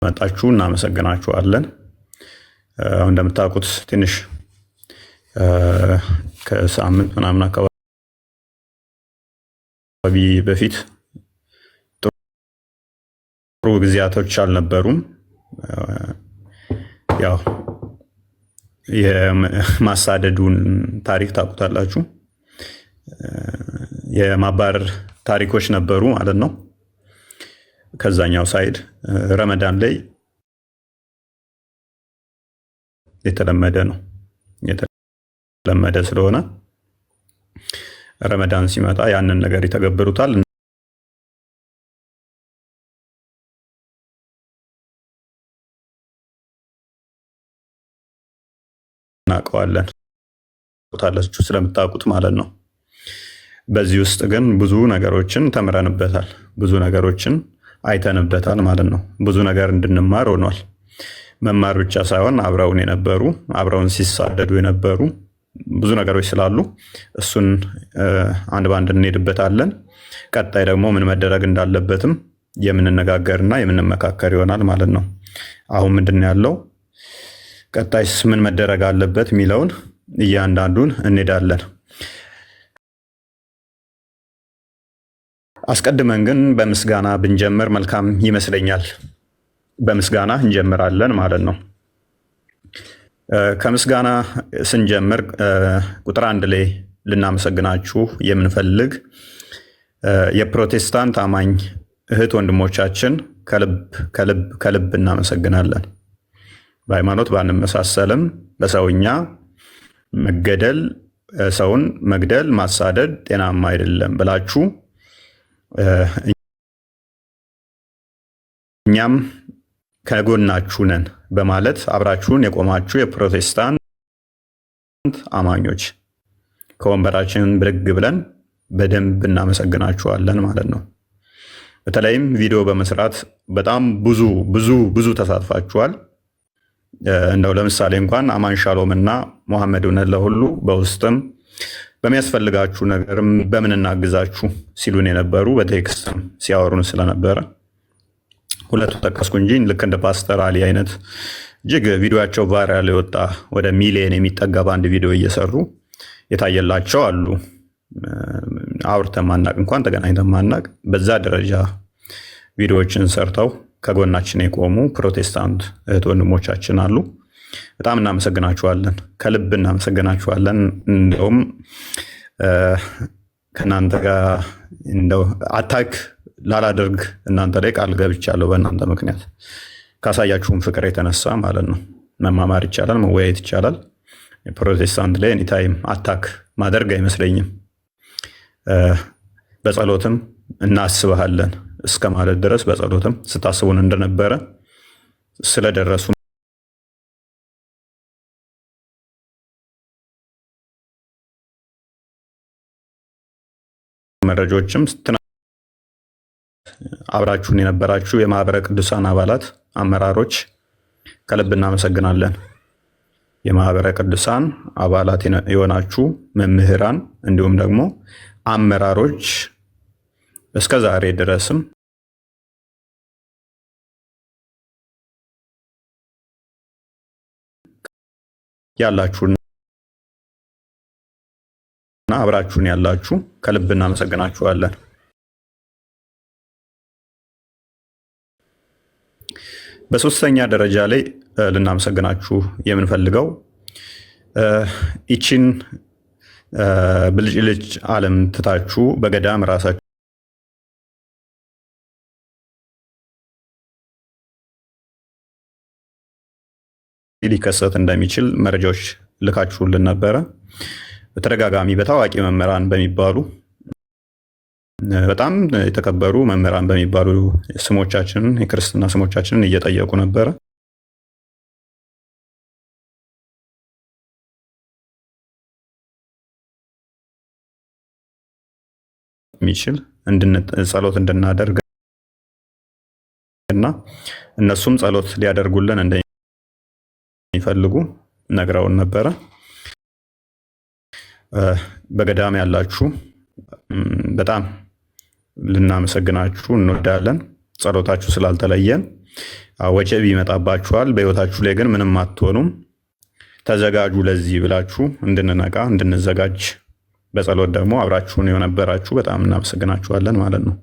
መጣችሁ እናመሰግናችኋለን። እንደምታውቁት ትንሽ ከሳምንት ምናምን አካባቢ በፊት ጥሩ ጊዜያቶች አልነበሩም። ያው የማሳደዱን ታሪክ ታውቁታላችሁ። የማባረር ታሪኮች ነበሩ ማለት ነው። ከዛኛው ሳይድ ረመዳን ላይ የተለመደ ነው። የተለመደ ስለሆነ ረመዳን ሲመጣ ያንን ነገር ይተገብሩታል። እናውቀዋለን ታላችሁ ስለምታውቁት ማለት ነው። በዚህ ውስጥ ግን ብዙ ነገሮችን ተምረንበታል፣ ብዙ ነገሮችን አይተንበታል ማለት ነው። ብዙ ነገር እንድንማር ሆኗል። መማር ብቻ ሳይሆን አብረውን የነበሩ አብረውን ሲሳደዱ የነበሩ ብዙ ነገሮች ስላሉ እሱን አንድ ባንድ እንሄድበታለን። ቀጣይ ደግሞ ምን መደረግ እንዳለበትም የምንነጋገርና የምንመካከር ይሆናል ማለት ነው። አሁን ምንድን ያለው ቀጣይስ ምን መደረግ አለበት የሚለውን እያንዳንዱን እንሄዳለን። አስቀድመን ግን በምስጋና ብንጀምር መልካም ይመስለኛል። በምስጋና እንጀምራለን ማለት ነው። ከምስጋና ስንጀምር ቁጥር 1 ላይ ልናመሰግናችሁ የምንፈልግ የፕሮቴስታንት አማኝ እህት ወንድሞቻችን ከልብ እናመሰግናለን። በሃይማኖት ባንመሳሰልም በሰውኛ መገደል፣ ሰውን መግደል፣ ማሳደድ ጤናማ አይደለም ብላችሁ እኛም ከጎናችሁ ነን በማለት አብራችሁን የቆማችሁ የፕሮቴስታንት አማኞች ከወንበራችን ብድግ ብለን በደንብ እናመሰግናችኋለን ማለት ነው። በተለይም ቪዲዮ በመስራት በጣም ብዙ ተሳትፋችኋል። እንደው ለምሳሌ እንኳን አማን ሻሎም እና መሐመድ ለሁሉ በውስጥም በሚያስፈልጋችሁ ነገርም በምን እናግዛችሁ ሲሉን የነበሩ በቴክስትም ሲያወሩን ስለነበረ ሁለቱ ጠቀስኩ እንጂ ልክ እንደ ፓስተር አሊ አይነት እጅግ ቪዲዮቸው ቫይራል የወጣ ወደ ሚሊየን የሚጠጋ በአንድ ቪዲዮ እየሰሩ የታየላቸው አሉ። አውርተን ማናቅ እንኳን ተገናኝተን ማናቅ በዛ ደረጃ ቪዲዮዎችን ሰርተው ከጎናችን የቆሙ ፕሮቴስታንት እህት ወንድሞቻችን አሉ። በጣም እናመሰግናችኋለን፣ ከልብ እናመሰግናችኋለን። እንደውም ከእናንተ ጋር እንደው አታክ ላላደርግ እናንተ ላይ ቃል ገብቻለሁ። በእናንተ ምክንያት ካሳያችሁም ፍቅር የተነሳ ማለት ነው። መማማር ይቻላል፣ መወያየት ይቻላል። የፕሮቴስታንት ላይ ኤኒታይም አታክ ማደርግ አይመስለኝም። በጸሎትም እናስብሃለን እስከ ማለት ድረስ በጸሎትም ስታስቡን እንደነበረ ስለደረሱ መረጃዎችም አብራችሁን የነበራችሁ የማህበረ ቅዱሳን አባላት፣ አመራሮች ከልብ እናመሰግናለን። የማህበረ ቅዱሳን አባላት የሆናችሁ መምህራን፣ እንዲሁም ደግሞ አመራሮች እስከ ዛሬ ድረስም ያላችሁና አብራችሁን ያላችሁ ከልብ እናመሰግናችኋለን። በሶስተኛ ደረጃ ላይ ልናመሰግናችሁ የምንፈልገው ይቺን ብልጭልጭ ዓለም ትታችሁ በገዳም ራሳችሁ ሊከሰት እንደሚችል መረጃዎች ልካችሁልን ነበረ። በተደጋጋሚ በታዋቂ መምህራን በሚባሉ በጣም የተከበሩ መምህራን በሚባሉ ስሞቻችንን የክርስትና ስሞቻችንን እየጠየቁ ነበረ። የሚችል ጸሎት እንድናደርግ እና እነሱም ጸሎት ሊያደርጉልን እንደሚፈልጉ ነግረውን ነበረ። በገዳም ያላችሁ በጣም ልናመሰግናችሁ እንወዳለን። ጸሎታችሁ ስላልተለየን ወጀብ ይመጣባችኋል። በህይወታችሁ ላይ ግን ምንም አትሆኑም። ተዘጋጁ ለዚህ ብላችሁ እንድንነቃ እንድንዘጋጅ በጸሎት ደግሞ አብራችሁን የነበራችሁ በጣም እናመሰግናችኋለን ማለት ነው።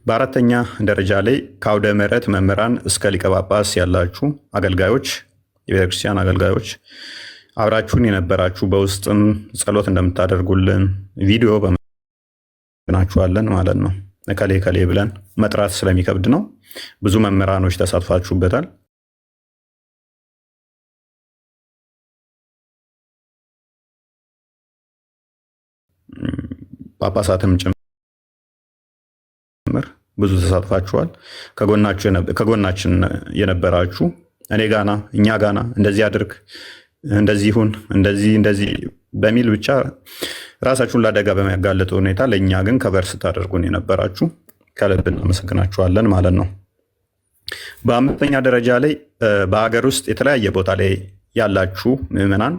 በአራተኛ ደረጃ ላይ ከአውደ ምሕረት መምህራን እስከ ሊቀ ጳጳስ ያላችሁ አገልጋዮች፣ የቤተክርስቲያን አገልጋዮች አብራችሁን የነበራችሁ በውስጥም ጸሎት እንደምታደርጉልን ቪዲዮ በመናችኋለን ማለት ነው። እከሌ እከሌ ብለን መጥራት ስለሚከብድ ነው። ብዙ መምህራኖች ተሳትፋችሁበታል። ጳጳሳትም ጭምር ብዙ ተሳትፋችኋል። ከጎናችን የነበራችሁ እኔ ጋና እኛ ጋና እንደዚህ አድርግ እንደዚህ ይሁን እንደዚህ በሚል ብቻ ራሳችሁን ለአደጋ በሚያጋልጥ ሁኔታ ለእኛ ግን ከበር ስታደርጉን የነበራችሁ ከልብ እናመሰግናችኋለን ማለት ነው። በአምስተኛ ደረጃ ላይ በሀገር ውስጥ የተለያየ ቦታ ላይ ያላችሁ ምዕመናን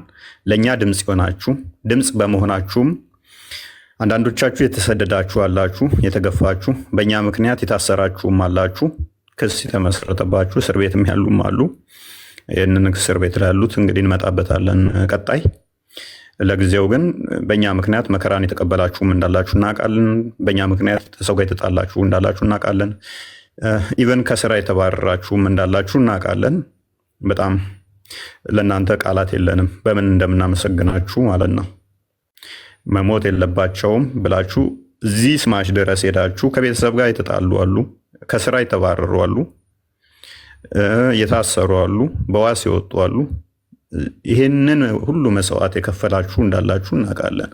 ለእኛ ድምፅ የሆናችሁ ድምፅ በመሆናችሁም አንዳንዶቻችሁ የተሰደዳችሁ አላችሁ፣ የተገፋችሁ በእኛ ምክንያት የታሰራችሁም አላችሁ፣ ክስ የተመሰረተባችሁ እስር ቤትም ያሉም አሉ። ይህንን እስር ቤት ላሉት እንግዲህ እንመጣበታለን ቀጣይ። ለጊዜው ግን በእኛ ምክንያት መከራን የተቀበላችሁም እንዳላችሁ እናውቃለን። በእኛ ምክንያት ሰው ጋር የተጣላችሁ እንዳላችሁ እናውቃለን። ኢቨን ከስራ የተባረራችሁም እንዳላችሁ እናውቃለን። በጣም ለእናንተ ቃላት የለንም በምን እንደምናመሰግናችሁ ማለት ነው። መሞት የለባቸውም ብላችሁ እዚህ ስማሽ ድረስ ሄዳችሁ ከቤተሰብ ጋር የተጣሉ አሉ፣ ከስራ የተባረሩ አሉ፣ የታሰሩ አሉ፣ በዋስ የወጡ አሉ። ይህንን ሁሉ መስዋዕት የከፈላችሁ እንዳላችሁ እናውቃለን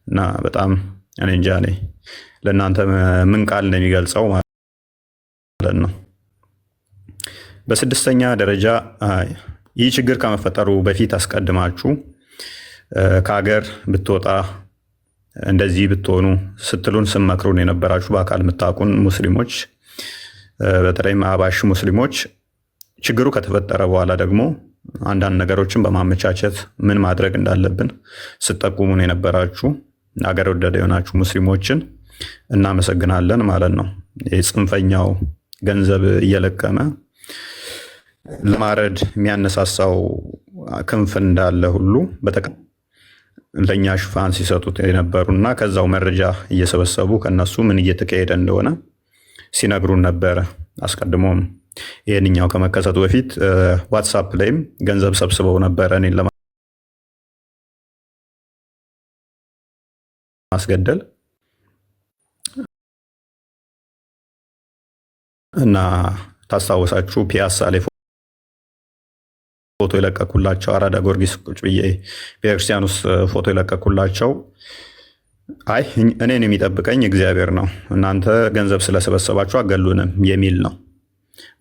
እና በጣም እኔ እንጃ ለእናንተ ምን ቃል እንደሚገልጸው ማለት ነው። በስድስተኛ ደረጃ ይህ ችግር ከመፈጠሩ በፊት አስቀድማችሁ ከሀገር ብትወጣ እንደዚህ ብትሆኑ ስትሉን ስመክሩን የነበራችሁ በአካል የምታውቁን ሙስሊሞች፣ በተለይም አህባሽ ሙስሊሞች ችግሩ ከተፈጠረ በኋላ ደግሞ አንዳንድ ነገሮችን በማመቻቸት ምን ማድረግ እንዳለብን ስትጠቁሙን የነበራችሁ አገር ወዳድ የሆናችሁ ሙስሊሞችን እናመሰግናለን ማለት ነው። የጽንፈኛው ገንዘብ እየለቀመ ለማረድ የሚያነሳሳው ክንፍ እንዳለ ሁሉ ለእኛ ሽፋን ሲሰጡት የነበሩና ከዛው መረጃ እየሰበሰቡ ከነሱ ምን እየተካሄደ እንደሆነ ሲነግሩን ነበረ። አስቀድሞም ይህንኛው ከመከሰቱ በፊት ዋትሳፕ ላይም ገንዘብ ሰብስበው ነበረ እኔን ለማስገደል እና ታስታወሳችሁ ፒያሳ ላይ ፎቶ የለቀኩላቸው አራዳ ጊዮርጊስ ቁጭ ብዬ ቤተክርስቲያን ውስጥ ፎቶ የለቀኩላቸው አይ እኔን የሚጠብቀኝ እግዚአብሔር ነው፣ እናንተ ገንዘብ ስለሰበሰባችሁ አገሉንም የሚል ነው።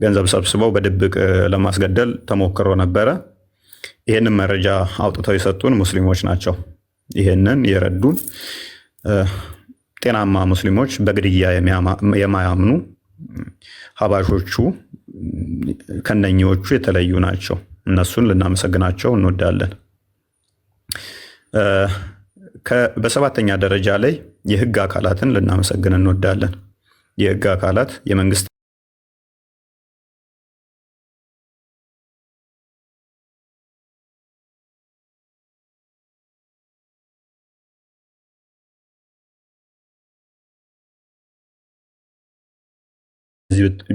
ገንዘብ ሰብስበው በድብቅ ለማስገደል ተሞክሮ ነበረ። ይህንን መረጃ አውጥተው የሰጡን ሙስሊሞች ናቸው። ይህንን የረዱን ጤናማ ሙስሊሞች፣ በግድያ የማያምኑ ሀባሾቹ ከነኚዎቹ የተለዩ ናቸው። እነሱን ልናመሰግናቸው እንወዳለን። በሰባተኛ ደረጃ ላይ የህግ አካላትን ልናመሰግን እንወዳለን። የህግ አካላት የመንግስት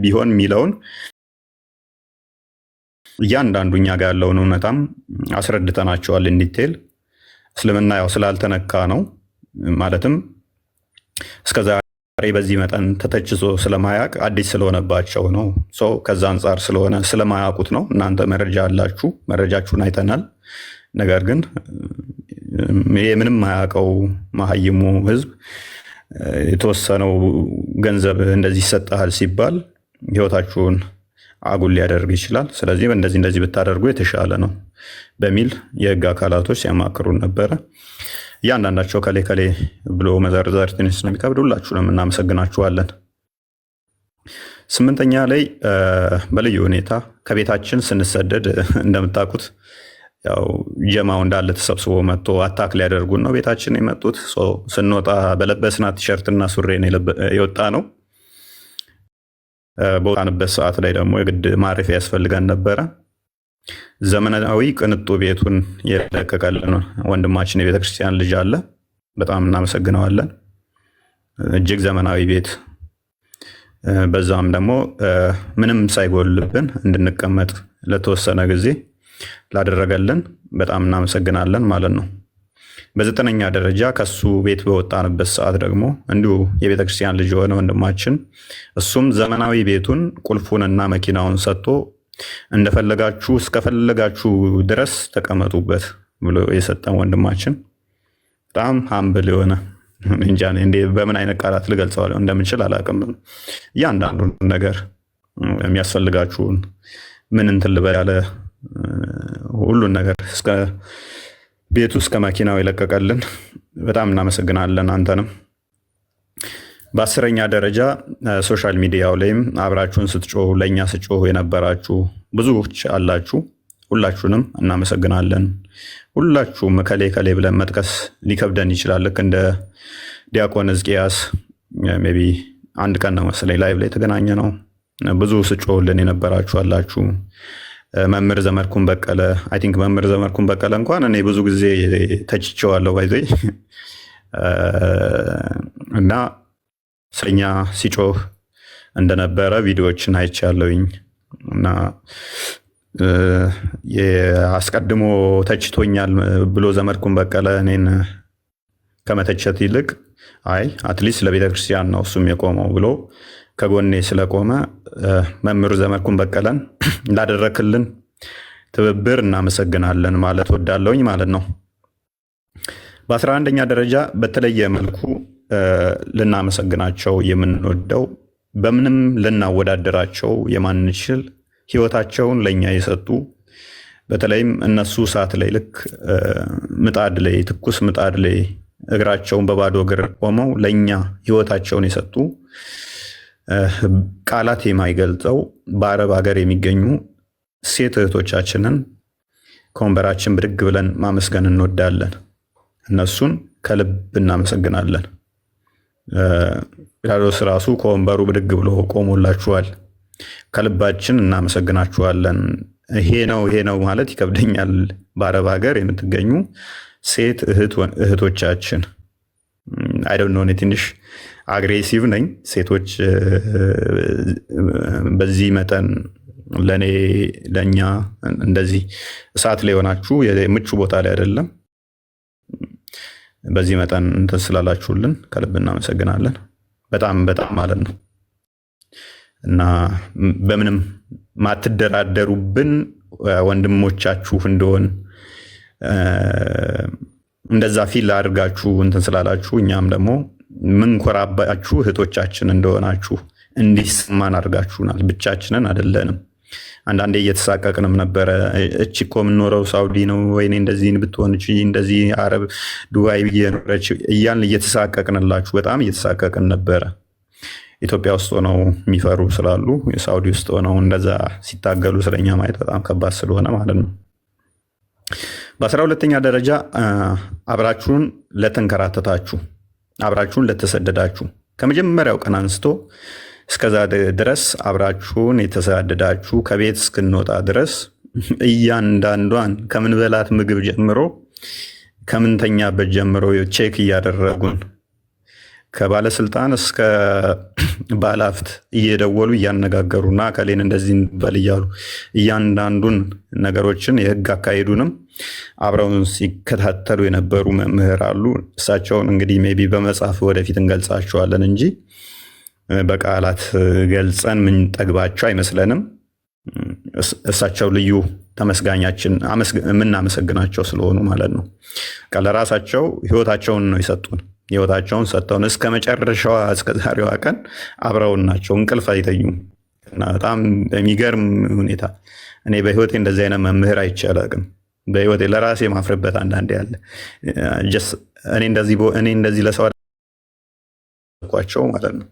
ቢሆን የሚለውን እያንዳንዱ እኛ ጋር ያለውን እውነታም አስረድተናቸዋል እንዲቴል። እስልምና ያው ስላልተነካ ነው ማለትም እስከዛሬ በዚህ መጠን ተተችቶ ስለማያውቅ አዲስ ስለሆነባቸው ነው። ከዛ አንጻር ስለሆነ ስለማያውቁት ነው። እናንተ መረጃ አላችሁ፣ መረጃችሁን አይተናል። ነገር ግን ምንም ማያውቀው መሀይሙ ህዝብ የተወሰነው ገንዘብ እንደዚህ ይሰጣል ሲባል ህይወታችሁን አጉል ሊያደርግ ይችላል። ስለዚህ እንደዚህ ብታደርጉ የተሻለ ነው በሚል የህግ አካላቶች ሲያማክሩን ነበረ። እያንዳንዳቸው ከሌ ብሎ መዘርዘር ትንሽ ስለሚከብድ ሁላችሁንም እናመሰግናችኋለን። ስምንተኛ ላይ በልዩ ሁኔታ ከቤታችን ስንሰደድ እንደምታውቁት ያው ጀማው እንዳለ ተሰብስቦ መጥቶ አታክ ሊያደርጉን ነው ቤታችን የመጡት። ስንወጣ በለበስናት ቲሸርትና ሱሪ የወጣ ነው። በወጣንበት ሰዓት ላይ ደግሞ የግድ ማረፊያ ያስፈልገን ነበረ። ዘመናዊ ቅንጡ ቤቱን የለቀቀልን ወንድማችን የቤተክርስቲያን ልጅ አለ። በጣም እናመሰግነዋለን። እጅግ ዘመናዊ ቤት፣ በዛም ደግሞ ምንም ሳይጎልብን እንድንቀመጥ ለተወሰነ ጊዜ ላደረገልን በጣም እናመሰግናለን ማለት ነው። በዘጠነኛ ደረጃ ከሱ ቤት በወጣንበት ሰዓት ደግሞ እንዲሁ የቤተክርስቲያን ልጅ የሆነ ወንድማችን እሱም ዘመናዊ ቤቱን ቁልፉንና መኪናውን ሰጥቶ እንደፈለጋችሁ እስከፈለጋችሁ ድረስ ተቀመጡበት ብሎ የሰጠን ወንድማችን በጣም ሀምብል የሆነ እንጃ በምን አይነት ቃላት ልገልጸው እንደምንችል አላውቅም። እያንዳንዱን ነገር የሚያስፈልጋችሁን ምን እንትን ልበል ያለ ሁሉን ነገር እስከ ቤቱ እስከ መኪናው የለቀቀልን በጣም እናመሰግናለን አንተንም። በአስረኛ ደረጃ ሶሻል ሚዲያው ላይም አብራችሁን ስትጮሁ ለእኛ ስትጮሁ የነበራችሁ ብዙዎች አላችሁ። ሁላችሁንም እናመሰግናለን። ሁላችሁም ከሌ ከሌ ብለን መጥቀስ ሊከብደን ይችላል። ልክ እንደ ዲያቆን ሕዝቅያስ ሜይ ቢ አንድ ቀን ነው መሰለኝ ላይቭ ላይ የተገናኘ ነው። ብዙ ስጮሁልን የነበራችሁ አላችሁ። መምህር ዘመድኩን በቀለ አይ ቲንክ መምህር ዘመድኩን በቀለ እንኳን እኔ ብዙ ጊዜ ተችቼዋለሁ ባይዘይ እና ስለኛ ሲጮህ እንደነበረ ቪዲዮዎችን አይቻለሁኝ እና አስቀድሞ ተችቶኛል ብሎ ዘመድኩን በቀለ እኔን ከመተቸት ይልቅ አይ አትሊስት ለቤተ ክርስቲያን ነው እሱም የቆመው ብሎ ከጎኔ ስለቆመ መምህር ዘመድኩን በቀለን ላደረክልን ትብብር እናመሰግናለን ማለት ወዳለሁኝ ማለት ነው። በ11ኛ ደረጃ በተለየ መልኩ ልናመሰግናቸው የምንወደው በምንም ልናወዳደራቸው የማንችል ህይወታቸውን ለኛ የሰጡ በተለይም እነሱ ሰዓት ላይ ልክ ምጣድ ላይ ትኩስ ምጣድ ላይ እግራቸውን በባዶ እግር ቆመው ለኛ ህይወታቸውን የሰጡ ቃላት የማይገልጸው በአረብ ሀገር የሚገኙ ሴት እህቶቻችንን ከወንበራችን ብድግ ብለን ማመስገን እንወዳለን። እነሱን ከልብ እናመሰግናለን። ፒላጦስ ራሱ ከወንበሩ ብድግ ብሎ ቆሞላችኋል። ከልባችን እናመሰግናችኋለን። ይሄ ነው ማለት ይከብደኛል። በአረብ ሀገር የምትገኙ ሴት እህቶቻችን አይ ዶንት ኖ እኔ ትንሽ አግሬሲቭ ነኝ። ሴቶች በዚህ መጠን ለእኛ እንደዚህ እሳት ላይ ሆናችሁ ምቹ ቦታ ላይ አይደለም በዚህ መጠን እንትን ስላላችሁልን ከልብ እናመሰግናለን። በጣም በጣም ማለት ነው እና በምንም ማትደራደሩብን ወንድሞቻችሁ እንደሆን እንደዛ ፊል አድርጋችሁ እንትን ስላላችሁ እኛም ደግሞ ምንኮራባችሁ እህቶቻችን እንደሆናችሁ እንዲሰማን አድርጋችሁናል። ብቻችንን አይደለንም። አንዳንዴ እየተሳቀቅንም ነበረ። እቺ እኮ የምንኖረው ሳውዲ ነው፣ ወይኔ እንደዚህ ብትሆን እቺ እንደዚህ አረብ ዱባይ እየኖረች እያልን እየተሳቀቅንላችሁ በጣም እየተሳቀቅን ነበረ። ኢትዮጵያ ውስጥ ሆነው የሚፈሩ ስላሉ የሳውዲ ውስጥ ሆነው እንደዛ ሲታገሉ ስለኛ ማየት በጣም ከባድ ስለሆነ ማለት ነው። በ12ኛ ደረጃ አብራችሁን ለተንከራተታችሁ፣ አብራችሁን ለተሰደዳችሁ ከመጀመሪያው ቀን አንስቶ እስከዛ ድረስ አብራችሁን የተሰደዳችሁ ከቤት እስክንወጣ ድረስ እያንዳንዷን ከምንበላት ምግብ ጀምሮ ከምንተኛበት ጀምሮ ቼክ እያደረጉን ከባለስልጣን እስከ ባለሀብት እየደወሉ እያነጋገሩና ከሌን እንደዚህ በል እያሉ እያንዳንዱን ነገሮችን የህግ አካሄዱንም አብረውን ሲከታተሉ የነበሩ መምህር አሉ። እሳቸውን እንግዲህ ሜይ ቢ በመጽሐፍ ወደፊት እንገልጻቸዋለን እንጂ በቃላት ገልጸን ምንጠግባቸው አይመስለንም። እሳቸው ልዩ ተመስጋኛችን የምናመሰግናቸው ስለሆኑ ማለት ነው። ለራሳቸው ህይወታቸውን ነው የሰጡን። ህይወታቸውን ሰጥተውን እስከ መጨረሻዋ እስከ ዛሬዋ ቀን አብረውን ናቸው። እንቅልፍ አይተኙም እና በጣም በሚገርም ሁኔታ እኔ በህይወቴ እንደዚህ አይነት መምህር አይቼ አላውቅም። በህይወቴ ለራሴ ማፍርበት አንዳንዴ ያለ እኔ እንደዚህ ለሰው አልኳቸው ማለት ነው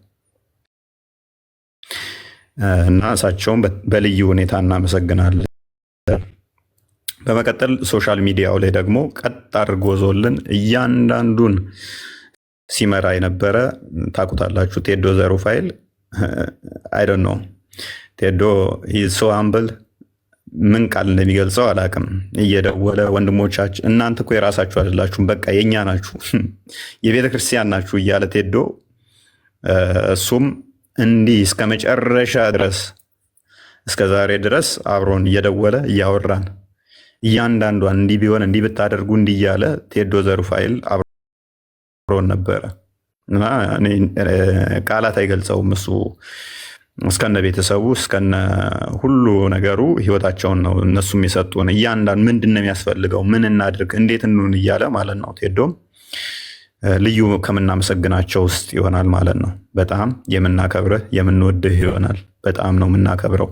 እና እሳቸውን በልዩ ሁኔታ እናመሰግናለን። በመቀጠል ሶሻል ሚዲያው ላይ ደግሞ ቀጥ አድርጎ ዞልን እያንዳንዱን ሲመራ የነበረ ታውቁታላችሁ ቴዶ ዘሩፋኤል አይ ዶንት ኖ ቴዶ ሶ ሃምብል ምን ቃል እንደሚገልጸው አላውቅም። እየደወለ ወንድሞቻችን እናንተ እኮ የራሳችሁ አይደላችሁም፣ በቃ የኛ ናችሁ፣ የቤተ ክርስቲያን ናችሁ እያለ ቴዶ እሱም እንዲህ እስከ መጨረሻ ድረስ እስከ ዛሬ ድረስ አብሮን እየደወለ እያወራን እያንዳንዷን እንዲህ ቢሆን እንዲህ ብታደርጉ እንዲህ እያለ ቴዶ ዘሩፋኤል አብሮን ነበረ እና ቃላት አይገልጸውም። እሱ እስከነ ቤተሰቡ እስከነ ሁሉ ነገሩ ህይወታቸውን ነው እነሱም የሰጡን። እያንዳንዱ ምንድን ነው የሚያስፈልገው፣ ምን እናድርግ፣ እንዴት እንሁን እያለ ማለት ነው። ቴዶም ልዩ ከምናመሰግናቸው ውስጥ ይሆናል ማለት ነው። በጣም የምናከብርህ የምንወድህ ይሆናል። በጣም ነው የምናከብረው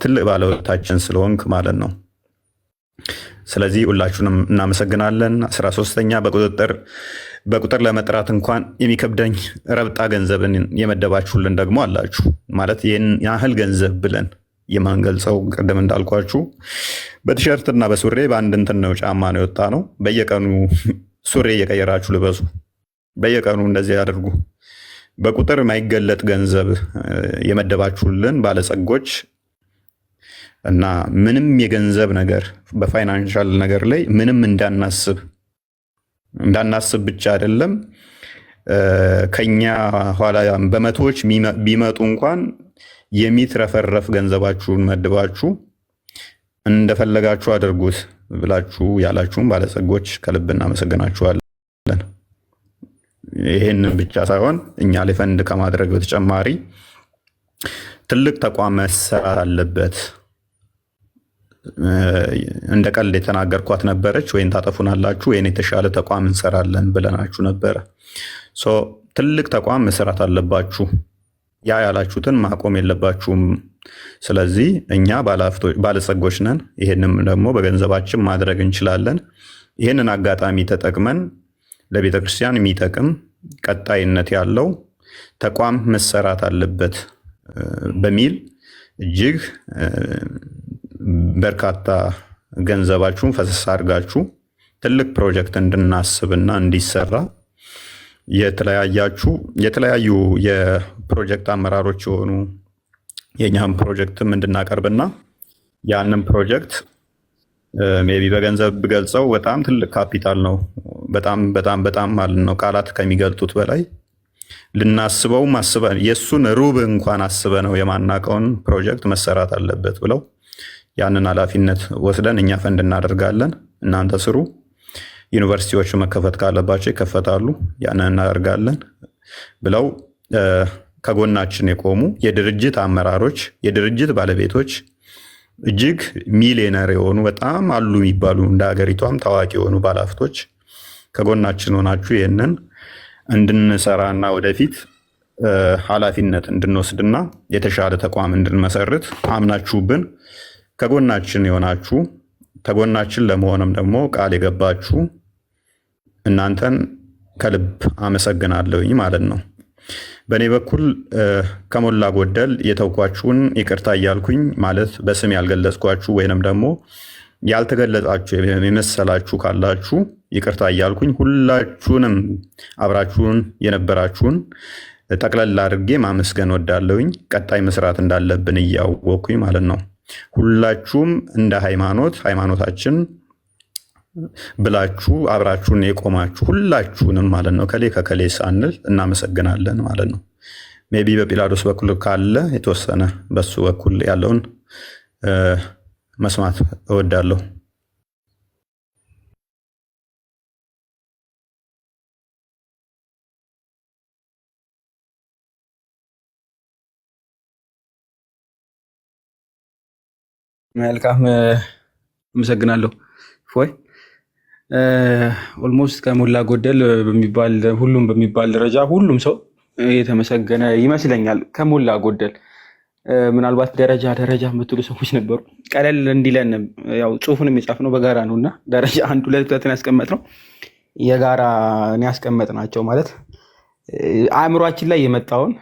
ትልቅ ባለውለታችን ስለሆንክ ማለት ነው። ስለዚህ ሁላችሁንም እናመሰግናለን። 13ኛ በቁጥር ለመጥራት እንኳን የሚከብደኝ ረብጣ ገንዘብን የመደባችሁልን ደግሞ አላችሁ። ማለት ይህን ያህል ገንዘብ ብለን የማንገልጸው ቅድም እንዳልኳችሁ በቲሸርትና በሱሬ በአንድ እንትን ነው ጫማ ነው የወጣ ነው። በየቀኑ ሱሬ እየቀየራችሁ ልበሱ። በየቀኑ እንደዚህ ያደርጉ። በቁጥር የማይገለጥ ገንዘብ የመደባችሁልን ባለጸጎች እና ምንም የገንዘብ ነገር በፋይናንሻል ነገር ላይ ምንም እንዳናስብ ብቻ አይደለም ከኛ ኋላ በመቶዎች ቢመጡ እንኳን የሚትረፈረፍ ገንዘባችሁን መድባችሁ እንደፈለጋችሁ አድርጉት ብላችሁ ያላችሁም ባለጸጎች ከልብ እናመሰግናችኋለን። ይህንን ብቻ ሳይሆን እኛ ላይ ፈንድ ከማድረግ በተጨማሪ ትልቅ ተቋም መሰራት አለበት። እንደ ቀልድ የተናገርኳት ነበረች፣ ወይን ታጠፉናላችሁ ወይን የተሻለ ተቋም እንሰራለን ብለናችሁ ነበረ። ትልቅ ተቋም መሰራት አለባችሁ። ያ ያላችሁትን ማቆም የለባችሁም። ስለዚህ እኛ ባለጸጎች ነን። ይህንም ደግሞ በገንዘባችን ማድረግ እንችላለን። ይህንን አጋጣሚ ተጠቅመን ለቤተ ክርስቲያን የሚጠቅም ቀጣይነት ያለው ተቋም መሰራት አለበት በሚል እጅግ በርካታ ገንዘባችሁን ፈሰስ አድርጋችሁ ትልቅ ፕሮጀክት እንድናስብና እንዲሰራ የተለያዩ የፕሮጀክት አመራሮች የሆኑ የኛም ፕሮጀክትም እንድናቀርብና ያንን ፕሮጀክት ሜቢ በገንዘብ ብገልጸው በጣም ትልቅ ካፒታል ነው። በጣም ማለት ነው ቃላት ከሚገልጡት በላይ ልናስበው አስበን የእሱን ሩብ እንኳን አስበ ነው የማናቀውን ፕሮጀክት መሰራት አለበት ብለው ያንን ኃላፊነት ወስደን እኛ ፈንድ እናደርጋለን፣ እናንተ ስሩ። ዩኒቨርሲቲዎች መከፈት ካለባቸው ይከፈታሉ፣ ያንን እናደርጋለን ብለው ከጎናችን የቆሙ የድርጅት አመራሮች፣ የድርጅት ባለቤቶች እጅግ ሚሊዮነር የሆኑ በጣም አሉ የሚባሉ እንደ ሀገሪቷም ታዋቂ የሆኑ ባለሀብቶች ከጎናችን ሆናችሁ ይህንን እንድንሰራና ወደፊት ኃላፊነት እንድንወስድና የተሻለ ተቋም እንድንመሰርት አምናችሁብን ከጎናችን የሆናችሁ ከጎናችን ለመሆንም ደግሞ ቃል የገባችሁ እናንተን ከልብ አመሰግናለሁኝ ማለት ነው። በእኔ በኩል ከሞላ ጎደል የተውኳችሁን ይቅርታ እያልኩኝ ማለት በስም ያልገለጽኳችሁ ወይንም ደግሞ ያልተገለጻችሁ የመሰላችሁ ካላችሁ ይቅርታ እያልኩኝ ሁላችሁንም አብራችሁን የነበራችሁን ጠቅለል አድርጌ ማመስገን ወዳለሁኝ። ቀጣይ መስራት እንዳለብን እያወቅኩኝ ማለት ነው። ሁላችሁም እንደ ሃይማኖታችን ብላችሁ አብራችሁን የቆማችሁ ሁላችሁንም ማለት ነው ከሌ ከከሌ ሳንል እናመሰግናለን ማለት ነው። ሜቢ በጲላዶስ በኩል ካለ የተወሰነ በሱ በኩል ያለውን መስማት እወዳለሁ። መልካም አመሰግናለሁ። ፎይ ኦልሞስት ከሞላ ጎደል ሁሉም በሚባል ደረጃ ሁሉም ሰው የተመሰገነ ይመስለኛል። ከሞላ ጎደል ምናልባት ደረጃ የምትሉ ሰዎች ነበሩ። ቀለል እንዲለን ያው ጽሁፉንም የጻፍነው በጋራ ነው እና ደረጃ 1 2 3 ያስቀመጥነው የጋራ ያስቀመጥናቸው ማለት አእምሯችን ላይ የመጣውን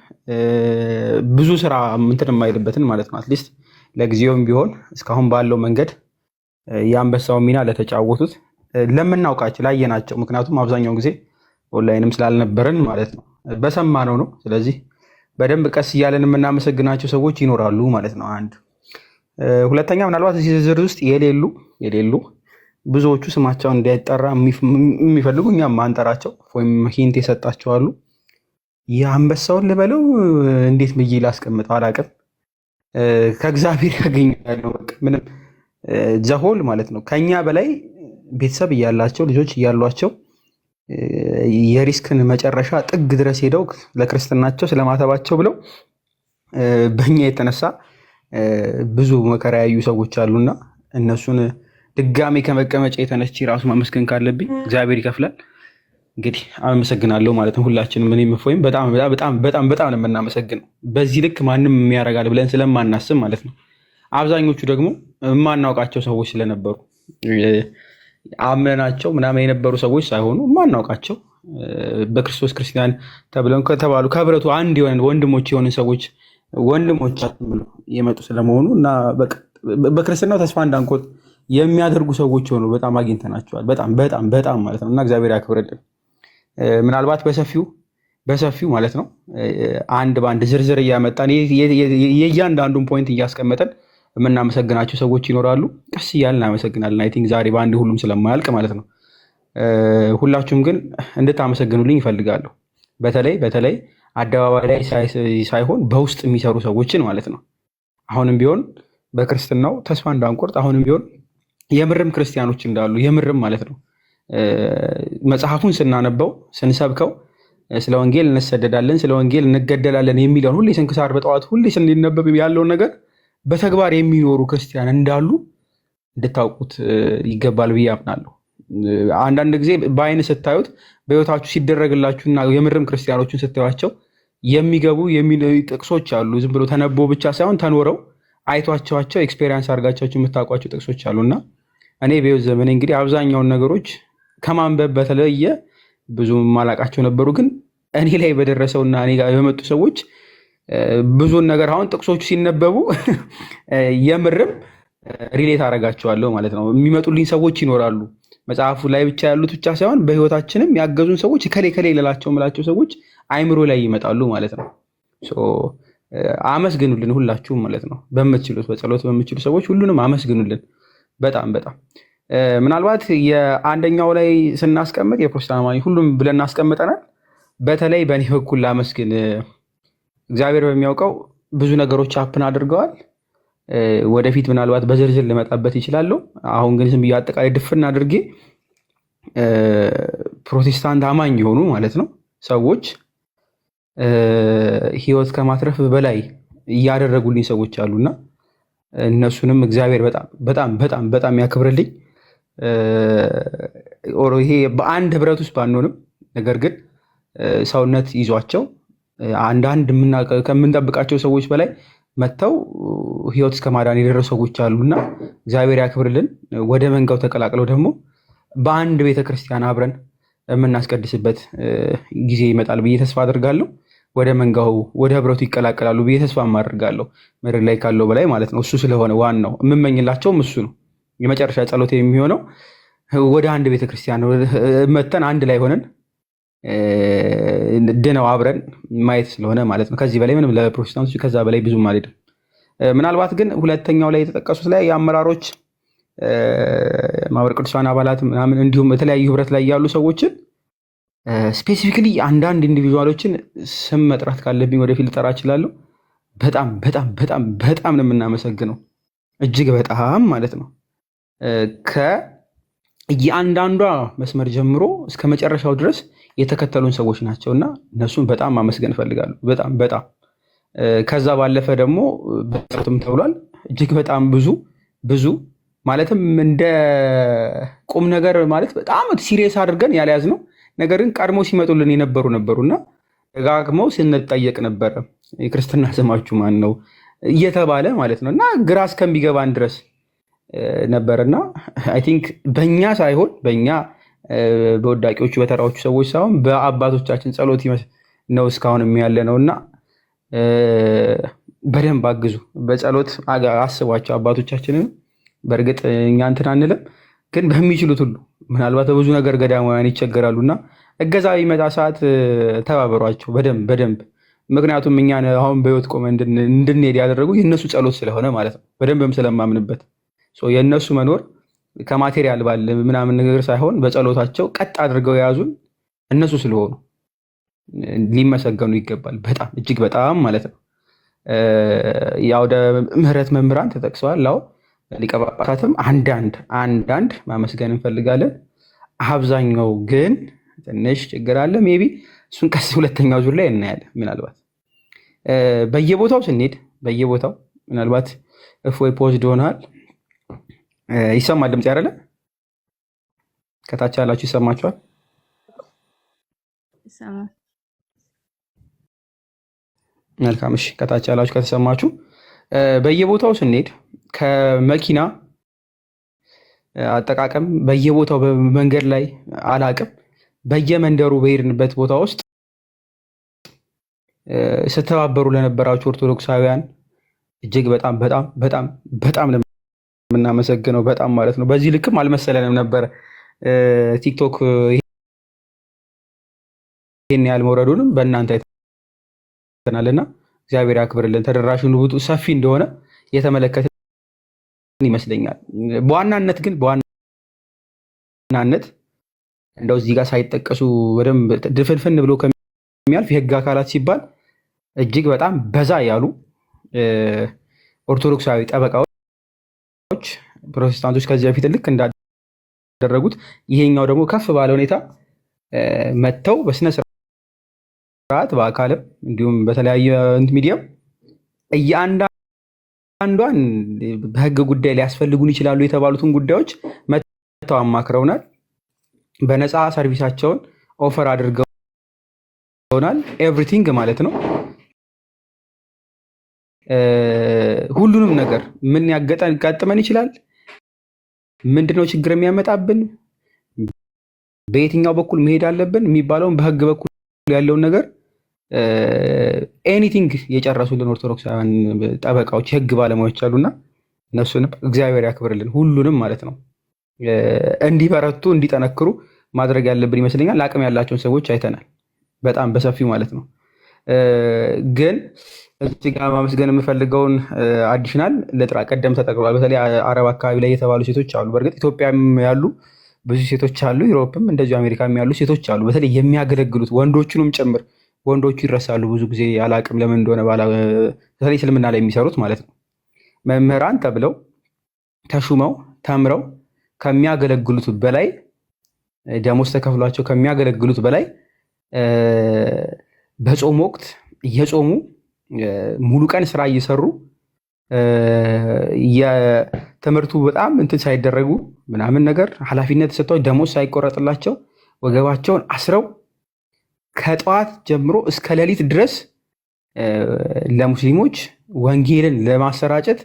ብዙ ስራ እንትን የማይልበትን ማለት ነው። አትሊስት ለጊዜውም ቢሆን እስካሁን ባለው መንገድ የአንበሳውን ሚና ለተጫወቱት ለምናውቃቸው ላየናቸው፣ ምክንያቱም አብዛኛውን ጊዜ ኦንላይንም ስላልነበረን ማለት ነው በሰማነው ነው። ስለዚህ በደንብ ቀስ እያለን የምናመሰግናቸው ሰዎች ይኖራሉ ማለት ነው። አንድ ሁለተኛ፣ ምናልባት እዚህ ዝርዝር ውስጥ የሌሉ ብዙዎቹ ስማቸውን እንዳይጠራ የሚፈልጉ እኛም ማንጠራቸው ወይም ሂንት የሰጣቸው አሉ። የአንበሳውን ልበለው እንዴት ብዬ ላስቀምጠው አላውቅም። ከእግዚአብሔር ያገኛለው ምንም ዘሆል ማለት ነው። ከኛ በላይ ቤተሰብ እያላቸው ልጆች እያሏቸው የሪስክን መጨረሻ ጥግ ድረስ ሄደው ለክርስትናቸው ስለማተባቸው ብለው በእኛ የተነሳ ብዙ መከራ ያዩ ሰዎች አሉና እነሱን ድጋሜ ከመቀመጫ የተነስቼ ራሱ ማመስገን ካለብኝ እግዚአብሔር ይከፍላል። እንግዲህ አመሰግናለሁ ማለት ነው። ሁላችንም እኔም እፎይም በጣም በጣም በጣም በጣም ነው የምናመሰግነው። በዚህ ልክ ማንም የሚያደርጋል ብለን ስለማናስብ ማለት ነው። አብዛኞቹ ደግሞ የማናውቃቸው ሰዎች ስለነበሩ አምነናቸው ምናምን የነበሩ ሰዎች ሳይሆኑ የማናውቃቸው በክርስቶስ ክርስቲያን ተብለን ከተባሉ ከህብረቱ አንድ የሆነ ወንድሞች የሆኑ ሰዎች ወንድሞቻችን ብሎ የመጡ ስለመሆኑ እና በክርስትናው ተስፋ እንዳንቆርጥ የሚያደርጉ ሰዎች ሆኑ በጣም አግኝተናቸዋል። በጣም በጣም በጣም ማለት ነው እና እግዚአብሔር ያክብርልን። ምናልባት በሰፊው ማለት ነው አንድ በአንድ ዝርዝር እያመጣን የእያንዳንዱን ፖይንት እያስቀመጠን የምናመሰግናቸው ሰዎች ይኖራሉ። ቀስ እያልን እናመሰግናለን። አይ ቲንክ ዛሬ በአንድ ሁሉም ስለማያልቅ ማለት ነው። ሁላችሁም ግን እንድታመሰግኑልኝ ይፈልጋለሁ። በተለይ አደባባይ ላይ ሳይሆን በውስጥ የሚሰሩ ሰዎችን ማለት ነው። አሁንም ቢሆን በክርስትናው ተስፋ እንዳንቆርጥ፣ አሁንም ቢሆን የምርም ክርስቲያኖች እንዳሉ የምርም ማለት ነው መጽሐፉን ስናነበው ስንሰብከው ስለ ወንጌል እንሰደዳለን፣ ስለ ወንጌል እንገደላለን የሚለውን ሁሌ ስንክሳር በጠዋት ሁሌ ስንነበብ ያለውን ነገር በተግባር የሚኖሩ ክርስቲያን እንዳሉ እንድታውቁት ይገባል ብዬ አምናለሁ። አንዳንድ ጊዜ በአይን ስታዩት በሕይወታችሁ ሲደረግላችሁና የምርም ክርስቲያኖችን ስታዩቸው የሚገቡ ጥቅሶች አሉ። ዝም ብሎ ተነቦ ብቻ ሳይሆን ተኖረው አይቷቸዋቸው ኤክስፔሪንስ አድርጋቸው የምታውቋቸው ጥቅሶች አሉና እኔ በሕይወት ዘመኔ እንግዲህ አብዛኛውን ነገሮች ከማንበብ በተለየ ብዙ ማላቃቸው ነበሩ። ግን እኔ ላይ በደረሰውና እኔ ጋር በመጡ ሰዎች ብዙን ነገር አሁን ጥቅሶቹ ሲነበቡ የምርም ሪሌት አደርጋቸዋለሁ ማለት ነው። የሚመጡልኝ ሰዎች ይኖራሉ። መጽሐፉ ላይ ብቻ ያሉት ብቻ ሳይሆን በህይወታችንም ያገዙን ሰዎች ከሌ ሌላቸው ምላቸው ሰዎች አይምሮ ላይ ይመጣሉ ማለት ነው። አመስግኑልን ሁላችሁም ማለት ነው። በምትችሉት በጸሎት በምትችሉ ሰዎች ሁሉንም አመስግኑልን። በጣም በጣም ምናልባት የአንደኛው ላይ ስናስቀምጥ የፕሮቴስታንት አማኝ ሁሉም ብለን እናስቀምጠናል። በተለይ በእኔ በኩል ላመስግን። እግዚአብሔር በሚያውቀው ብዙ ነገሮች አፕን አድርገዋል። ወደፊት ምናልባት በዝርዝር ልመጣበት ይችላለሁ። አሁን ግን ዝም ብዬ አጠቃላይ ድፍን አድርጌ ፕሮቴስታንት አማኝ የሆኑ ማለት ነው ሰዎች ህይወት ከማትረፍ በላይ እያደረጉልኝ ሰዎች አሉና እነሱንም እግዚአብሔር በጣም በጣም በጣም በጣም ያክብርልኝ። ይሄ በአንድ ህብረት ውስጥ ባንሆንም ነገር ግን ሰውነት ይዟቸው አንዳንድ ከምንጠብቃቸው ሰዎች በላይ መጥተው ህይወት እስከ ማዳን የደረሱ ሰዎች አሉና እግዚአብሔር ያክብርልን። ወደ መንጋው ተቀላቅለው ደግሞ በአንድ ቤተክርስቲያን አብረን የምናስቀድስበት ጊዜ ይመጣል ብዬ ተስፋ አድርጋለሁ። ወደ መንጋው ወደ ህብረቱ ይቀላቀላሉ ብዬ ተስፋ አድርጋለሁ። ምድር ላይ ካለው በላይ ማለት ነው። እሱ ስለሆነ ዋናው የምመኝላቸውም እሱ ነው። የመጨረሻ ጸሎት የሚሆነው ወደ አንድ ቤተክርስቲያን መተን አንድ ላይ ሆነን ድነው አብረን ማየት ስለሆነ ማለት ነው። ከዚህ በላይ ምንም ለፕሮቴስታንቶች ከዛ በላይ ብዙም አልሄድም። ምናልባት ግን ሁለተኛው ላይ የተጠቀሱት ላይ የአመራሮች ማህበረ ቅዱሳን አባላት ምናምን እንዲሁም የተለያዩ ህብረት ላይ ያሉ ሰዎችን ስፔሲፊክሊ አንዳንድ ኢንዲቪዥዋሎችን ስም መጥራት ካለብኝ ወደፊት ልጠራ እችላለሁ። በጣም በጣም በጣም በጣም ነው የምናመሰግነው። እጅግ በጣም ማለት ነው። ከየአንዳንዷ መስመር ጀምሮ እስከ መጨረሻው ድረስ የተከተሉን ሰዎች ናቸውና እነሱን በጣም ማመስገን እፈልጋለሁ። በጣም በጣም ከዛ ባለፈ ደግሞ በጥሩትም ተብሏል። እጅግ በጣም ብዙ ማለትም እንደ ቁም ነገር ማለት በጣም ሲሪየስ አድርገን ያልያዝ ነው። ነገር ግን ቀድሞ ሲመጡልን ነበሩና ደጋግመው ስንጠየቅ ነበረ የክርስትና ስማችሁ ማን ነው እየተባለ ማለት ነው እና ግራ እስከሚገባን ድረስ ነበርና አይ ቲንክ በእኛ ሳይሆን በእኛ በወዳቂዎቹ በተራዎቹ ሰዎች ሳይሆን በአባቶቻችን ጸሎት ነው እስካሁን ያለ ነውና በደንብ አግዙ። በጸሎት አስቧቸው አባቶቻችንን። በእርግጥ እኛ እንትን አንልም፣ ግን በሚችሉት ሁሉ ምናልባት በብዙ ነገር ገዳማውያን ይቸገራሉና እገዛ ይመጣ ሰዓት ተባበሯቸው በደንብ ምክንያቱም እኛን አሁን በህይወት ቆመ እንድንሄድ ያደረጉ የእነሱ ጸሎት ስለሆነ ማለት ነው። በደንብም ስለማምንበት የእነሱ መኖር ከማቴሪያል ባለ ምናምን ነገር ሳይሆን በጸሎታቸው ቀጥ አድርገው የያዙን እነሱ ስለሆኑ ሊመሰገኑ ይገባል። በጣም እጅግ በጣም ማለት ነው። የአውደ ምህረት መምህራን ተጠቅሰዋል። አዎ ሊቀ ጳጳሳትም አንዳንድ ማመስገን እንፈልጋለን። አብዛኛው ግን ትንሽ ችግር አለ። ሜይ ቢ እሱን ቀስ ሁለተኛው ዙር ላይ እናያለን። ምናልባት በየቦታው ስንሄድ በየቦታው ምናልባት እፎይ ፖዝድ ሆናል። ይሰማል ድምፅ ያደለ ከታች ያላችሁ ይሰማችኋል? መልካም እሺ። ከታች ያላችሁ ከተሰማችሁ በየቦታው ስንሄድ ከመኪና አጠቃቀም በየቦታው በመንገድ ላይ አላቅም በየመንደሩ በሄድንበት ቦታ ውስጥ ስተባበሩ ለነበራችሁ ኦርቶዶክሳውያን እጅግ በጣም በጣም በጣም በጣም የምናመሰግነው በጣም ማለት ነው። በዚህ ልክም አልመሰለንም ነበር ቲክቶክ ይሄን ያህል መውረዱንም በእናንተ አይተናልና እግዚአብሔር ያክብርልን። ተደራሹን ውጡ ሰፊ እንደሆነ የተመለከትን ይመስለኛል። በዋናነት እንደው እዚህ ጋር ሳይጠቀሱ በደንብ ድፍንፍን ብሎ ከሚያልፍ የህግ አካላት ሲባል እጅግ በጣም በዛ ያሉ ኦርቶዶክሳዊ ጠበቃዎች ፕሮቴስታንቶች ከዚህ በፊት ልክ እንዳደረጉት ይሄኛው ደግሞ ከፍ ባለ ሁኔታ መጥተው በስነ ስርዓት በአካልም እንዲሁም በተለያየ ሚዲያም እያንዳንዷን በህግ ጉዳይ ሊያስፈልጉን ይችላሉ የተባሉትን ጉዳዮች መጥተው አማክረውናል። በነፃ ሰርቪሳቸውን ኦፈር አድርገውናል። ኤቭሪቲንግ ማለት ነው። ሁሉንም ነገር ምን ያጋጥመን ይችላል፣ ምንድነው ችግር የሚያመጣብን፣ በየትኛው በኩል መሄድ አለብን የሚባለውን በህግ በኩል ያለውን ነገር ኤኒቲንግ የጨረሱልን ኦርቶዶክሳውያን ጠበቃዎች የህግ ባለሙያዎች አሉና እነሱንም እግዚአብሔር ያክብርልን። ሁሉንም ማለት ነው እንዲበረቱ እንዲጠነክሩ ማድረግ ያለብን ይመስለኛል። አቅም ያላቸውን ሰዎች አይተናል በጣም በሰፊው ማለት ነው። ግን እዚህ ጋር ማመስገን የምፈልገውን አዲሽናል ለጥራ ቀደም ተጠቅሏል። በተለይ አረብ አካባቢ ላይ የተባሉ ሴቶች አሉ። በእርግጥ ኢትዮጵያም ያሉ ብዙ ሴቶች አሉ፣ ዩሮፕም እንደዚሁ አሜሪካም ያሉ ሴቶች አሉ። በተለይ የሚያገለግሉት ወንዶቹንም ጭምር ወንዶቹ ይረሳሉ ብዙ ጊዜ አላቅም ለምን እንደሆነ በተለይ እስልምና ላይ የሚሰሩት ማለት ነው። መምህራን ተብለው ተሹመው ተምረው ከሚያገለግሉት በላይ ደሞዝ ተከፍሏቸው ከሚያገለግሉት በላይ በጾም ወቅት እየጾሙ ሙሉ ቀን ስራ እየሰሩ የትምህርቱ በጣም እንትን ሳይደረጉ ምናምን ነገር ኃላፊነት ተሰጥቷቸው ደሞዝ ሳይቆረጥላቸው ወገባቸውን አስረው ከጠዋት ጀምሮ እስከ ሌሊት ድረስ ለሙስሊሞች ወንጌልን ለማሰራጨት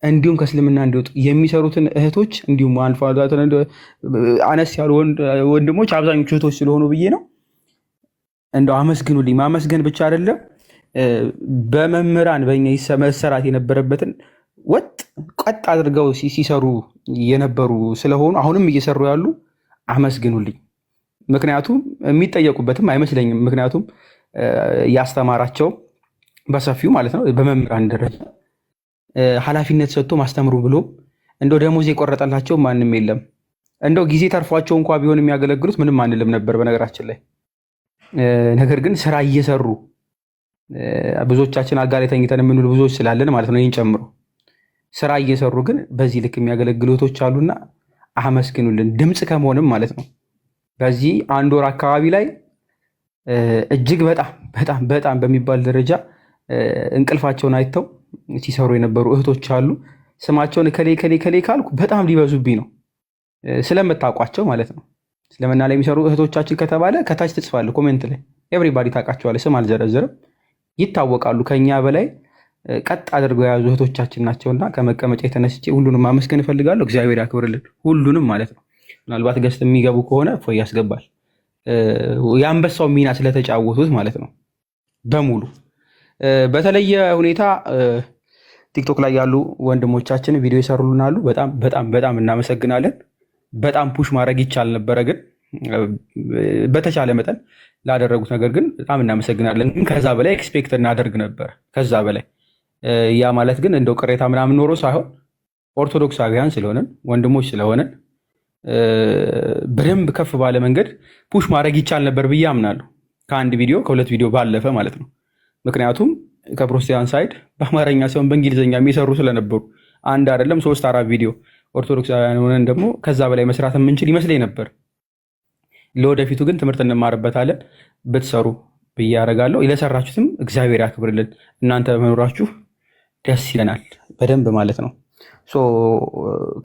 እንዲሁም ከእስልምና እንዲወጡ የሚሰሩትን እህቶች እንዲሁም አልፎ አነስ ያሉ ወንድሞች አብዛኞቹ እህቶች ስለሆኑ ብዬ ነው። እንደው አመስግኑልኝ። ማመስገን ብቻ አይደለም፣ በመምህራን በእኛ መሰራት የነበረበትን ቀጥ አድርገው ሲሰሩ የነበሩ ስለሆኑ አሁንም እየሰሩ ያሉ አመስግኑልኝ። ምክንያቱም የሚጠየቁበትም አይመስለኝም። ምክንያቱም ያስተማራቸው በሰፊው ማለት ነው በመምህራን ደረጃ ኃላፊነት ሰጥቶ ማስተምሩ ብሎ እንደው ደሞዝ የቆረጠላቸው ማንም የለም። እንደው ጊዜ ተርፏቸው እንኳ ቢሆን የሚያገለግሉት ምንም አንልም ነበር በነገራችን ላይ። ነገር ግን ስራ እየሰሩ ብዙዎቻችን አልጋ ላይ ተኝተን የምንውል ብዙዎች ስላለን ማለት ነው ይህን ጨምሮ ስራ እየሰሩ ግን በዚህ ልክ የሚያገለግሉ እህቶች አሉና አመስግኑልን። ድምፅ ከመሆንም ማለት ነው። በዚህ አንድ ወር አካባቢ ላይ እጅግ በጣም በጣም በጣም በሚባል ደረጃ እንቅልፋቸውን አይተው ሲሰሩ የነበሩ እህቶች አሉ። ስማቸውን ከሌ ከሌ ከሌ ካልኩ በጣም ሊበዙብኝ ነው ስለምታውቋቸው ማለት ነው። እስልምና ላይ የሚሰሩ እህቶቻችን ከተባለ ከታች ትጽፋለህ ኮሜንት ላይ ኤቭሪባዲ ታውቃቸዋለህ። ስም አልዘረዝርም፣ ይታወቃሉ። ከኛ በላይ ቀጥ አድርገው የያዙ እህቶቻችን ናቸውና ከመቀመጫ የተነስቼ ሁሉንም ማመስገን እፈልጋለሁ። እግዚአብሔር ያክብርልን ሁሉንም ማለት ነው። ምናልባት ገስት የሚገቡ ከሆነ እፎይ ያስገባል። የአንበሳው ሚና ስለተጫወቱት ማለት ነው በሙሉ። በተለየ ሁኔታ ቲክቶክ ላይ ያሉ ወንድሞቻችን ቪዲዮ ይሰሩልናሉ። በጣም በጣም በጣም እናመሰግናለን። በጣም ፑሽ ማድረግ ይቻል ነበረ፣ ግን በተቻለ መጠን ላደረጉት ነገር ግን በጣም እናመሰግናለን። ግን ከዛ በላይ ኤክስፔክት እናደርግ ነበር። ከዛ በላይ ያ ማለት ግን እንደው ቅሬታ ምናምን ኖሮ ሳይሆን ኦርቶዶክሳዊያን ስለሆነን ወንድሞች ስለሆነን በደንብ ከፍ ባለ መንገድ ፑሽ ማድረግ ይቻል ነበር ብዬ አምናለሁ። ከአንድ ቪዲዮ ከሁለት ቪዲዮ ባለፈ ማለት ነው። ምክንያቱም ከፕሮቴስታንት ሳይድ በአማርኛ ሲሆን በእንግሊዝኛ የሚሰሩ ስለነበሩ አንድ አይደለም 3-4 ቪዲዮ ኦርቶዶክሳውያን ሆነን ደግሞ ከዛ በላይ መስራት የምንችል ይመስለኝ ነበር። ለወደፊቱ ግን ትምህርት እንማርበታለን ብትሰሩ ብዬ አደርጋለሁ። ለሰራችሁትም እግዚአብሔር ያክብርልን። እናንተ በመኖራችሁ ደስ ይለናል በደንብ ማለት ነው።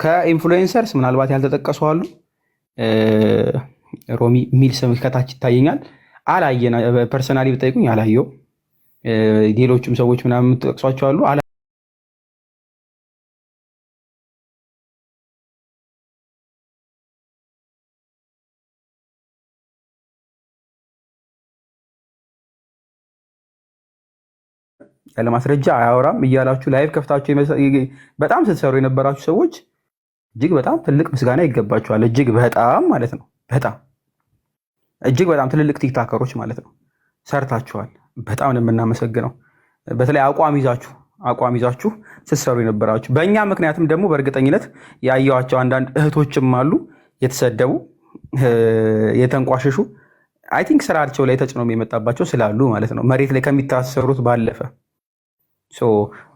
ከኢንፍሉዌንሰርስ ምናልባት ያልተጠቀሱ አሉ። ሮሚ የሚል ስም ከታች ይታየኛል። አላየና ፐርሰናሊ ብጠይቁኝ አላየው። ሌሎችም ሰዎች ምናምን የምትጠቅሷቸው አሉ። ያለማስረጃ አያወራም እያላችሁ ላይቭ ከፍታችሁ በጣም ስትሰሩ የነበራችሁ ሰዎች እጅግ በጣም ትልቅ ምስጋና ይገባችኋል። እጅግ በጣም ማለት ነው። እጅግ በጣም ትልልቅ ቲክታከሮች ማለት ነው። ሰርታችኋል። በጣም ነው የምናመሰግነው። በተለይ አቋም ይዛችሁ ስትሰሩ የነበራችሁ በእኛ ምክንያትም ደግሞ በእርግጠኝነት ያየኋቸው አንዳንድ እህቶችም አሉ የተሰደቡ የተንቋሸሹ አይ ቲንክ ስራቸው ላይ ተጽዕኖ የመጣባቸው ስላሉ ማለት ነው መሬት ላይ ከሚታሰሩት ባለፈ።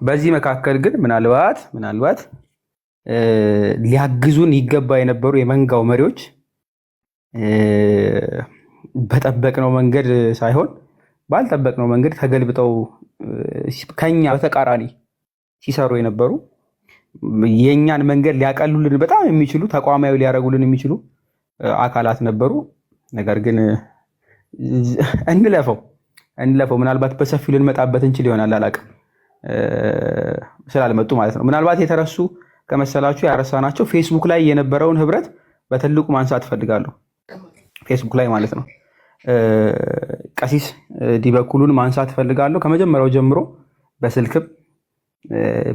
በዚህ መካከል ግን ምናልባት ሊያግዙን ይገባ የነበሩ የመንጋው መሪዎች በጠበቅነው መንገድ ሳይሆን ባልጠበቅነው መንገድ ተገልብጠው ከኛ በተቃራኒ ሲሰሩ የነበሩ የእኛን መንገድ ሊያቀሉልን በጣም የሚችሉ ተቋማዊ ሊያደርጉልን የሚችሉ አካላት ነበሩ። ነገር ግን እንለፈው ምናልባት በሰፊው ልንመጣበት እንችል ይሆናል አላቅም ስላልመጡ ማለት ነው። ምናልባት የተረሱ ከመሰላችሁ ያረሳናቸው ፌስቡክ ላይ የነበረውን ህብረት በትልቁ ማንሳት እፈልጋለሁ። ፌስቡክ ላይ ማለት ነው ቀሲስ ዲበኩሉን ማንሳት እፈልጋለሁ። ከመጀመሪያው ጀምሮ በስልክም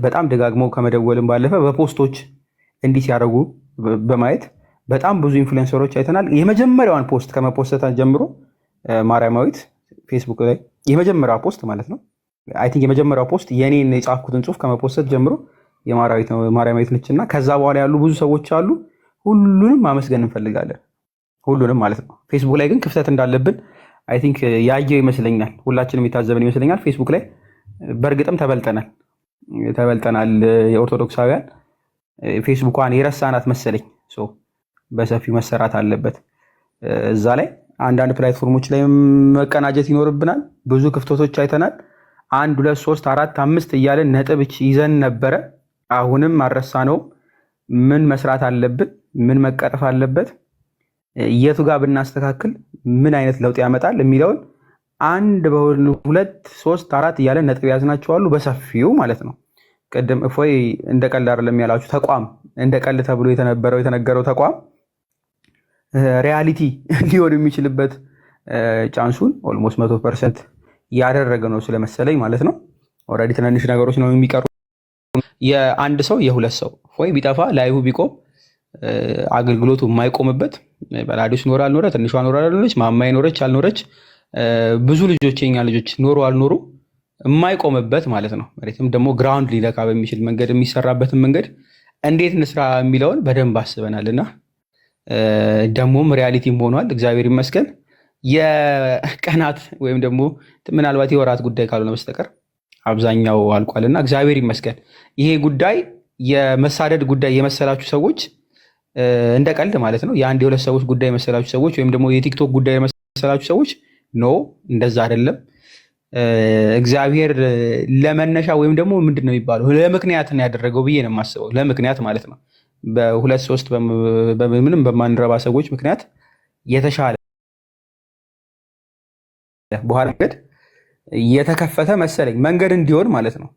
በጣም ደጋግመው ከመደወልም ባለፈ በፖስቶች እንዲህ ሲያደርጉ በማየት በጣም ብዙ ኢንፍሉዌንሰሮች አይተናል። የመጀመሪያዋን ፖስት ከመፖስተታ ጀምሮ ማርያማዊት ፌስቡክ ላይ የመጀመሪያዋ ፖስት ማለት ነው አይ ቲንክ የመጀመሪያው ፖስት የኔን የጻፍኩትን ጽሁፍ ከመፖስተት ጀምሮ የማርያማዊት ነች እና ከዛ በኋላ ያሉ ብዙ ሰዎች አሉ። ሁሉንም ማመስገን እንፈልጋለን። ሁሉንም ማለት ነው። ፌስቡክ ላይ ግን ክፍተት እንዳለብን አይ ቲንክ ያየው ይመስለኛል። ሁላችንም የታዘብን ይመስለኛል። ፌስቡክ ላይ በእርግጥም ተበልጠናል። የኦርቶዶክሳውያን ፌስቡኳን የረሳናት መሰለኝ። በሰፊው መሰራት አለበት። እዛ ላይ አንዳንድ ፕላትፎርሞች ላይ መቀናጀት ይኖርብናል። ብዙ ክፍተቶች አይተናል። 1 2 3 4 5 እያለን ነጥብ ይዘን ነበረ። አሁንም አልረሳነውም። ምን መስራት አለብን? ምን መቀረፍ አለበት? የቱ ጋር ብናስተካክል ምን አይነት ለውጥ ያመጣል የሚለውን 1 2 3 4 እያለን ነጥብ ያዝናቸዋሉ በሰፊው ማለት ነው። ቅድም እፎይ እንደ ቀልድ አይደለም ያላችሁ ተቋም እንደ ቀልድ ተብሎ የተነገረው ተቋም ሪያሊቲ ሊሆን የሚችልበት ቻንሱን ኦልሞስት 100% ያደረገ ነው ስለመሰለኝ ማለት ነው። ኦልሬዲ ትናንሽ ነገሮች ነው የሚቀሩ። የአንድ ሰው የሁለት ሰው ወይ ቢጠፋ ላይሁ ቢቆም አገልግሎቱ የማይቆምበት በራዲዮስ ኖር አልኖረ ትንሿ ኖር አልኖረች ማማይ ኖረች አልኖረች ብዙ ልጆች የኛ ልጆች ኖሩ አልኖሩ የማይቆምበት ማለት ነው። መሬትም ደግሞ ግራውንድ ሊለካ በሚችል መንገድ የሚሰራበትን መንገድ እንዴት እንስራ የሚለውን በደንብ አስበናልና ደግሞም ሪያሊቲም ሆኗል። እግዚአብሔር ይመስገን። የቀናት ወይም ደግሞ ምናልባት የወራት ጉዳይ ካልሆነ በስተቀር አብዛኛው አልቋልና እግዚአብሔር ይመስገን። ይሄ ጉዳይ የመሳደድ ጉዳይ የመሰላችሁ ሰዎች እንደ ቀልድ ማለት ነው የአንድ የሁለት ሰዎች ጉዳይ የመሰላችሁ ሰዎች ወይም ደግሞ የቲክቶክ ጉዳይ የመሰላችሁ ሰዎች ኖ እንደዛ አይደለም። እግዚአብሔር ለመነሻ ወይም ደግሞ ምንድን ነው የሚባለው ለምክንያት ነው ያደረገው ብዬ ነው የማስበው። ለምክንያት ማለት ነው በሁለት ሶስት ምንም በማንረባ ሰዎች ምክንያት የተሻለ በኋላ መንገድ የተከፈተ መሰለኝ መንገድ እንዲሆን ማለት ነው።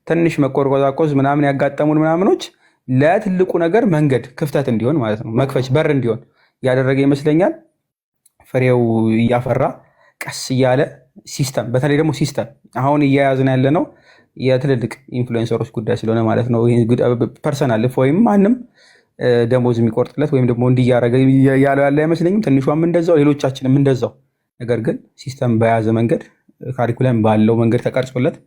ትንሽ መቆርቆዛቆዝ ምናምን ያጋጠሙን ምናምኖች ለትልቁ ነገር መንገድ ክፍተት እንዲሆን ማለት ነው መክፈች በር እንዲሆን ያደረገ ይመስለኛል። ፍሬው እያፈራ ቀስ እያለ ሲስተም በተለይ ደግሞ ሲስተም አሁን እያያዝን ያለ ነው የትልልቅ ኢንፍሉዌንሰሮች ጉዳይ ስለሆነ ማለት ነው። ፐርሰናል ወይም ማንም ደሞዝ የሚቆርጥለት ወይም ደግሞ እንዲያረገ ያለው ያለ አይመስለኝም። ትንሿም እንደዛው፣ ሌሎቻችንም እንደዛው። ነገር ግን ሲስተም በያዘ መንገድ ካሪኩለም ባለው መንገድ ተቀርጾለት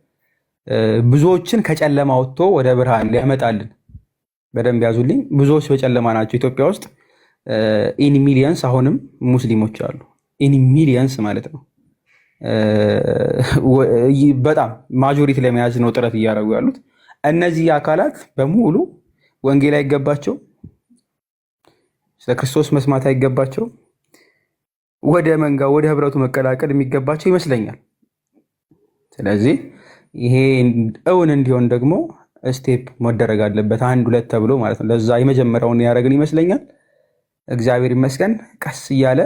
ብዙዎችን ከጨለማ ወጥቶ ወደ ብርሃን ሊያመጣልን። በደንብ ያዙልኝ። ብዙዎች በጨለማ ናቸው ኢትዮጵያ ውስጥ ኢን ሚሊየንስ አሁንም ሙስሊሞች አሉ። ኢን ሚሊየንስ ማለት ነው። በጣም ማጆሪቲ ለመያዝ ነው ጥረት እያደረጉ ያሉት። እነዚህ አካላት በሙሉ ወንጌል አይገባቸው፣ ስለ ክርስቶስ መስማት አይገባቸው፣ ወደ መንጋ ወደ ህብረቱ መቀላቀል የሚገባቸው ይመስለኛል። ስለዚህ ይሄ እውን እንዲሆን ደግሞ ስቴፕ መደረግ አለበት፣ 1 2 ተብሎ ማለት ነው። ለዛ የመጀመሪያውን ያደረግን ይመስለኛል። እግዚአብሔር ይመስገን ቀስ እያለ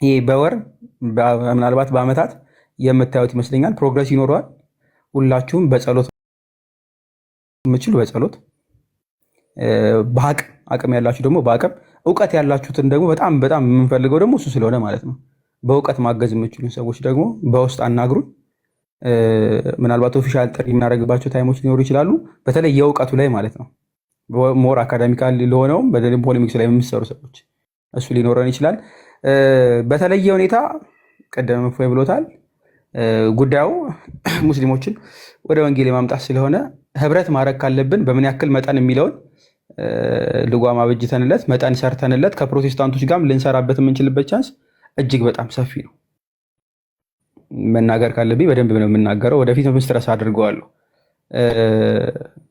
ይሄ በወር ምናልባት በአመታት የምታዩት ይመስለኛል። ፕሮግረስ ይኖረዋል። ሁላችሁም በጸሎት የምችሉ በጸሎት አቅም ያላችሁ ደግሞ በአቅም እውቀት ያላችሁትን ደግሞ በጣም በጣም የምንፈልገው ደግሞ እሱ ስለሆነ ማለት ነው። በእውቀት ማገዝ የምችሉ ሰዎች ደግሞ በውስጥ አናግሩን። ምናልባት ኦፊሻል ጥሪ የምናደርግባቸው ታይሞች ሊኖሩ ይችላሉ። በተለይ የእውቀቱ ላይ ማለት ነው። ሞር አካዳሚካል ለሆነውም በደንብ ፖለሚክስ ላይ የምትሰሩ ሰዎች እሱ ሊኖረን ይችላል። በተለየ ሁኔታ ቀደም እፎይ ብሎታል። ጉዳዩ ሙስሊሞችን ወደ ወንጌል የማምጣት ስለሆነ ህብረት ማድረግ ካለብን በምን ያክል መጠን የሚለውን ልጓም አበጅተንለት መጠን ሰርተንለት ከፕሮቴስታንቶች ጋርም ልንሰራበት የምንችልበት ቻንስ እጅግ በጣም ሰፊ ነው። መናገር ካለብኝ በደንብ ነው የምናገረው። ወደፊት ስትረስ አድርገዋለሁ።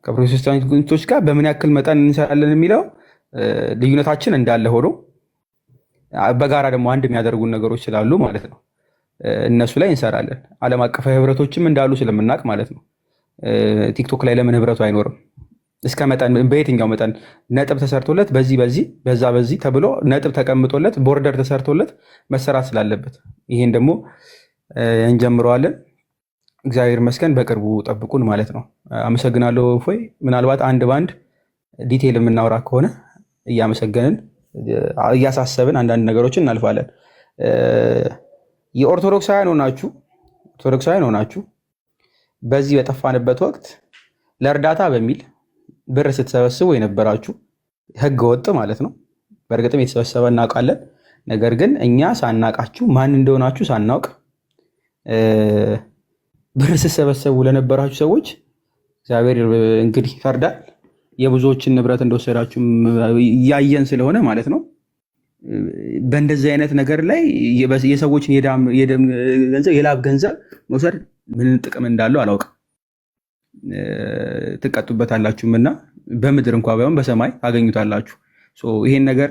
ከፕሮቴስታንቶች ጋር በምን ያክል መጠን እንሰራለን የሚለው ልዩነታችን እንዳለ ሆኖ በጋራ ደግሞ አንድ የሚያደርጉን ነገሮች ስላሉ ማለት ነው እነሱ ላይ እንሰራለን። ዓለም አቀፋዊ ህብረቶችም እንዳሉ ስለምናውቅ ማለት ነው። ቲክቶክ ላይ ለምን ህብረቱ አይኖርም? እስከ መጠን በየትኛው መጠን ነጥብ ተሰርቶለት በዚህ በዛ በዚህ ተብሎ ነጥብ ተቀምጦለት ቦርደር ተሰርቶለት መሰራት ስላለበት ይሄን ደግሞ እንጀምረዋለን። እግዚአብሔር ይመስገን በቅርቡ ጠብቁን ማለት ነው። አመሰግናለሁ እፎይ። ምናልባት አንድ ባንድ ዲቴይል የምናወራ ከሆነ እያመሰገንን እያሳሰብን አንዳንድ ነገሮችን እናልፋለን። የኦርቶዶክሳውያን ሆናችሁ በዚህ በጠፋንበት ወቅት ለእርዳታ በሚል ብር ስትሰበስቡ የነበራችሁ ህገ ወጥ ማለት ነው። በእርግጥም የተሰበሰበ እናውቃለን። ነገር ግን እኛ ሳናቃችሁ ማን እንደሆናችሁ ሳናውቅ ብር ስትሰበሰቡ ለነበራችሁ ሰዎች እግዚአብሔር እንግዲህ ይፈርዳል። የብዙዎችን ንብረት እንደወሰዳችሁ እያየን ስለሆነ ማለት ነው። በእንደዚህ አይነት ነገር ላይ የሰዎችን የላብ ገንዘብ መውሰድ ምን ጥቅም እንዳለው አላውቅም። ትቀጡበታላችሁም እና በምድር እንኳ ባይሆን በሰማይ ታገኙታላችሁ። ይሄን ነገር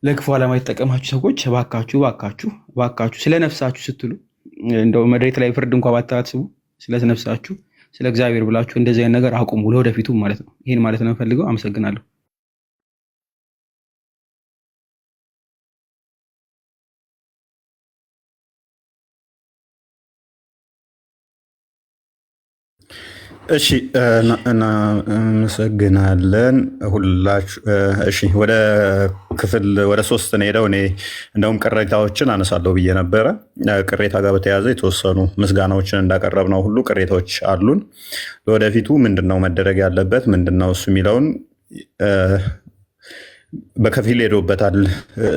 ለክፉ ዓላማ የተጠቀማችሁ ሰዎች እባካችሁ ስለ ነፍሳችሁ ስትሉ እንደው መሬት ላይ ፍርድ እንኳ ባታስቡ ስለ ነፍሳችሁ ስለ እግዚአብሔር ብላችሁ እንደዚህ አይነት ነገር አቁሙ፣ ለወደፊቱ ማለት ነው። ይሄን ማለት ነው የምፈልገው። አመሰግናለሁ። እሺ እናመሰግናለን ሁላችሁ። እሺ ወደ 3 ነው ሄደው። እኔ እንደውም ቅሬታዎችን አነሳለሁ ብዬ ነበረ። ቅሬታ ጋር በተያያዘ የተወሰኑ ምስጋናዎችን እንዳቀረብነው ሁሉ ቅሬታዎች አሉን። ለወደፊቱ ምንድነው መደረግ ያለበት ምንድነው እሱ የሚለውን በከፊል ሄዶበታል።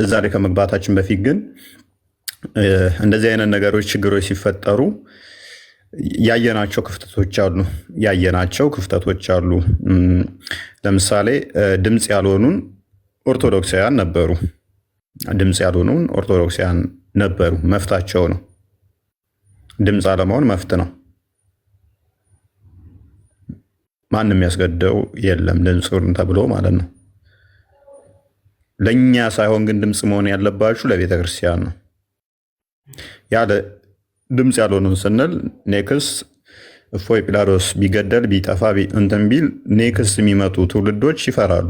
እዛ ላይ ከመግባታችን በፊት ግን እንደዚህ አይነት ነገሮች ችግሮች ሲፈጠሩ ያየናቸው ክፍተቶች አሉ። ለምሳሌ ድምፅ ያልሆኑን ኦርቶዶክሳውያን ነበሩ። መፍታቸው ነው። ድምፅ አለመሆን መፍት ነው። ማንም ያስገደው የለም ድምፁን ተብሎ ማለት ነው። ለእኛ ሳይሆን ግን ድምፅ መሆን ያለባችሁ ለቤተክርስቲያን ነው። ያለ ድምፅ ያልሆኑን ስንል ኔክስ እፎይ ጲላጦስ ቢገደል ቢጠፋ እንትን ቢል ኔክስ የሚመጡ ትውልዶች ይፈራሉ።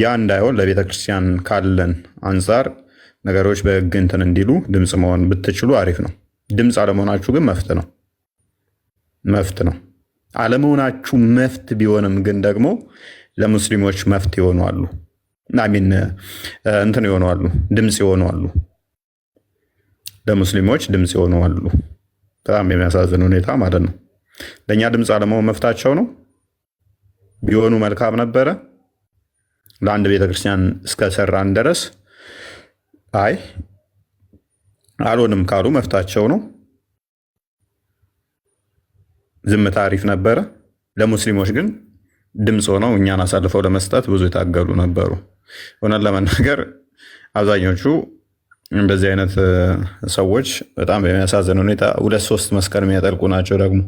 ያ እንዳይሆን ለቤተክርስቲያን ካለን አንጻር ነገሮች በሕግ እንትን እንዲሉ ድምፅ መሆን ብትችሉ አሪፍ ነው። ድምፅ አለመሆናችሁ ግን መፍት ነው። አለመሆናችሁ መፍት ቢሆንም ግን ደግሞ ለሙስሊሞች መፍት ይሆናሉ። እንትን ይሆናሉ፣ ድምፅ ይሆናሉ። ለሙስሊሞች ድምፅ ይሆናሉ። በጣም የሚያሳዝን ሁኔታ ማለት ነው። ለእኛ ድምፅ አለመሆን መፍታቸው ነው። ቢሆኑ መልካም ነበረ። ለአንድ ቤተክርስቲያን እስከሰራን ድረስ አይ አልሆንም ካሉ መፍታቸው ነው። ዝምታ አሪፍ ነበረ። ለሙስሊሞች ግን ድምፅ ሆነው እኛን አሳልፈው ለመስጠት ብዙ የታገሉ ነበሩ። እውነት ለመናገር አብዛኞቹ እንደዚህ አይነት ሰዎች በጣም በሚያሳዝን ሁኔታ 2-3 መስቀል የሚያጠልቁ ናቸው። ደግሞ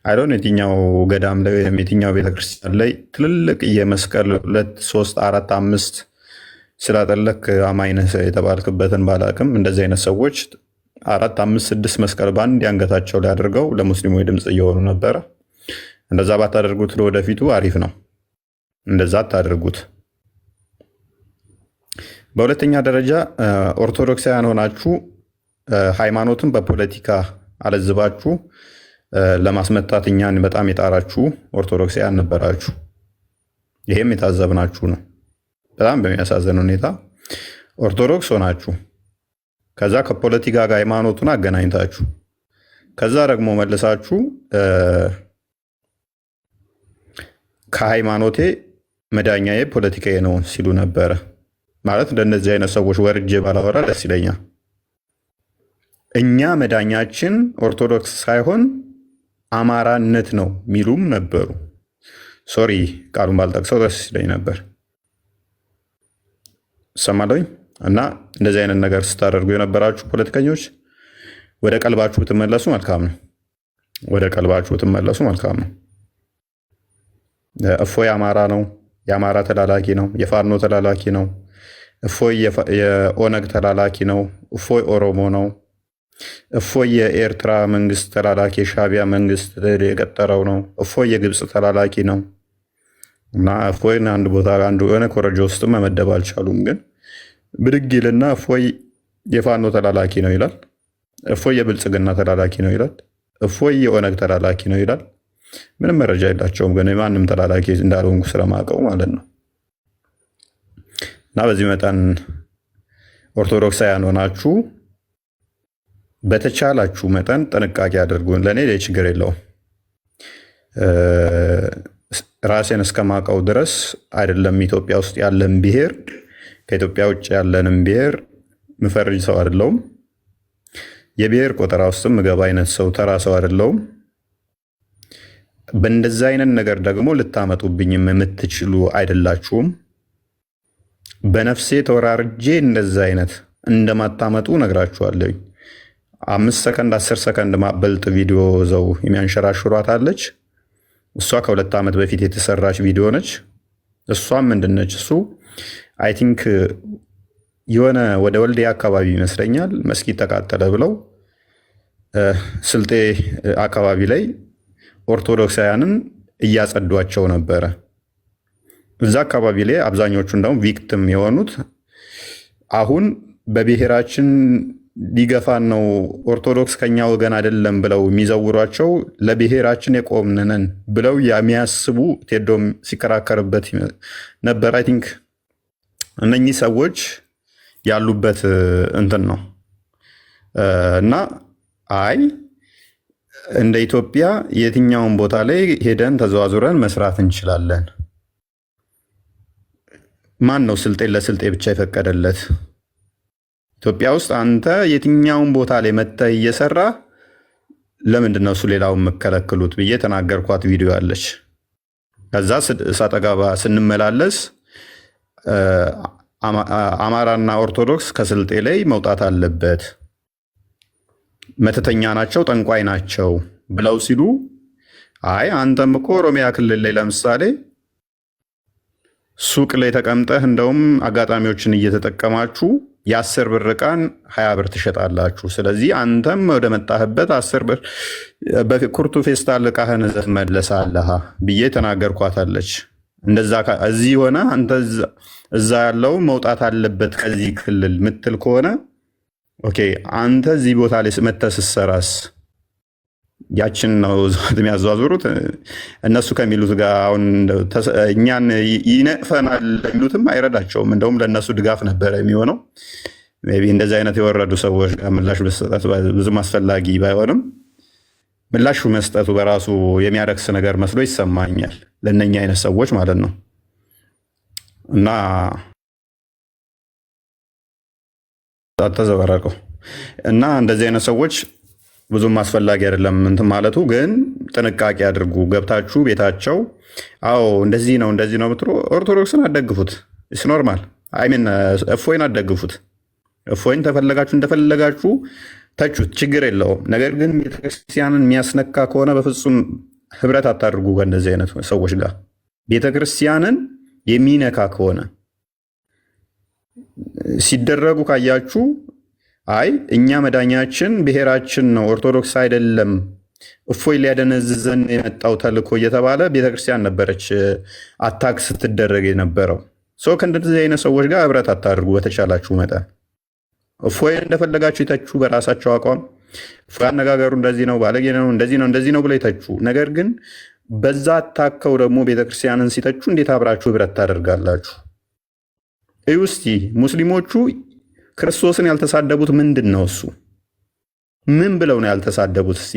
አይዶን የትኛው ገዳም ላይ ወይም የትኛው ቤተክርስቲያን ላይ ትልልቅ የመስቀል 2-3-4-5 ስላጠለክ አማኝ ነህ የተባልክበትን ባላቅም እንደዚህ አይነት ሰዎች 4-5-6 መስቀል በአንድ አንገታቸው ላይ አድርገው ለሙስሊሞች ድምፅ እየሆኑ ነበረ። እንደዛ ባታደርጉት ለወደፊቱ አሪፍ ነው። እንደዛ አታደርጉት። በሁለተኛ ደረጃ ኦርቶዶክሳውያን ሆናችሁ ሃይማኖትን በፖለቲካ አለዝባችሁ ለማስመታት እኛን በጣም የጣራችሁ ኦርቶዶክሳውያን ነበራችሁ። ይሄም የታዘብናችሁ ነው። በጣም በሚያሳዝን ሁኔታ ኦርቶዶክስ ሆናችሁ ከዛ ከፖለቲካ ጋር ሃይማኖቱን አገናኝታችሁ ከዛ ደግሞ መልሳችሁ ከሃይማኖቴ መዳኛዬ ፖለቲካዬ ነው ሲሉ ነበረ። ማለት እንደነዚህ አይነት ሰዎች ወርጄ ባላወራ ደስ ይለኛል። እኛ መዳኛችን ኦርቶዶክስ ሳይሆን አማራነት ነው የሚሉም ነበሩ። ሶሪ ቃሉን ባልጠቅሰው ደስ ይለኝ ነበር። ሰማለኝ። እና እንደዚህ አይነት ነገር ስታደርጉ የነበራችሁ ፖለቲከኞች ወደ ቀልባችሁ ብትመለሱ መልካም ነው። ወደ ቀልባችሁ ብትመለሱ መልካም ነው። እፎይ አማራ ነው፣ የአማራ ተላላኪ ነው፣ የፋኖ ተላላኪ ነው። እፎይ የኦነግ ተላላኪ ነው። እፎይ ኦሮሞ ነው። እፎይ የኤርትራ መንግስት ተላላኪ የሻቢያ መንግስት የቀጠረው ነው። እፎይ የግብፅ ተላላኪ ነው። እና እፎይን አንድ ቦታ አንዱ የሆነ ኮረጆ ውስጥ መመደብ አልቻሉም። ግን ብድግ ይልና እፎይ የፋኖ ተላላኪ ነው ይላል። እፎይ የብልጽግና ተላላኪ ነው ይላል። እፎይ የኦነግ ተላላኪ ነው ይላል። ምንም መረጃ የላቸውም። ግን የማንም ተላላኪ እንዳልሆንኩ ስለማውቀው ማለት ነው። እና በዚህ መጠን ኦርቶዶክሳውያን ሆናችሁ በተቻላችሁ መጠን ጥንቃቄ አድርጉ። ለእኔ ችግር የለውም። ራሴን እስከማውቀው ድረስ አይደለም ኢትዮጵያ ውስጥ ያለን ብሔር ከኢትዮጵያ ውጭ ያለንም ብሔር ምፈርጅ ሰው አይደለውም። የብሔር ቆጠራ ውስጥም ምገባ አይነት ሰው ተራ ሰው አይደለውም። በእንደዛ አይነት ነገር ደግሞ ልታመጡብኝም የምትችሉ አይደላችሁም። በነፍሴ ተወራርጄ እንደዛ አይነት እንደማታመጡ ነግራችኋለሁ። 5 ሰከንድ 10 ሰከንድ ማበልጥ ቪዲዮ ዘው የሚያንሸራሽሯት አለች። እሷ ከ2 ዓመት በፊት የተሰራች ቪዲዮ ነች። እሷም ምንድነች? እሱ አይ ቲንክ የሆነ ወደ ወልዲያ አካባቢ ይመስለኛል መስጊድ ተቃጠለ ብለው ስልጤ አካባቢ ላይ ኦርቶዶክሳውያንን እያጸዷቸው ነበረ። እዛ አካባቢ ላይ አብዛኞቹ እንደውም ቪክቲም የሆኑት አሁን በብሔራችን ሊገፋን ነው ኦርቶዶክስ ከኛ ወገን አይደለም ብለው የሚዘውሯቸው ለብሔራችን የቆምነን ብለው የሚያስቡ ቴዶም ሲከራከርበት ነበር። አይ ቲንክ እነኚህ ሰዎች ያሉበት እንትን ነው እና አይ እንደ ኢትዮጵያ የትኛውን ቦታ ላይ ሄደን ተዘዋዙረን መስራት እንችላለን። ማን ነው ስልጤን ለስልጤ ብቻ የፈቀደለት? ኢትዮጵያ ውስጥ አንተ የትኛውን ቦታ ላይ መተህ እየሰራ ለምንድን ነው እሱ ሌላውን የምከለክሉት ብዬ ተናገርኳት ቪዲዮ አለች። ከዛ እሳተ ገባ ስንመላለስ አማራና ኦርቶዶክስ ከስልጤ ላይ መውጣት አለበት፣ መተተኛ ናቸው፣ ጠንቋይ ናቸው ብለው ሲሉ አይ አንተም እኮ ኦሮሚያ ክልል ላይ ለምሳሌ ሱቅ ላይ ተቀምጠህ እንደውም አጋጣሚዎችን እየተጠቀማችሁ የ10 ብር ዕቃን 20 ብር ትሸጣላችሁ። ስለዚህ አንተም ወደ መጣህበት 10 ብር በኩርቱ ፌስታል ዕቃህን ይዘህ ትመለሳለህ ብዬ ተናገርኳታለች። እንደዛ እዚህ ሆነ አንተ እዛ ያለው መውጣት አለበት ከዚህ ክልል ምትል ከሆነ ኦኬ፣ አንተ እዚህ ቦታ ላይ መተህ ስትሰራስ ያችን ነው የሚያዘዋዝሩት። እነሱ ከሚሉት ጋር አሁን እኛን ይነቅፈናል የሚሉትም አይረዳቸውም። እንደውም ለእነሱ ድጋፍ ነበረ የሚሆነው። ሜይ ቢ እንደዚህ አይነት የወረዱ ሰዎች ጋር ምላሽ መስጠት ብዙም አስፈላጊ ባይሆንም ምላሹ መስጠቱ በራሱ የሚያረክስ ነገር መስሎ ይሰማኛል፣ ለእነኛ አይነት ሰዎች ማለት ነው። እና ተዘበረቀው እና እንደዚህ አይነት ሰዎች ብዙም አስፈላጊ አይደለም እንትን ማለቱ። ግን ጥንቃቄ አድርጉ። ገብታችሁ ቤታቸው አዎ እንደዚህ ነው ብትሉ ኦርቶዶክስን አትደግፉት። ኢትስ ኖርማል። አይሚን እፎይን አትደግፉት። እፎይን ተፈለጋችሁ እንደፈለጋችሁ ተቹት፣ ችግር የለውም። ነገር ግን ቤተክርስቲያንን የሚያስነካ ከሆነ በፍጹም ህብረት አታድርጉ ከእንደዚህ አይነት ሰዎች ጋር። ቤተክርስቲያንን የሚነካ ከሆነ ሲደረጉ ካያችሁ አይ እኛ መዳኛችን ብሔራችን ነው ኦርቶዶክስ አይደለም፣ እፎይ ሊያደነዝዘን የመጣው ተልእኮ እየተባለ ቤተክርስቲያን ነበረች አታክ ስትደረግ የነበረው። ሰው ከእንደዚህ አይነት ሰዎች ጋር ህብረት አታድርጉ በተቻላችሁ መጠን። እፎይ እንደፈለጋችሁ ይተቹ በራሳቸው አቋም። እፎይ አነጋገሩ እንደዚህ ነው፣ ባለጌ ነው፣ እንደዚህ ነው ብለው ይተቹ። ነገር ግን በዛ አታከው ደግሞ ቤተክርስቲያንን ሲተቹ እንዴት አብራችሁ ህብረት ታደርጋላችሁ? እዩ እስቲ ሙስሊሞቹ ክርስቶስን ያልተሳደቡት ምንድን ነው? እሱ ምን ብለው ነው ያልተሳደቡት? እስቲ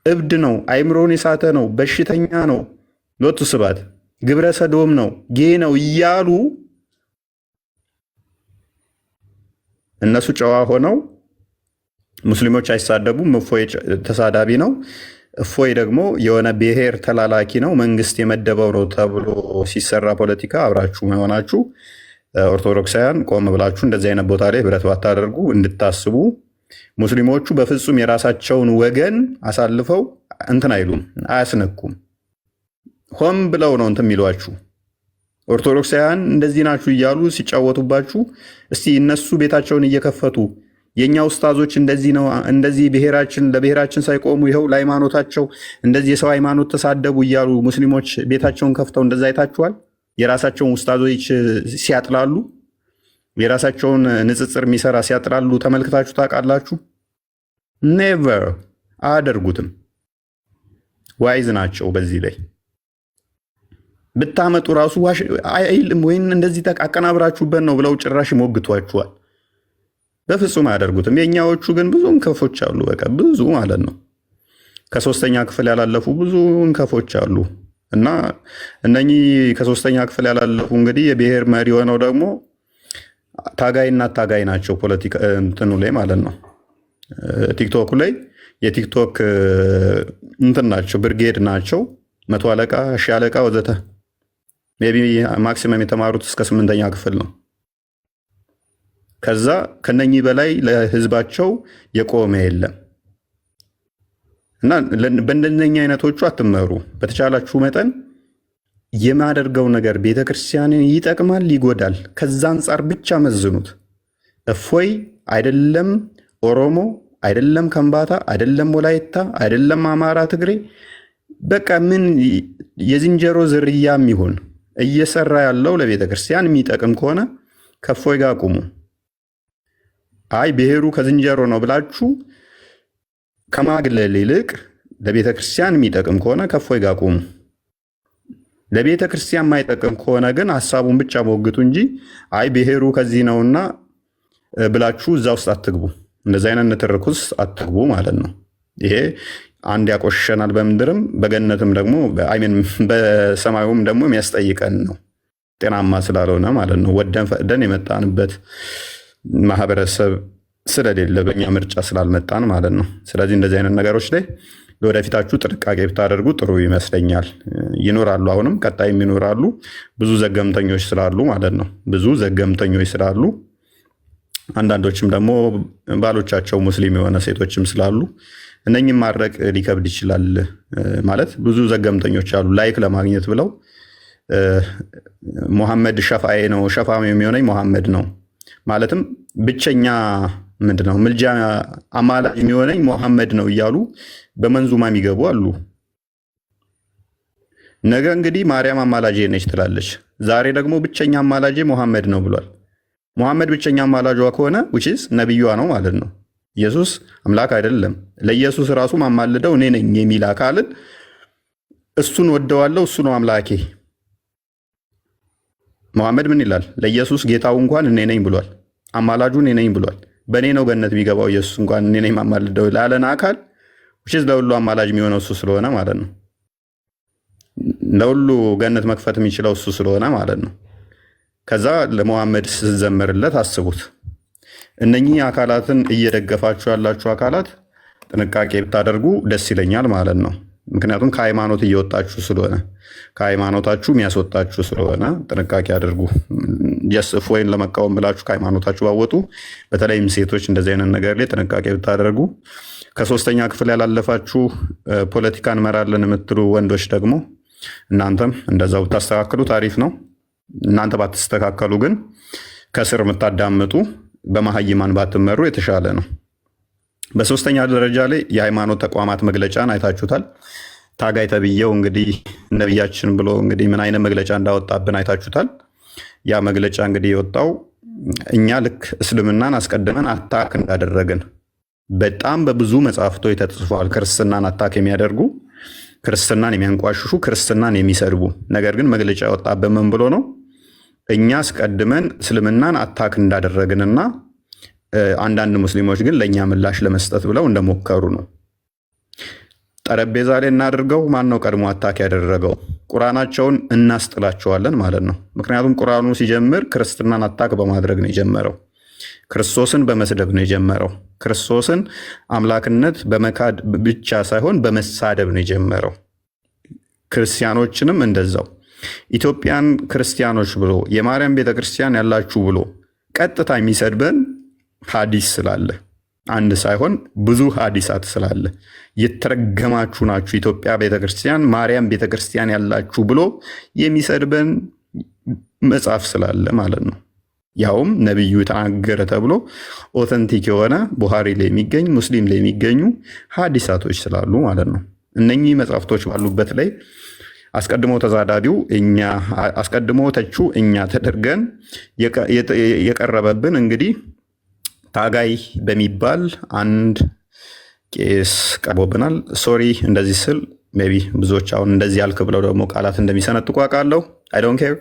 እብድ ነው፣ አይምሮን የሳተ ነው፣ በሽተኛ ነው፣ ሎቱ ስባት ግብረ ሰዶም ነው፣ ጌ ነው እያሉ እነሱ ጨዋ ሆነው ሙስሊሞች አይሳደቡም። እፎይ ተሳዳቢ ነው፣ እፎይ ደግሞ የሆነ ብሔር ተላላኪ ነው፣ መንግስት የመደበው ነው ተብሎ ሲሰራ ፖለቲካ አብራችሁ መሆናችሁ ኦርቶዶክሳውያን ቆም ብላችሁ እንደዚህ አይነት ቦታ ላይ ህብረት ባታደርጉ እንድታስቡ። ሙስሊሞቹ በፍጹም የራሳቸውን ወገን አሳልፈው እንትን አይሉም፣ አያስነኩም። ሆን ብለው ነው እንትን የሚሏችሁ። ኦርቶዶክሳውያን እንደዚህ ናችሁ እያሉ ሲጫወቱባችሁ፣ እስቲ እነሱ ቤታቸውን እየከፈቱ የእኛ ኡስታዞች እንደዚህ ነው እንደዚህ ለብሔራችን ሳይቆሙ ይኸው ለሃይማኖታቸው እንደዚህ የሰው ሃይማኖት ተሳደቡ እያሉ ሙስሊሞች ቤታቸውን ከፍተው እንደዛ አይታችኋል? የራሳቸውን ኡስታዞች ሲያጥላሉ፣ የራሳቸውን ንጽጽር የሚሰራ ሲያጥላሉ ተመልክታችሁ ታውቃላችሁ? ኔቨር አያደርጉትም። ዋይዝ ናቸው። በዚህ ላይ ብታመጡ ራሱ አይልም ወይም እንደዚህ አቀናብራችሁበት ነው ብለው ጭራሽ ይሞግቷችኋል። በፍጹም አያደርጉትም። የእኛዎቹ ግን ብዙ እንከፎች አሉ። በቃ ብዙ ማለት ነው። ከሶስተኛ ክፍል ያላለፉ ብዙ እንከፎች አሉ። እና እነኚህ ከሶስተኛ ክፍል ያላለፉ እንግዲህ የብሔር መሪ ሆነው ደግሞ ታጋይና ታጋይ ናቸው። ፖለቲካ እንትኑ ላይ ማለት ነው። ቲክቶክ ላይ የቲክቶክ እንትን ናቸው፣ ብርጌድ ናቸው። 100 አለቃ፣ 1000 አለቃ ወዘተ። ሜይ ቢ ማክሲመም የተማሩት እስከ 8ኛ ክፍል ነው። ከዛ ከነኚህ በላይ ለህዝባቸው የቆመ የለም። እና በእንደነኛ አይነቶቹ አትመሩ። በተቻላችሁ መጠን የማደርገው ነገር ቤተክርስቲያንን ይጠቅማል፣ ይጎዳል፣ ከዛ አንጻር ብቻ መዝኑት። እፎይ አይደለም ኦሮሞ፣ አይደለም ከምባታ፣ አይደለም ወላይታ፣ አይደለም አማራ፣ ትግሬ፣ በቃ ምን የዝንጀሮ ዝርያም ይሁን እየሰራ ያለው ለቤተክርስቲያን የሚጠቅም ከሆነ ከእፎይ ጋር ቁሙ። አይ ብሔሩ ከዝንጀሮ ነው ብላችሁ ከማግለል ይልቅ ለቤተ ክርስቲያን የሚጠቅም ከሆነ ከእፎይ ጋር ቁሙ። ለቤተ ክርስቲያን የማይጠቅም ከሆነ ግን ሀሳቡን ብቻ ሞግቱ እንጂ አይ ብሔሩ ከዚህ ነውና ብላችሁ እዛ ውስጥ አትግቡ። እንደዚህ አይነት ንትርክ ውስጥ አትግቡ ማለት ነው። ይሄ አንድ ያቆሸናል፣ በምድርም በገነትም ደግሞ በሰማዩም ደግሞ የሚያስጠይቀን ነው፣ ጤናማ ስላልሆነ ማለት ነው። ወደን ፈቅደን የመጣንበት ማህበረሰብ ስለሌለ በእኛ ምርጫ ስላልመጣን ማለት ነው። ስለዚህ እንደዚህ አይነት ነገሮች ላይ ለወደፊታችሁ ጥንቃቄ ብታደርጉ ጥሩ ይመስለኛል። ይኖራሉ፣ አሁንም ቀጣይም ይኖራሉ። ብዙ ዘገምተኞች ስላሉ ማለት ነው። ብዙ ዘገምተኞች ስላሉ አንዳንዶችም ደግሞ ባሎቻቸው ሙስሊም የሆነ ሴቶችም ስላሉ እነኝም ማድረግ ሊከብድ ይችላል። ማለት ብዙ ዘገምተኞች አሉ። ላይክ ለማግኘት ብለው ሙሐመድ ሸፋዬ ነው፣ ሸፋ የሚሆነኝ ሙሐመድ ነው ማለትም ብቸኛ ምንድነው ምልጃ አማላጅ የሚሆነኝ ሙሐመድ ነው እያሉ በመንዙማ የሚገቡ አሉ። ነገ እንግዲህ ማርያም አማላጄ ነች ትላለች። ዛሬ ደግሞ ብቸኛ አማላጄ ሙሐመድ ነው ብሏል። ሙሐመድ ብቸኛ አማላጇ ከሆነ which ነብዩዋ ነው ማለት ነው። ኢየሱስ አምላክ አይደለም። ለኢየሱስ ራሱ ማማልደው እኔ ነኝ የሚል አካልን እሱን ወደዋለሁ፣ እሱ ነው አምላኬ። ሙሐመድ ምን ይላል? ለኢየሱስ ጌታው እንኳን እኔ ነኝ ብሏል። አማላጁ እኔ ነኝ ብሏል። በእኔ ነው ገነት የሚገባው ኢየሱስ እንኳን እኔ ነኝ ማማልደው ላለን አካል ለሁሉ አማላጅ የሚሆነው እሱ ስለሆነ ማለት ነው። ለሁሉ ገነት መክፈት የሚችለው እሱ ስለሆነ ማለት ነው። ከዛ ለመሐመድ ስትዘምርለት አስቡት። እነኚህ አካላትን እየደገፋችሁ ያላችሁ አካላት ጥንቃቄ ብታደርጉ ደስ ይለኛል ማለት ነው። ምክንያቱም ከሃይማኖት እየወጣችሁ ስለሆነ፣ ከሃይማኖታችሁ የሚያስወጣችሁ ስለሆነ ጥንቃቄ አድርጉ። ጀስፍ ወይን ለመቃወም ብላችሁ ከሃይማኖታችሁ ባወጡ፣ በተለይም ሴቶች እንደዚህ አይነት ነገር ላይ ጥንቃቄ ብታደርጉ፣ ከ3ኛ ክፍል ያላለፋችሁ ፖለቲካ እንመራለን የምትሉ ወንዶች ደግሞ እናንተም እንደዛው ብታስተካክሉ ታሪፍ ነው። እናንተ ባትስተካከሉ ግን ከስር የምታዳምጡ በመሀይማን ባትመሩ የተሻለ ነው። በ3ኛ ደረጃ ላይ የሃይማኖት ተቋማት መግለጫን አይታችሁታል። ታጋይ ተብዬው እንግዲህ ነቢያችን ብሎ እንግዲህ ምን አይነት መግለጫ እንዳወጣብን አይታችሁታል። ያ መግለጫ እንግዲህ የወጣው እኛ ልክ እስልምናን አስቀድመን አታክ እንዳደረግን በጣም በብዙ መጽሐፍቶች ተጽፏል። ክርስትናን አታክ የሚያደርጉ፣ ክርስትናን የሚያንቋሽሹ፣ ክርስትናን የሚሰድቡ። ነገር ግን መግለጫ ያወጣብን ምን ብሎ ነው? እኛ አስቀድመን እስልምናን አታክ እንዳደረግንና አንዳንድ ሙስሊሞች ግን ለእኛ ምላሽ ለመስጠት ብለው እንደሞከሩ ነው። ጠረጴዛ ላይ እናድርገው። ማን ነው ቀድሞ አታክ ያደረገው? ቁርአናቸውን እናስጥላቸዋለን ማለት ነው። ምክንያቱም ቁርአኑ ሲጀምር ክርስትናን አታክ በማድረግ ነው የጀመረው። ክርስቶስን በመስደብ ነው የጀመረው። ክርስቶስን አምላክነት በመካድ ብቻ ሳይሆን በመሳደብ ነው የጀመረው። ክርስቲያኖችንም እንደዛው ኢትዮጵያን ክርስቲያኖች ብሎ የማርያም ቤተክርስቲያን ያላችሁ ብሎ ቀጥታ የሚሰድበን ሐዲስ ስላለ፣ አንድ ሳይሆን ብዙ ሐዲሳት ስላለ የተረገማችሁ ናችሁ ኢትዮጵያ ቤተክርስቲያን ማርያም ቤተክርስቲያን ያላችሁ ብሎ የሚሰድበን መጽሐፍ ስላለ ማለት ነው። ያውም ነቢዩ ተናገረ ተብሎ ኦተንቲክ የሆነ ቡሃሪ ላይ የሚገኝ ሙስሊም ላይ የሚገኙ ሐዲሳቶች ስላሉ ማለት ነው። እነኚህ መጽሐፍቶች ባሉበት ላይ አስቀድሞ ተዛዳቢው እኛ፣ አስቀድሞ ተቹ እኛ ተደርገን የቀረበብን እንግዲህ ታጋይ በሚባል አንድ ቄስ ቀርቦብናል። ሶሪ እንደዚህ ስል ሜይ ቢ ብዙዎች አሁን እንደዚህ ያልክ ብለው ደግሞ ቃላት እንደሚሰነጥቁ አውቃለሁ። አይ ዶንት ኬር።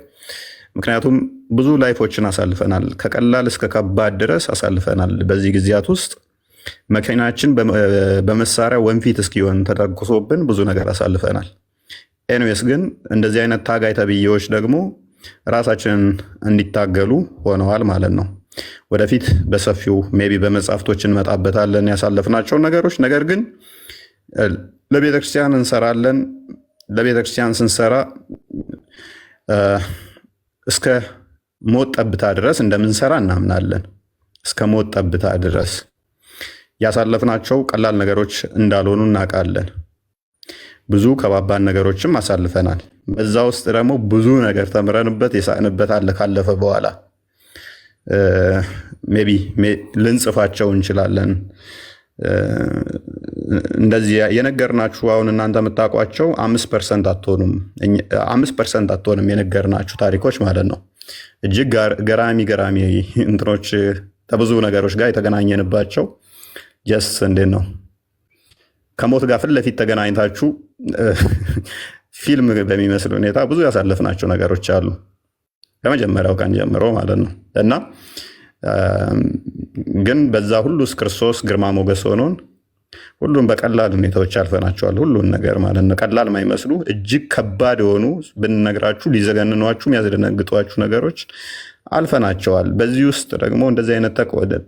ምክንያቱም ብዙ ላይፎችን አሳልፈናል። ከቀላል እስከ ከባድ ድረስ አሳልፈናል። በዚህ ጊዜያት ውስጥ መኪናችን በመሳሪያ ወንፊት እስኪሆን ተተኩሶብን ብዙ ነገር አሳልፈናል። ኤንዌስ ግን እንደዚህ አይነት ታጋይ ተብዬዎች ደግሞ ራሳችንን እንዲታገሉ ሆነዋል ማለት ነው። ወደፊት በሰፊው ሜይ ቢ በመጽሐፍቶች እንመጣበታለን ያሳለፍናቸውን ነገሮች። ነገር ግን ለቤተክርስቲያን እንሰራለን። ለቤተክርስቲያን ስንሰራ እስከ ሞት ጠብታ ድረስ እንደምንሰራ እናምናለን። እስከ ሞት ጠብታ ድረስ ያሳለፍናቸው ቀላል ነገሮች እንዳልሆኑ እናውቃለን። ብዙ ከባባድ ነገሮችም አሳልፈናል። በዛ ውስጥ ደግሞ ብዙ ነገር ተምረንበት የሳቅንበት አለ። ካለፈ በኋላ ሜይ ቢ ልንጽፋቸው እንችላለን። እንደዚህ የነገርናችሁ አሁን እናንተ የምታውቋቸው 5% አትሆኑም። 5% አትሆንም የነገርናችሁ ታሪኮች ማለት ነው። እጅግ ገራሚ እንትኖች ከብዙ ነገሮች ጋር የተገናኘንባቸው ጀስ እንዴት ነው ከሞት ጋር ፊት ለፊት ተገናኝታችሁ ፊልም በሚመስል ሁኔታ ብዙ ያሳለፍናቸው ነገሮች አሉ ከመጀመሪያው ቀን ጀምሮ ማለት ነው። እና ግን በዛ ሁሉ ክርስቶስ ግርማ ሞገስ ሆኖን ሁሉን በቀላል ሁኔታዎች አልፈናቸዋል። ሁሉን ነገር ማለት ነው ቀላል ማይመስሉ እጅግ ከባድ የሆኑ ብንነግራችሁ ሊዘገንኗችሁ የሚያስደነግጧችሁ ነገሮች አልፈናቸዋል። በዚህ ውስጥ ደግሞ እንደዚህ አይነት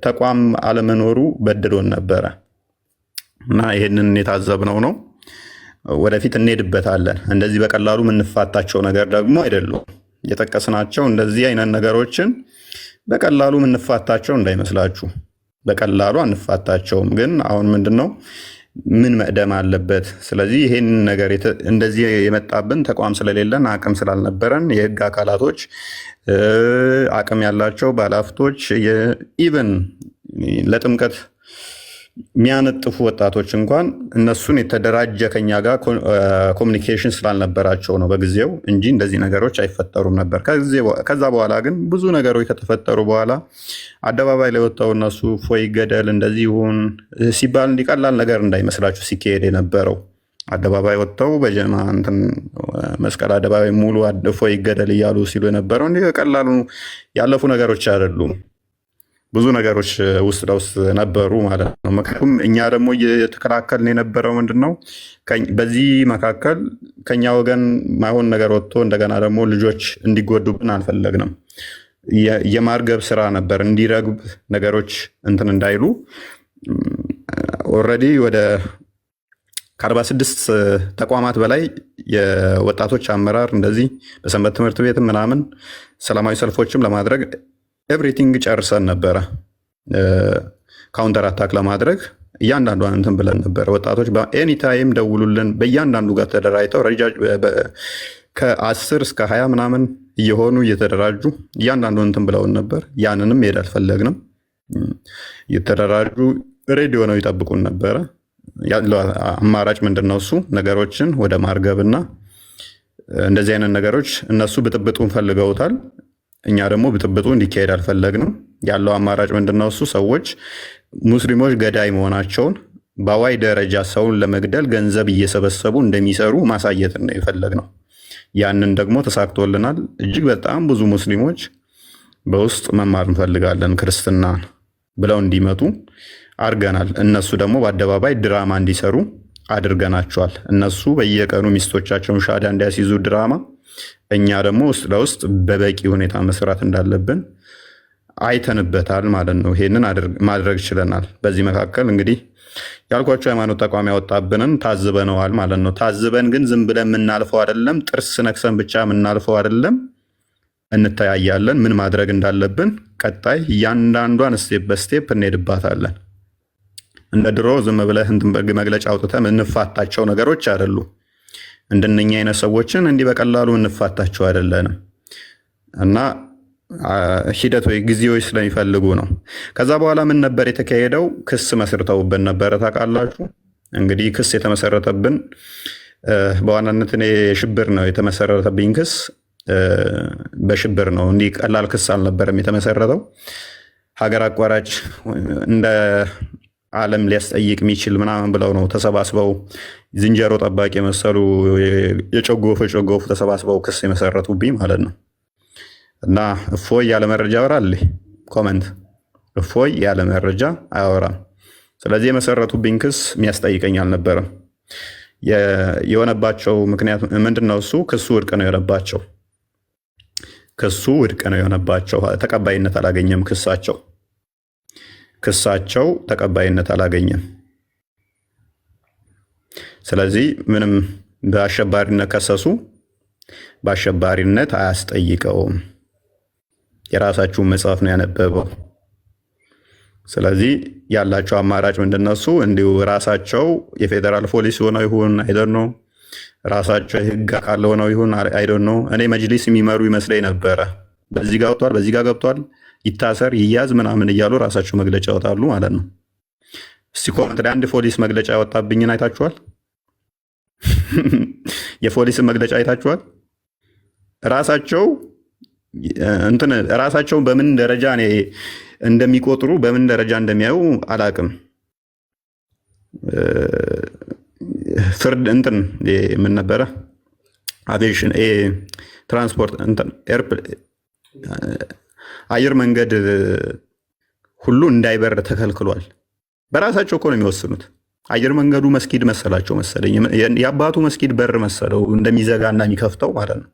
ተቋም አለመኖሩ በድሎን ነበረ እና ይሄንን የታዘብነው ነው። ወደፊት እንሄድበታለን። እንደዚህ በቀላሉ የምንፋታቸው ነገር ደግሞ አይደሉም። የጠቀስናቸው እንደዚህ አይነት ነገሮችን በቀላሉ የምንፋታቸው እንዳይመስላችሁ። በቀላሉ አንፋታቸውም። ግን አሁን ምንድነው ምን መቅደም አለበት? ስለዚህ ይሄን ነገር እንደዚህ የመጣብን ተቋም ስለሌለን አቅም ስላልነበረን የህግ አካላቶች አቅም ያላቸው ባለሀብቶች ኢቨን ለጥምቀት የሚያነጥፉ ወጣቶች እንኳን እነሱን የተደራጀ ከኛ ጋር ኮሚኒኬሽን ስላልነበራቸው ነው በጊዜው እንጂ እንደዚህ ነገሮች አይፈጠሩም ነበር። ከዛ በኋላ ግን ብዙ ነገሮች ከተፈጠሩ በኋላ አደባባይ ላይ ወጣው እነሱ ፎይ ገደል እንደዚህ ይሁን ሲባል እንዲቀላል ነገር እንዳይመስላችሁ ሲካሄድ የነበረው አደባባይ ወጥተው በጀማ እንትን መስቀል አደባባይ ሙሉ ፎይ ገደል እያሉ ሲሉ የነበረው እንዲህ ቀላሉ ያለፉ ነገሮች አይደሉም። ብዙ ነገሮች ውስጥ ለውስጥ ነበሩ ማለት ነው። ምክንያቱም እኛ ደግሞ እየተከላከልን የነበረው ምንድነው በዚህ መካከል ከኛ ወገን ማይሆን ነገር ወጥቶ እንደገና ደግሞ ልጆች እንዲጎዱብን አልፈለግንም። የማርገብ ስራ ነበር። እንዲረግብ ነገሮች እንትን እንዳይሉ ኦልሬዲ ወደ ከ46 ተቋማት በላይ የወጣቶች አመራር እንደዚህ በሰንበት ትምህርት ቤት ምናምን ሰላማዊ ሰልፎችም ለማድረግ ኤቭሪቲንግ ጨርሰን ነበረ። ካውንተር አታክ ለማድረግ እያንዳንዷን እንትን ብለን ነበረ። ወጣቶች በኤኒታይም ደውሉልን። በእያንዳንዱ ጋር ተደራጅተው ከ10 እስከ 20 ምናምን እየሆኑ እየተደራጁ እያንዳንዱ እንትን ብለውን ነበር። ያንንም ሄድ አልፈለግንም። እየተደራጁ ሬዲዮ ነው ይጠብቁን ነበረ። ያለው አማራጭ ምንድን ነው? እሱ ነገሮችን ወደ ማርገብና እንደዚህ አይነት ነገሮች እነሱ ብጥብጡን ፈልገውታል። እኛ ደግሞ ብጥብጡ እንዲካሄድ አልፈለግንም። ያለው አማራጭ ምንድን ነው? እሱ ሰዎች ሙስሊሞች ገዳይ መሆናቸውን በአዋይ ደረጃ ሰውን ለመግደል ገንዘብ እየሰበሰቡ እንደሚሰሩ ማሳየት ነው የፈለግነው። ያንን ደግሞ ተሳክቶልናል። እጅግ በጣም ብዙ ሙስሊሞች በውስጥ መማር እንፈልጋለን ክርስትናን ብለው እንዲመጡ አድርገናል። እነሱ ደግሞ በአደባባይ ድራማ እንዲሰሩ አድርገናቸዋል። እነሱ በየቀኑ ሚስቶቻቸውን ሻዳ እንዲያስይዙ ድራማ፣ እኛ ደግሞ ውስጥ ለውስጥ በበቂ ሁኔታ መስራት እንዳለብን አይተንበታል ማለት ነው። ይሄንን ማድረግ ችለናል። በዚህ መካከል እንግዲህ ያልኳቸው ሃይማኖት ተቋም ያወጣብንን ታዝበነዋል ማለት ነው። ታዝበን ግን ዝም ብለን የምናልፈው አይደለም። ጥርስ ነክሰን ብቻ የምናልፈው አይደለም። እንተያያለን። ምን ማድረግ እንዳለብን ቀጣይ እያንዳንዷን ስቴፕ በስቴፕ እንሄድባታለን። እንደ ድሮ ዝም ብለህ መግለጫ አውጥተህ እንፋታቸው ነገሮች አይደሉ። እንደነኛ አይነት ሰዎችን እንዲህ በቀላሉ እንፋታቸው አይደለንም እና ሂደት ወይ ጊዜዎች ስለሚፈልጉ ነው። ከዛ በኋላ ምን ነበር የተካሄደው? ክስ መስርተውብን ነበረ። ታውቃላችሁ እንግዲህ ክስ የተመሰረተብን በዋናነት እኔ ሽብር ነው የተመሰረተብኝ ክስ በሽብር ነው። እንዲህ ቀላል ክስ አልነበረም የተመሰረተው። ሀገር አቋራጭ እንደ ዓለም ሊያስጠይቅ የሚችል ምናምን ብለው ነው ተሰባስበው ዝንጀሮ ጠባቂ የመሰሉ የጨጎፉ ተሰባስበው ክስ የመሰረቱብኝ ማለት ነው። እና እፎይ ያለ መረጃ ያወራል። ኮመንት እፎይ ያለ መረጃ አያወራም። ስለዚህ የመሰረቱብኝ ክስ የሚያስጠይቀኝ አልነበረም። የሆነባቸው ምክንያት ምንድን ነው? እሱ ክሱ ውድቅ ነው የሆነባቸው። ክሱ ውድቅ ነው የሆነባቸው። ተቀባይነት አላገኘም። ክሳቸው ተቀባይነት አላገኘም። ስለዚህ ምንም በአሸባሪነት ከሰሱ፣ በአሸባሪነት አያስጠይቀውም። የራሳችሁን መጽሐፍ ነው ያነበበው። ስለዚህ ያላቸው አማራጭ ምንድነው? እሱ እንዲሁ ራሳቸው የፌዴራል ፖሊስ ሆነው ይሁን አይደል ነው፣ ራሳቸው የህግ አካል ሆነው ይሁን አይደል ነው። እኔ መጅሊስ የሚመሩ ይመስለኝ ነበረ። በዚህ ጋር ገብቷል፣ በዚህ ጋር ገብቷል፣ ይታሰር ይያዝ ምናምን እያሉ ራሳቸው መግለጫ ያወጣሉ ማለት ነው። እስቲ ኮመንት ላይ አንድ ፖሊስ መግለጫ ያወጣብኝን አይታችኋል? የፖሊስን መግለጫ አይታችኋል? ራሳቸው በምን ደረጃ እንደሚቆጥሩ በምን ደረጃ እንደሚያዩ አላቅም። ፍርድ ምን ነበረ አቪዬሽን ትራንስፖርት አየር መንገድ ሁሉ እንዳይበር ተከልክሏል። በራሳቸው እኮ ነው የሚወስኑት። አየር መንገዱ መስጊድ መሰላቸው መሰለኝ፣ የአባቱ መስጊድ በር መሰለው እንደሚዘጋና የሚከፍተው ማለት ነው።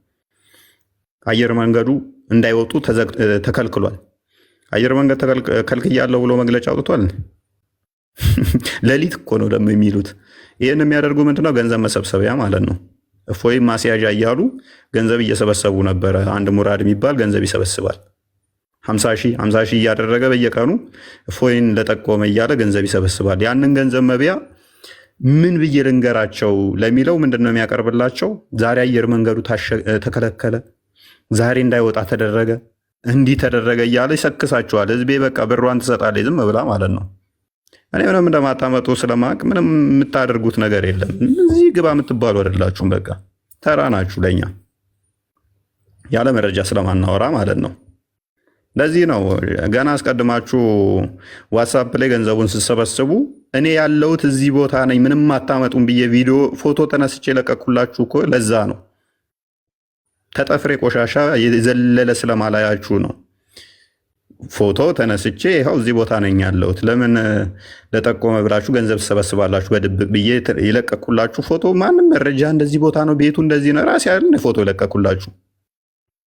አየር መንገዱ እንዳይወጡ ተከልክሏል። አየር መንገድ ከልክያለሁ ብሎ መግለጫ አውጥቷል። ሌሊት እኮ ነው ደግሞ የሚሉት። ይህን የሚያደርጉ ምንድነው? ገንዘብ መሰብሰቢያ ማለት ነው። እፎይም ማስያዣ እያሉ ገንዘብ እየሰበሰቡ ነበረ። አንድ ሙራድ የሚባል ገንዘብ ይሰበስባል። 50 ሺህ እያደረገ በየቀኑ እፎይን ለጠቆመ እያለ ገንዘብ ይሰበስባል። ያንን ገንዘብ መብያ ምን ብዬ ልንገራቸው ለሚለው ምንድነው የሚያቀርብላቸው? ዛሬ አየር መንገዱ ተከለከለ፣ ዛሬ እንዳይወጣ ተደረገ፣ እንዲህ ተደረገ እያለ ይሰክሳቸዋል። ህዝቤ በቃ ብሯን ትሰጣለች ዝም ብላ ማለት ነው። እኔ ምንም እንደማታመጡ ስለማቅ ምንም የምታደርጉት ነገር የለም። እዚህ ግባ የምትባሉ አይደላችሁም። በቃ ተራ ናችሁ ለኛ ያለ መረጃ ስለማናወራ ማለት ነው። ለዚህ ነው ገና አስቀድማችሁ ዋትሳፕ ላይ ገንዘቡን ስትሰበስቡ እኔ ያለሁት እዚህ ቦታ ነኝ ምንም አታመጡም ብዬ ቪዲዮ ፎቶ ተነስቼ ለቀኩላችሁ እኮ ለዛ ነው። ተጠፍሬ ቆሻሻ የዘለለ ስለማላያችሁ ነው። ፎቶ ተነስቼ ይኸው እዚህ ቦታ ነኝ ያለሁት፣ ለምን ለጠቆመ ብላችሁ ገንዘብ ትሰበስባላችሁ በድብቅ ብዬ የለቀኩላችሁ ፎቶ ማንም መረጃ እንደዚህ ቦታ ነው ቤቱ እንደዚህ ነው ራሴ ያለ ፎቶ የለቀኩላችሁ።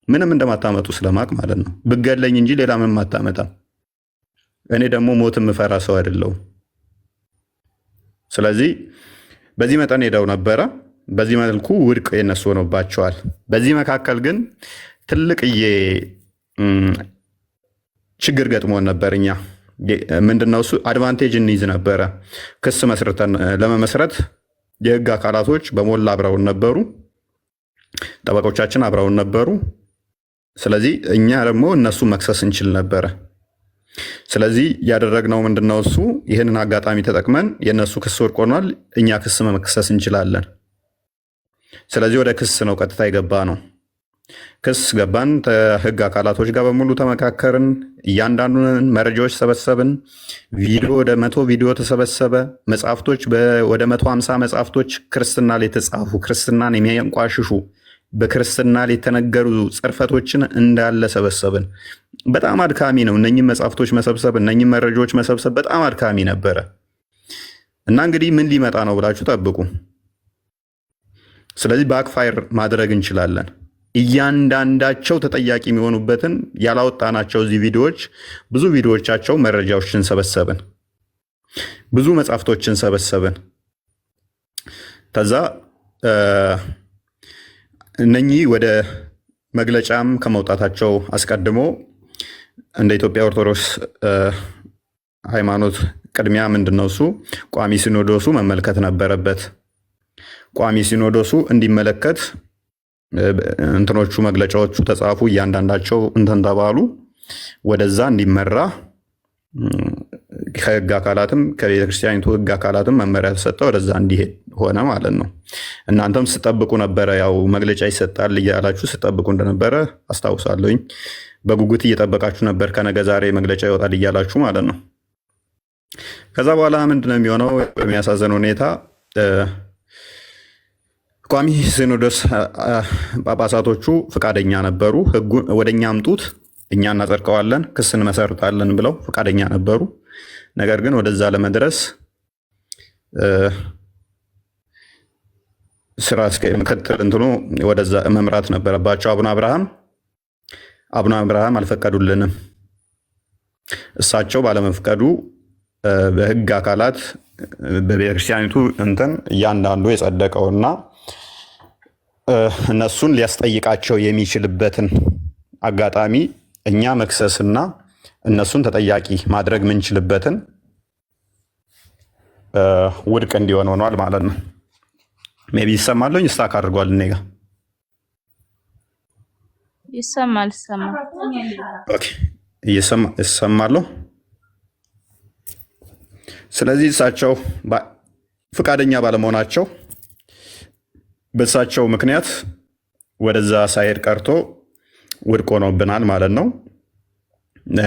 ምንም እንደማታመጡ ስለማቅ ማለት ነው። ብገለኝ እንጂ ሌላ ምንም አታመጣም። እኔ ደግሞ ሞት የምፈራ ሰው አይደለሁም። ስለዚህ በዚህ መጠን ሄደው ነበረ። በዚህ መልኩ ውድቅ የነሱ ሆኖባቸዋል። በዚህ መካከል ግን ትልቅዬ ችግር ገጥሞን ነበር። እኛ ምንድነው እሱ አድቫንቴጅ እንይዝ ነበረ። ክስ መስርተን ለመመስረት የህግ አካላቶች በሞላ አብረውን ነበሩ፣ ጠበቆቻችን አብረውን ነበሩ። ስለዚህ እኛ ደግሞ እነሱ መክሰስ እንችል ነበረ። ስለዚህ ያደረግነው ምንድነው እሱ ይህንን አጋጣሚ ተጠቅመን የእነሱ ክስ ወድቅ ሆኗል፣ እኛ ክስ መክሰስ እንችላለን። ስለዚህ ወደ ክስ ነው ቀጥታ የገባ ነው። ክስ ገባን። ከህግ አካላቶች ጋር በሙሉ ተመካከርን። እያንዳንዱን መረጃዎች ሰበሰብን። ቪዲዮ ወደ 100 ቪዲዮ ተሰበሰበ። መጽሐፍቶች ወደ 150 መጽሐፍቶች ክርስትና ላይ የተጻፉ ክርስትናን የሚያንቋሽሹ በክርስትና ላይ የተነገሩ ጽርፈቶችን እንዳለ ሰበሰብን። በጣም አድካሚ ነው እነኝህ መጽሐፍቶች መሰብሰብ፣ እነኝህ መረጃዎች መሰብሰብ በጣም አድካሚ ነበረ እና እንግዲህ ምን ሊመጣ ነው ብላችሁ ጠብቁ። ስለዚህ ባክፋየር ማድረግ እንችላለን። እያንዳንዳቸው ተጠያቂ የሚሆኑበትን ያላወጣናቸው እዚህ ቪዲዮዎች ብዙ ቪዲዮዎቻቸው መረጃዎችን ሰበሰብን፣ ብዙ መጽሐፍቶችን ሰበሰብን። ከዛ እነኚህ ወደ መግለጫም ከመውጣታቸው አስቀድሞ እንደ ኢትዮጵያ ኦርቶዶክስ ሃይማኖት ቅድሚያ ምንድነው እሱ ቋሚ ሲኖዶሱ መመልከት ነበረበት። ቋሚ ሲኖዶሱ እንዲመለከት እንትኖቹ መግለጫዎቹ ተጻፉ፣ እያንዳንዳቸው እንትን ተባሉ፣ ወደዛ እንዲመራ ከህግ አካላትም ከቤተክርስቲያኒቱ ህግ አካላትም መመሪያ ተሰጠ፣ ወደዛ እንዲሄድ ሆነ ማለት ነው። እናንተም ስጠብቁ ነበረ፣ ያው መግለጫ ይሰጣል እያላችሁ ስጠብቁ እንደነበረ አስታውሳለሁኝ። በጉጉት እየጠበቃችሁ ነበር፣ ከነገ ዛሬ መግለጫ ይወጣል እያላችሁ ማለት ነው። ከዛ በኋላ ምንድነው የሚሆነው? በሚያሳዝን ሁኔታ ቋሚ ሲኖዶስ ጳጳሳቶቹ ፈቃደኛ ነበሩ። ህጉን ወደኛ አምጡት፣ እኛ እናጸድቀዋለን፣ ክስ እንመሰርታለን ብለው ፈቃደኛ ነበሩ። ነገር ግን ወደዛ ለመድረስ ስራ ምክትል እንትኑ ወደዛ መምራት ነበረባቸው። አቡነ አብርሃም አልፈቀዱልንም። እሳቸው ባለመፍቀዱ በህግ አካላት በቤተክርስቲያኒቱ እንትን እያንዳንዱ የጸደቀውና እነሱን ሊያስጠይቃቸው የሚችልበትን አጋጣሚ እኛ መክሰስና እነሱን ተጠያቂ ማድረግ ምንችልበትን ውድቅ እንዲሆን ሆኗል ማለት ነው። ሜቢ ይሰማለኝ ስታክ አድርጓል። እኔ ጋ ይሰማል። ኦኬ ይሰማለሁ። ስለዚህ እሳቸው ፈቃደኛ ባለመሆናቸው በእሳቸው ምክንያት ወደዛ ሳይሄድ ቀርቶ ውድቅ ሆኖብናል ማለት ነው።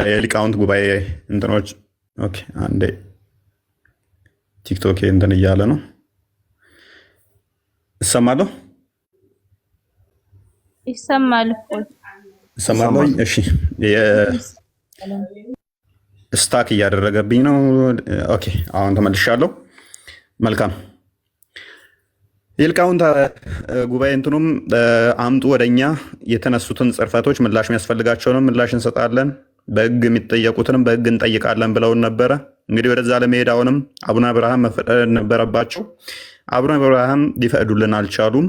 የሊቃውንት ጉባኤ እንትኖች ኦኬ፣ አንዴ ቲክቶክ እንትን እያለ ነው። እሰማለሁ ይሰማል። እሺ፣ ስታክ እያደረገብኝ ነው። ኦኬ፣ አሁን ተመልሻለሁ። መልካም። የሊቃውንት ጉባኤ እንትኑም አምጡ ወደኛ የተነሱትን ጽርፈቶች ምላሽ የሚያስፈልጋቸውንም ምላሽ እንሰጣለን፣ በህግ የሚጠየቁትንም በህግ እንጠይቃለን ብለውን ነበረ። እንግዲህ ወደዛ ለመሄድ አሁንም አቡነ አብርሃም መፈቀድ ነበረባቸው። አቡነ አብርሃም ሊፈቅዱልን አልቻሉም።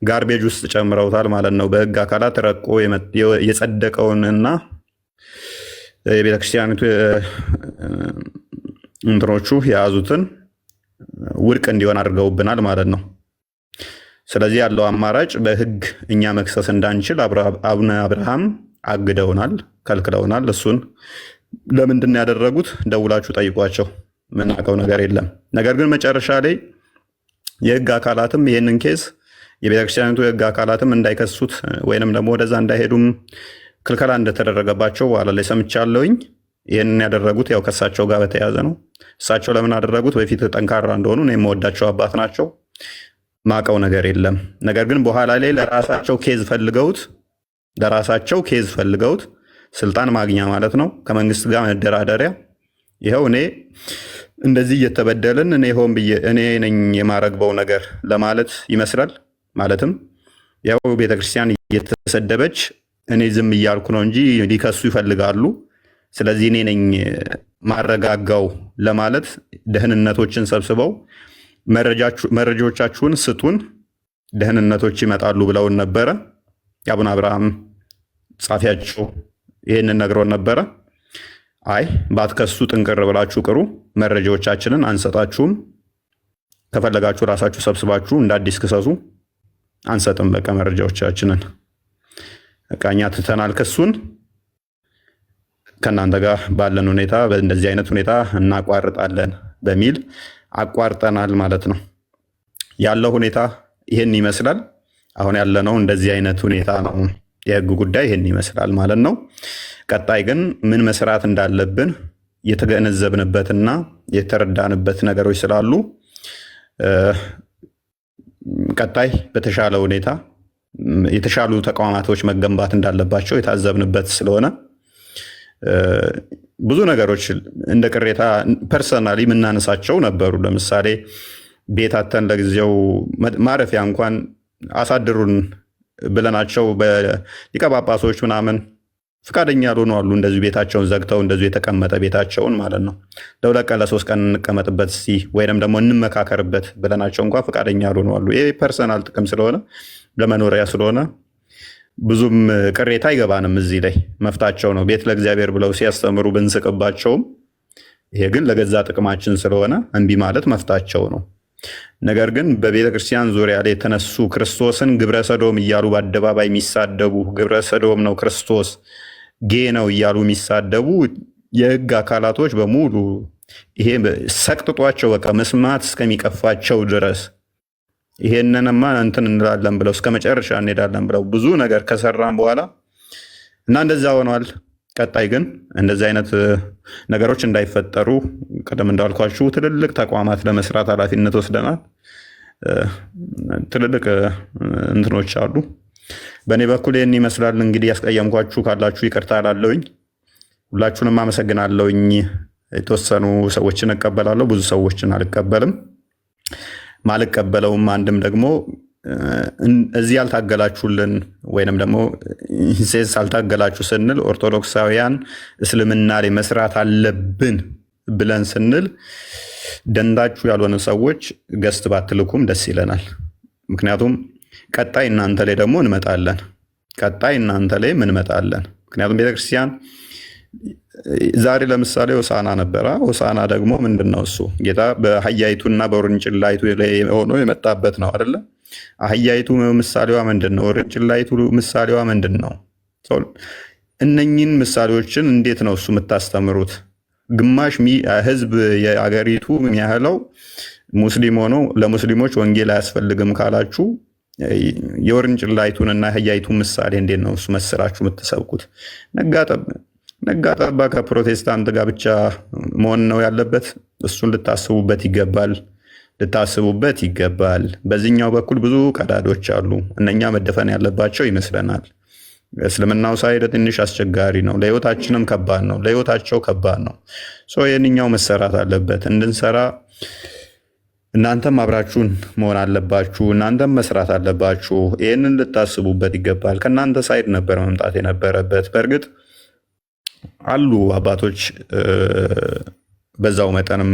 ጋርቤጅ ውስጥ ጨምረውታል ማለት ነው። በህግ አካላት ረቆ የጸደቀውንና የቤተክርስቲያኒቱ እንትኖቹ የያዙትን ውድቅ እንዲሆን አድርገውብናል ማለት ነው። ስለዚህ ያለው አማራጭ በህግ እኛ መክሰስ እንዳንችል አቡነ አብርሃም አግደውናል፣ ከልክለውናል። እሱን ለምንድን ያደረጉት ደውላችሁ ጠይቋቸው፣ ምናውቀው ነገር የለም። ነገር ግን መጨረሻ ላይ የህግ አካላትም ይህንን ኬዝ የቤተክርስቲያኒቱ የህግ አካላትም እንዳይከሱት ወይንም ደግሞ ወደዛ እንዳይሄዱም ክልከላ እንደተደረገባቸው በኋላ ላይ ሰምቻለሁኝ። ይህንን ያደረጉት ያው ከእሳቸው ጋር በተያያዘ ነው። እሳቸው ለምን አደረጉት? በፊት ጠንካራ እንደሆኑ እኔ የምወዳቸው አባት ናቸው። ማቀው ነገር የለም። ነገር ግን በኋላ ላይ ለራሳቸው ኬዝ ፈልገውት ስልጣን ማግኛ ማለት ነው፣ ከመንግስት ጋር መደራደሪያ። ይኸው እኔ እንደዚህ እየተበደልን እኔ ሆን ብዬ እኔ ነኝ የማረግበው ነገር ለማለት ይመስላል። ማለትም ያው ቤተክርስቲያን የተሰደበች እኔ ዝም እያልኩ ነው እንጂ ሊከሱ ይፈልጋሉ። ስለዚህ እኔ ነኝ ማረጋጋው ለማለት ደህንነቶችን ሰብስበው መረጃዎቻችሁን ስጡን፣ ደህንነቶች ይመጣሉ ብለውን ነበረ። የአቡነ አብርሃም ጻፊያቸው ይህንን ነግሮን ነበረ። አይ ባትከሱ ጥንቅር ብላችሁ ቅሩ፣ መረጃዎቻችንን አንሰጣችሁም፣ ከፈለጋችሁ ራሳችሁ ሰብስባችሁ እንደ አዲስ ክሰሱ፣ አንሰጥም በቃ መረጃዎቻችንን በቃ እኛ ትተናል ክሱን፣ ከእናንተ ጋር ባለን ሁኔታ በእንደዚህ አይነት ሁኔታ እናቋርጣለን በሚል አቋርጠናል ማለት ነው። ያለው ሁኔታ ይህን ይመስላል። አሁን ያለነው እንደዚህ አይነት ሁኔታ ነው። የህግ ጉዳይ ይህን ይመስላል ማለት ነው። ቀጣይ ግን ምን መስራት እንዳለብን የተገነዘብንበትና የተረዳንበት ነገሮች ስላሉ ቀጣይ በተሻለ ሁኔታ የተሻሉ ተቋማቶች መገንባት እንዳለባቸው የታዘብንበት ስለሆነ ብዙ ነገሮች እንደ ቅሬታ ፐርሰናሊ የምናነሳቸው ነበሩ። ለምሳሌ ቤታተን ለጊዜው ማረፊያ እንኳን አሳድሩን ብለናቸው በሊቀ ጳጳሶች ምናምን ፍቃደኛ ያልሆኑ አሉ። እንደዚሁ ቤታቸውን ዘግተው እንደዚሁ የተቀመጠ ቤታቸውን ማለት ነው ለሁለት ቀን ለሶስት ቀን እንቀመጥበት እስቲ ወይንም ደግሞ እንመካከርበት ብለናቸው እንኳን ፍቃደኛ ያልሆኑ አሉ። ይሄ ፐርሰናል ጥቅም ስለሆነ ለመኖሪያ ስለሆነ ብዙም ቅሬታ አይገባንም። እዚህ ላይ መፍታቸው ነው። ቤት ለእግዚአብሔር ብለው ሲያስተምሩ ብንስቅባቸውም ይሄ ግን ለገዛ ጥቅማችን ስለሆነ እምቢ ማለት መፍታቸው ነው። ነገር ግን በቤተ ክርስቲያን ዙሪያ ላይ የተነሱ ክርስቶስን ግብረ ሰዶም እያሉ በአደባባይ የሚሳደቡ ግብረ ሰዶም ነው ክርስቶስ ጌ ነው እያሉ የሚሳደቡ የህግ አካላቶች በሙሉ ይሄ ሰቅጥጧቸው በቃ መስማት እስከሚቀፋቸው ድረስ ይሄንንማ እንትን እንላለን ብለው እስከ መጨረሻ እንሄዳለን ብለው ብዙ ነገር ከሰራን በኋላ እና እንደዛ ሆኗል። ቀጣይ ግን እንደዚህ አይነት ነገሮች እንዳይፈጠሩ ቀደም እንዳልኳችሁ ትልልቅ ተቋማት ለመስራት ኃላፊነት ወስደናል። ትልልቅ እንትኖች አሉ። በእኔ በኩል ይህን ይመስላል። እንግዲህ ያስቀየምኳችሁ ካላችሁ ይቅርታ እላለሁኝ። ሁላችሁንም አመሰግናለሁኝ። የተወሰኑ ሰዎችን እቀበላለሁ፣ ብዙ ሰዎችን አልቀበልም። ማልቀበለውም አንድም ደግሞ እዚህ ያልታገላችሁልን ወይንም ደግሞ ኢንሴንስ አልታገላችሁ ስንል ኦርቶዶክሳውያን እስልምና ላይ መስራት አለብን ብለን ስንል ደንዳችሁ ያልሆነ ሰዎች ገስት ባትልኩም ደስ ይለናል። ምክንያቱም ቀጣይ እናንተ ላይ ደግሞ እንመጣለን። ምክንያቱም ቤተክርስቲያን ዛሬ ለምሳሌ ሆሳና ነበረ። ሆሳና ደግሞ ምንድነው? እሱ ጌታ በአህያይቱና በውርንጭላይቱ ላይ ሆኖ የመጣበት ነው አይደለ? አህያይቱ ምሳሌዋ ምንድነው? ውርንጭላይቱ ምሳሌዋ ምንድነው? እነኚህን ምሳሌዎችን እንዴት ነው እሱ የምታስተምሩት? ግማሽ ህዝብ የአገሪቱ የሚያህለው ሙስሊም ሆኖ ለሙስሊሞች ወንጌል አያስፈልግም ካላችሁ የውርንጭላይቱንና አህያይቱን ምሳሌ እንዴት ነው እሱ መስራችሁ የምትሰብኩት? ነጋጠባ ከፕሮቴስታንት ጋር ብቻ መሆን ነው ያለበት? እሱን ልታስቡበት ይገባል። በዚህኛው በኩል ብዙ ቀዳዶች አሉ። እነኛ መደፈን ያለባቸው ይመስለናል። እስልምናው ሳይድ ትንሽ አስቸጋሪ ነው፣ ለህይወታችንም ከባድ ነው፣ ለህይወታቸው ከባድ ነው። የእኛው መሰራት አለበት። እንድንሰራ እናንተም አብራችሁን መሆን አለባችሁ፣ እናንተም መስራት አለባችሁ። ይህንን ልታስቡበት ይገባል። ከእናንተ ሳይድ ነበር መምጣት የነበረበት። በእርግጥ አሉ አባቶች በዛው መጠንም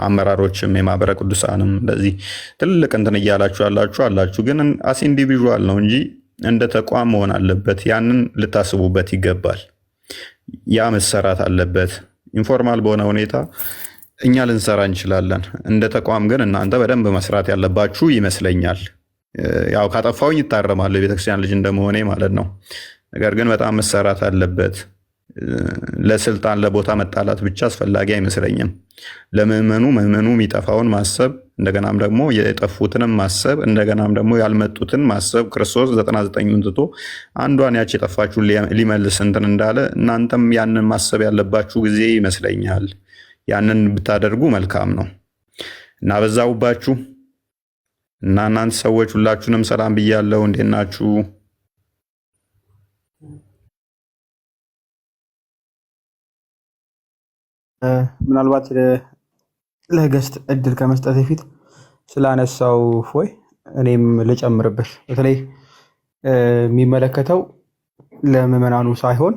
አመራሮችም የማህበረ ቅዱሳንም እንደዚህ ትልቅ እንትን እያላችሁ አላችሁ። ግን አስ ኢንዲቪዥዋል ነው እንጂ እንደ ተቋም መሆን አለበት። ያንን ልታስቡበት ይገባል። ያ መሰራት አለበት። ኢንፎርማል በሆነ ሁኔታ እኛ ልንሰራ እንችላለን። እንደ ተቋም ግን እናንተ በደንብ መስራት ያለባችሁ ይመስለኛል። ያው ካጠፋውኝ ይታረማለሁ፣ የቤተክርስቲያን ልጅ እንደመሆኔ ማለት ነው። ነገር ግን በጣም መሰራት አለበት። ለስልጣን ለቦታ መጣላት ብቻ አስፈላጊ አይመስለኝም። ለምዕመኑ የሚጠፋውን ማሰብ፣ እንደገናም ደግሞ የጠፉትንም ማሰብ፣ እንደገናም ደግሞ ያልመጡትን ማሰብ። ክርስቶስ 99ን ትቶ አንዷን ያች የጠፋችሁን ሊመልስ እንትን እንዳለ እናንተም ያንን ማሰብ ያለባችሁ ጊዜ ይመስለኛል። ያንን ብታደርጉ መልካም ነው እና በዛውባችሁ እና እናንተ ሰዎች ሁላችሁንም ሰላም ብያለሁ። እንዴት ናችሁ? ምናልባት ለገስት እድል ከመስጠት በፊት ስላነሳው ፎይ እኔም ልጨምርበት። በተለይ የሚመለከተው ለምዕመናኑ ሳይሆን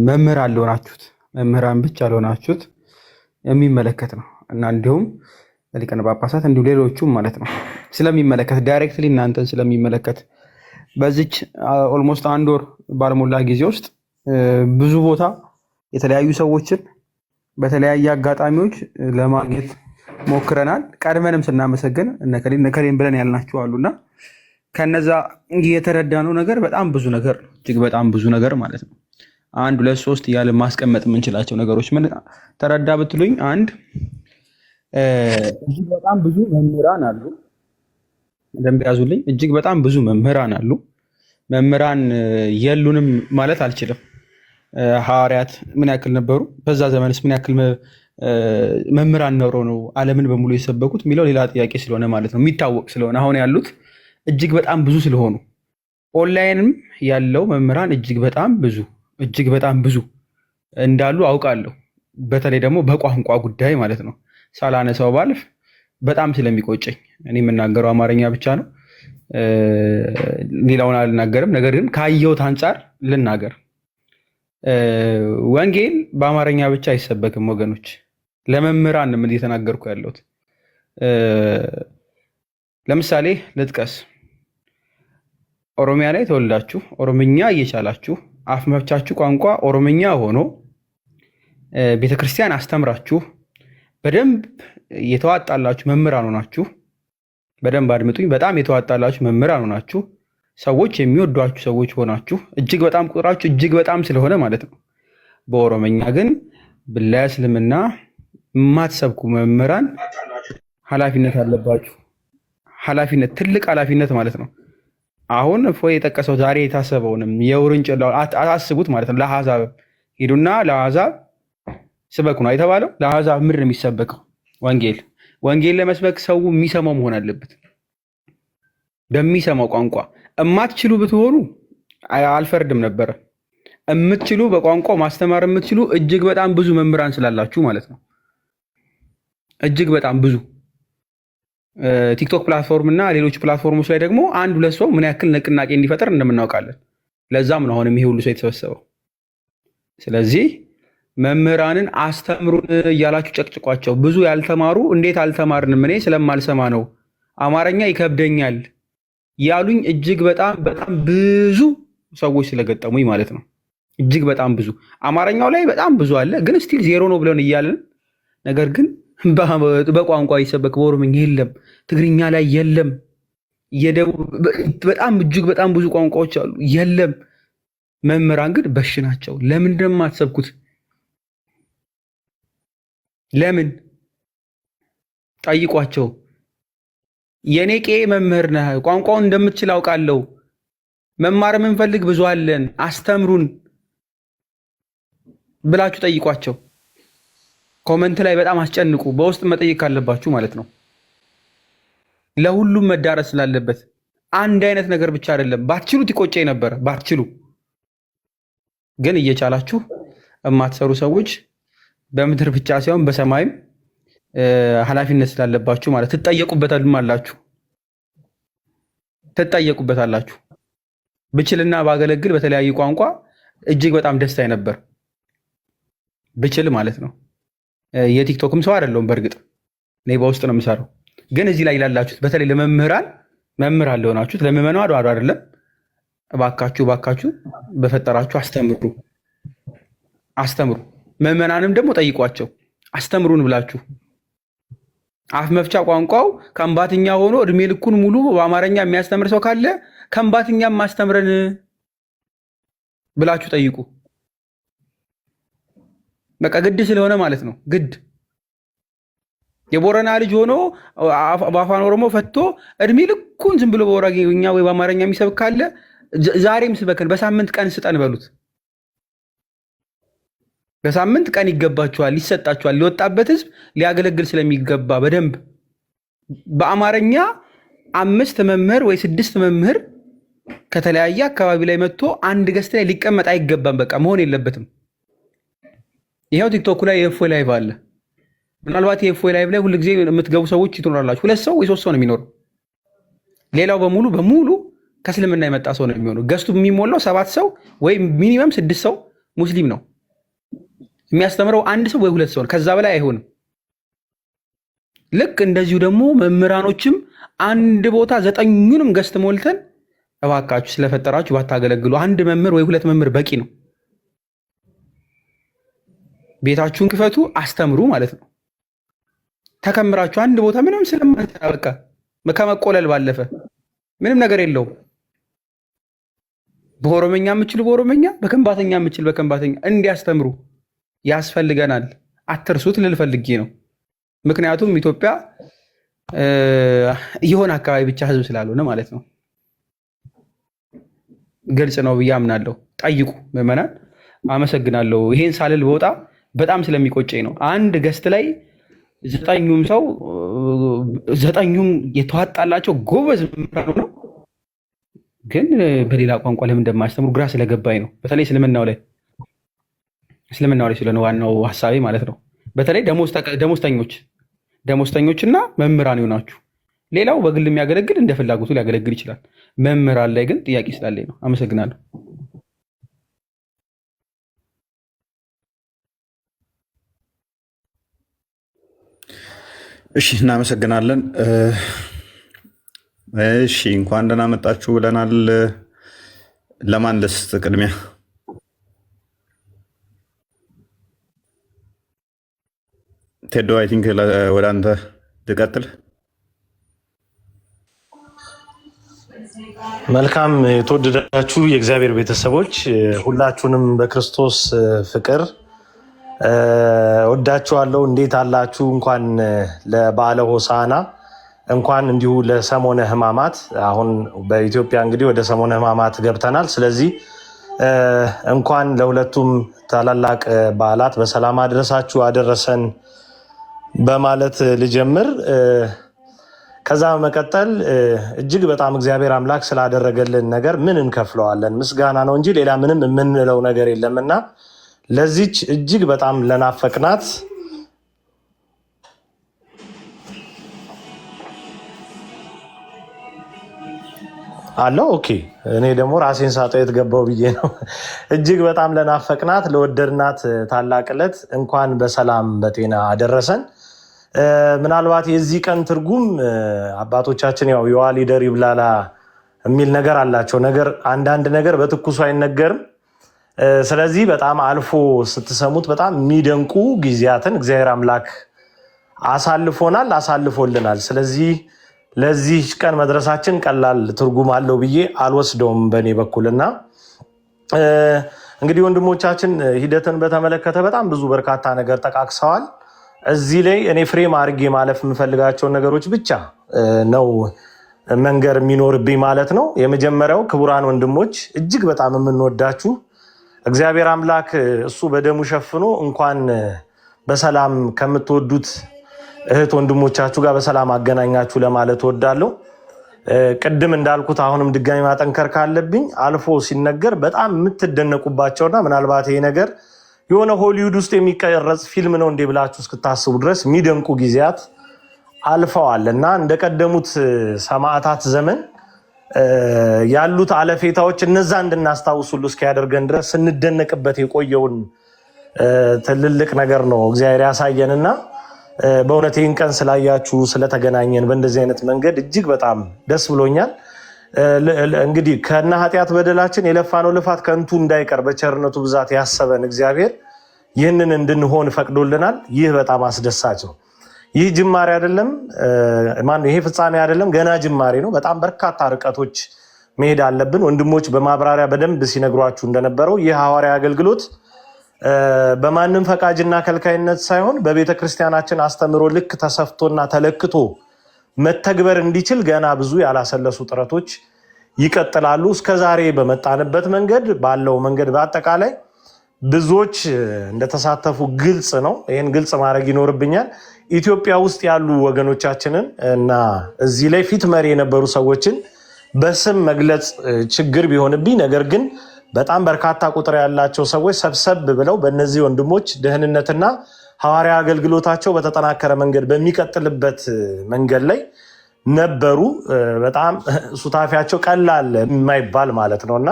መምህራን ለሆናችሁት መምህራን ብቻ ለሆናችሁት የሚመለከት ነው እና እንዲሁም ሊቃነ ጳጳሳት እንዲሁ ሌሎቹም ማለት ነው ስለሚመለከት ዳይሬክትሊ እናንተን ስለሚመለከት በዚች ኦልሞስት 1 ወር ባልሞላ ጊዜ ውስጥ ብዙ ቦታ የተለያዩ ሰዎችን በተለያየ አጋጣሚዎች ለማግኘት ሞክረናል። ቀድመንም ስናመሰግን እነከሌን ብለን ያልናቸው አሉና ከነዛ የተረዳነው ነገር በጣም ብዙ ነገር እጅግ በጣም ብዙ ነገር ማለት ነው። 1 2 3 እያለ ማስቀመጥ የምንችላቸው ነገሮች ምን ተረዳ ብትሉኝ፣ እጅግ በጣም ብዙ መምህራን አሉ። ደንብ ያዙልኝ። እጅግ በጣም ብዙ መምህራን አሉ። መምህራን የሉንም ማለት አልችልም። ሐዋርያት ምን ያክል ነበሩ? በዛ ዘመንስ ምን ያክል መምህራን ኖረው ነው ዓለምን በሙሉ የሰበኩት የሚለው ሌላ ጥያቄ ስለሆነ ማለት ነው፣ የሚታወቅ ስለሆነ አሁን ያሉት እጅግ በጣም ብዙ ስለሆኑ ኦንላይንም ያለው መምህራን እጅግ በጣም ብዙ እንዳሉ አውቃለሁ። በተለይ ደግሞ በቋንቋ ጉዳይ ማለት ነው ሳላነሳው ባልፍ በጣም ስለሚቆጨኝ እኔ የምናገረው አማርኛ ብቻ ነው፣ ሌላውን አልናገርም። ነገር ግን ካየሁት አንጻር ልናገር። ወንጌል በአማርኛ ብቻ አይሰበክም ወገኖች። ለመምህራን ምን እየተናገርኩ ያለሁት? ለምሳሌ ልጥቀስ። ኦሮሚያ ላይ ተወልዳችሁ ኦሮምኛ እየቻላችሁ አፍ መፍቻችሁ ቋንቋ ኦሮምኛ ሆኖ ቤተክርስቲያን አስተምራችሁ በደንብ የተዋጣላችሁ መምህራን ሆናችሁ፣ በደንብ አድምጡኝ፣ በጣም የተዋጣላችሁ መምህራን ሆናችሁ ሰዎች የሚወዷችሁ ሰዎች ሆናችሁ እጅግ በጣም ቁጥራችሁ እጅግ በጣም ስለሆነ ማለት ነው። በኦሮምኛ ግን ለእስልምና የማትሰብኩ መምህራን ኃላፊነት አለባችሁ። ኃላፊነት፣ ትልቅ ኃላፊነት ማለት ነው። አሁን እፎይ የጠቀሰው ዛሬ የታሰበውንም የውርንጭላውን አስቡት ማለት ነው። ለአሕዛብ ሂዱና ለአሕዛብ ስበኩ ነው የተባለው። ለአሕዛብ ምድር የሚሰበከው ወንጌል ለመስበክ ሰው የሚሰማው መሆን አለበት። በሚሰማው ቋንቋ እማትችሉ ብትሆኑ አልፈርድም ነበረ። የምትችሉ በቋንቋው ማስተማር የምትችሉ እጅግ በጣም ብዙ መምህራን ስላላችሁ ማለት ነው። እጅግ በጣም ብዙ ቲክቶክ ፕላትፎርም እና ሌሎች ፕላትፎርሞች ላይ ደግሞ 1 2 ሰው ምን ያክል ንቅናቄ እንዲፈጠር እንደምናውቃለን። ለዛም ነው አሁንም ይሄ ሁሉ ሰው የተሰበሰበው። ስለዚህ መምህራንን አስተምሩን እያላችሁ ጨቅጭቋቸው። ብዙ ያልተማሩ እንዴት አልተማርንም እኔ ስለማልሰማ ነው አማርኛ ይከብደኛል ያሉኝ እጅግ በጣም ብዙ ሰዎች ስለገጠሙኝ ማለት ነው። እጅግ በጣም ብዙ አማርኛው ላይ በጣም ብዙ አለ፣ ግን ስቲል 0 ነው ብለን እያለን ነገር ግን በቋንቋ ይሰበክ በኦሮምኛ የለም፣ ትግርኛ ላይ የለም፣ በጣም እጅግ በጣም ብዙ ቋንቋዎች አሉ የለም። መምህራን ግን በሽ ናቸው። ለምንድን ነው የማትሰብኩት? ለምን ጠይቋቸው። የኔ ቄ መምህር ነህ፣ ቋንቋውን እንደምትችል አውቃለሁ፣ መማር የምንፈልግ ብዙ አለን፣ አስተምሩን ብላችሁ ጠይቋቸው። ኮመንት ላይ በጣም አስጨንቁ፣ በውስጥ መጠየቅ ካለባችሁ ማለት ነው። ለሁሉም መዳረስ ስላለበት አንድ አይነት ነገር ብቻ አይደለም። ባትችሉት ይቆጨኝ ነበረ፣ ባትችሉ ግን እየቻላችሁ የማትሰሩ ሰዎች በምድር ብቻ ሳይሆን በሰማይም ኃላፊነት ስላለባችሁ ማለት ትጠየቁበታላችሁ። ብችልና ባገለግል በተለያዩ ቋንቋ እጅግ በጣም ደስታዬ ነበር፣ ብችል ማለት ነው። የቲክቶክም ሰው አይደለሁም በእርግጥ እኔ በውስጥ ነው የምሰራው። ግን እዚህ ላይ ላላችሁት በተለይ ለመምህራን ለሆናችሁት ለምዕመናን አይደለም፣ እባካችሁ በፈጠራችሁ አስተምሩ። ምዕመናንም ደግሞ ጠይቋቸው፣ አስተምሩን ብላችሁ። አፍ መፍቻ ቋንቋው ከምባትኛ ሆኖ እድሜ ልኩን ሙሉ በአማርኛ የሚያስተምር ሰው ካለ ከምባትኛም ማስተምረን ብላችሁ ጠይቁ። በቃ ግድ ስለሆነ ማለት ነው። ግድ የቦረና ልጅ ሆኖ በአፋን ኦሮሞ ፈቶ እድሜ ልኩን ዝም ብሎ በኦሮምኛ ወይ በአማርኛ የሚሰብክ ካለ ዛሬም ስበከን፣ በሳምንት ቀን ስጠን በሉት። በሳምንት ቀን ይገባችኋል፣ ይሰጣችኋል። ሊወጣበት ህዝብ ሊያገለግል ስለሚገባ በደንብ በአማርኛ 5 መምህር ወይ 6 መምህር ከተለያየ አካባቢ ላይ መጥቶ አንድ ገስት ላይ ሊቀመጥ አይገባም። በቃ መሆን የለበትም። ይሄው ቲክቶክ ላይ የእፎይ ላይቭ አለ። ምናልባት የእፎይ ላይቭ ላይ ሁልጊዜ የምትገቡ ሰዎች ትኖራላችሁ። 2 ሰው ወይ 3 ሰው ነው የሚኖረው። ሌላው በሙሉ ከእስልምና የመጣ ሰው ነው የሚሆነው። ገስቱ የሚሞላው 7 ሰው ወይም ሚኒመም 6 ሰው ሙስሊም ነው የሚያስተምረው፣ 1 ሰው ወይ 2 ሰው ነው፣ ከዛ በላይ አይሆንም። ልክ እንደዚሁ ደግሞ መምህራኖችም አንድ ቦታ 9ኙንም ገስት ሞልተን እባካችሁ ስለፈጠራችሁ ባታገለግሉ፣ 1 መምህር ወይ 2 መምህር በቂ ነው። ቤታችሁን ክፈቱ፣ አስተምሩ ማለት ነው። ተከምራችሁ አንድ ቦታ ምንም ስለማንተና በቃ ከመቆለል ባለፈ ምንም ነገር የለውም። በኦሮመኛ የምችሉ በኦሮመኛ፣ በከንባተኛ የምችል በከንባተኛ እንዲያስተምሩ ያስፈልገናል። አትርሱት ልል ፈልጌ ነው። ምክንያቱም ኢትዮጵያ የሆነ አካባቢ ብቻ ህዝብ ስላልሆነ ማለት ነው። ግልጽ ነው ብዬ አምናለሁ። ጠይቁ ምዕመናን። አመሰግናለሁ። ይሄን ሳልል በወጣ በጣም ስለሚቆጨኝ ነው። አንድ ገስት ላይ 9ኙም ሰው 9ኙም የተዋጣላቸው ጎበዝ መምህራን ነው፣ ግን በሌላ ቋንቋ ለምን እንደማያስተምሩ ግራ ስለገባኝ ነው። በተለይ እስልምናው ላይ ስለሆነ ዋናው ሀሳቤ ማለት ነው። በተለይ ደሞዝተኞችና መምህራን ይሆናችሁ። ሌላው በግል የሚያገለግል እንደ ፍላጎቱ ሊያገለግል ይችላል። መምህራን ላይ ግን ጥያቄ ስላለኝ ነው። አመሰግናለሁ። እሺ፣ እናመሰግናለን። እሺ፣ እንኳን ደህና መጣችሁ ብለናል። ለማን ልስጥ ቅድሚያ? ቴዶ አይ ቲንክ ወደ አንተ ትቀጥል። መልካም። የተወደዳችሁ የእግዚአብሔር ቤተሰቦች ሁላችሁንም በክርስቶስ ፍቅር ወዳችኋለሁ። እንዴት አላችሁ? እንኳን ለበዓለ ሆሳዕና፣ እንኳን እንዲሁ ለሰሞነ ሕማማት። አሁን በኢትዮጵያ እንግዲህ ወደ ሰሞነ ሕማማት ገብተናል። ስለዚህ እንኳን ለሁለቱም ታላላቅ በዓላት በሰላም አድረሳችሁ አደረሰን በማለት ልጀምር። ከዛ በመቀጠል እጅግ በጣም እግዚአብሔር አምላክ ስላደረገልን ነገር ምን እንከፍለዋለን? ምስጋና ነው እንጂ ሌላ ምንም የምንለው ነገር የለምና ለዚች እጅግ በጣም ለናፈቅናት አለው። ኦኬ፣ እኔ ደግሞ ራሴን ሳጠው የትገባው ብዬ ነው። እጅግ በጣም ለናፈቅናት ለወደድናት ታላቅ ዕለት እንኳን በሰላም በጤና አደረሰን። ምናልባት የዚህ ቀን ትርጉም አባቶቻችን ያው የዋል ይደር ይብላላ የሚል ነገር አላቸው። አንዳንድ ነገር በትኩሱ አይነገርም። ስለዚህ በጣም አልፎ ስትሰሙት በጣም የሚደንቁ ጊዜያትን እግዚአብሔር አምላክ አሳልፎልናል። ስለዚህ ለዚህ ቀን መድረሳችን ቀላል ትርጉም አለው ብዬ አልወስደውም በእኔ በኩልና እንግዲህ ወንድሞቻችን ሂደትን በተመለከተ በጣም ብዙ በርካታ ነገር ጠቃቅሰዋል። እዚህ ላይ እኔ ፍሬም አድርጌ ማለፍ የምፈልጋቸውን ነገሮች ብቻ ነው መንገር የሚኖርብኝ ማለት ነው። የመጀመሪያው ክቡራን ወንድሞች እጅግ በጣም የምንወዳችሁ እግዚአብሔር አምላክ እሱ በደሙ ሸፍኖ እንኳን በሰላም ከምትወዱት እህት ወንድሞቻችሁ ጋር በሰላም አገናኛችሁ ለማለት እወዳለሁ። ቅድም እንዳልኩት አሁንም ድጋሚ ማጠንከር ካለብኝ አልፎ ሲነገር በጣም የምትደነቁባቸውና ምናልባት ይሄ ነገር የሆነ ሆሊውድ ውስጥ የሚቀረጽ ፊልም ነው እንዴ ብላችሁ እስክታስቡ ድረስ የሚደንቁ ጊዜያት አልፈዋል እና እንደቀደሙት ሰማዕታት ዘመን ያሉት አለፌታዎች እነዛ እንድናስታውስ ሁሉ እስኪያደርገን ድረስ ስንደነቅበት የቆየውን ትልልቅ ነገር ነው እግዚአብሔር ያሳየንና በእውነት ይህን ቀን ስላያችሁ ስለተገናኘን በእንደዚህ አይነት መንገድ እጅግ በጣም ደስ ብሎኛል። እንግዲህ ከነ ኃጢአት በደላችን የለፋነው ልፋት ከንቱ እንዳይቀር በቸርነቱ ብዛት ያሰበን እግዚአብሔር ይህንን እንድንሆን ፈቅዶልናል። ይህ በጣም አስደሳች ነው። ይህ ጅማሬ አይደለም፣ ይሄ ፍጻሜ አይደለም፣ ገና ጅማሬ ነው። በጣም በርካታ ርቀቶች መሄድ አለብን። ወንድሞች በማብራሪያ በደንብ ሲነግሯችሁ እንደነበረው ይህ ሐዋርያዊ አገልግሎት በማንም ፈቃጅና ከልካይነት ሳይሆን በቤተ ክርስቲያናችን አስተምሮ ልክ ተሰፍቶና ተለክቶ መተግበር እንዲችል ገና ብዙ ያላሰለሱ ጥረቶች ይቀጥላሉ። እስከዛሬ በመጣንበት መንገድ ባለው መንገድ በአጠቃላይ ብዙዎች እንደተሳተፉ ግልጽ ነው። ይህን ግልጽ ማድረግ ይኖርብኛል። ኢትዮጵያ ውስጥ ያሉ ወገኖቻችንን እና እዚህ ላይ ፊት መሪ የነበሩ ሰዎችን በስም መግለጽ ችግር ቢሆንብኝ፣ ነገር ግን በጣም በርካታ ቁጥር ያላቸው ሰዎች ሰብሰብ ብለው በእነዚህ ወንድሞች ደህንነትና ሐዋርያ አገልግሎታቸው በተጠናከረ መንገድ በሚቀጥልበት መንገድ ላይ ነበሩ። በጣም ሱታፊያቸው ቀላል የማይባል ማለት ነውና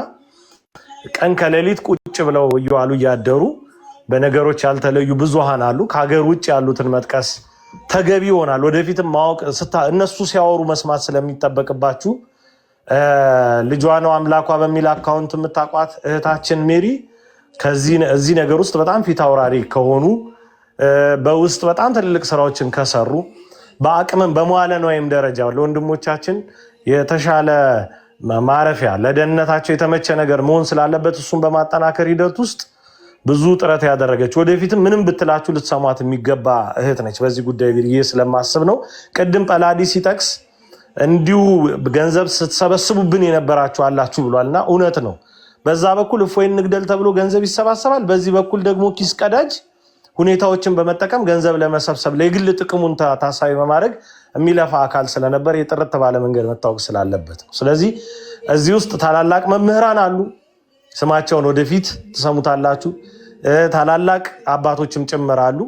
ቀን ከሌሊት ቁጭ ብለው እየዋሉ እያደሩ በነገሮች ያልተለዩ ብዙሃን አሉ። ከሀገር ውጭ ያሉትን መጥቀስ ተገቢ ይሆናል። ወደፊትም ማወቅ እነሱ ሲያወሩ መስማት ስለሚጠበቅባችሁ ልጇ ነው አምላኳ በሚል አካውንት የምታውቋት እህታችን ሜሪ እዚህ ነገር ውስጥ በጣም ፊት አውራሪ ከሆኑ በውስጥ በጣም ትልልቅ ስራዎችን ከሰሩ በአቅምም በመዋለ ንዋይም ደረጃ ለወንድሞቻችን የተሻለ ማረፊያ ለደህንነታቸው የተመቸ ነገር መሆን ስላለበት እሱን በማጠናከር ሂደት ውስጥ ብዙ ጥረት ያደረገች ወደፊትም ምንም ብትላችሁ ልትሰሟት የሚገባ እህት ነች። በዚህ ጉዳይ ብዬ ስለማስብ ነው። ቅድም ጳላዲ ሲጠቅስ እንዲሁ ገንዘብ ስትሰበስቡብን የነበራችሁ አላችሁ ብሏልና እውነት ነው። በዛ በኩል እፎይን እንግደል ተብሎ ገንዘብ ይሰባሰባል። በዚህ በኩል ደግሞ ኪስ ቀዳጅ ሁኔታዎችን በመጠቀም ገንዘብ ለመሰብሰብ ለግል ጥቅሙን ታሳቢ በማድረግ የሚለፋ አካል ስለነበር የጥርት ባለ መንገድ መታወቅ ስላለበት ነው። ስለዚህ እዚህ ውስጥ ታላላቅ መምህራን አሉ። ስማቸውን ወደፊት ትሰሙታላችሁ። ታላላቅ አባቶችም ጭምራሉ።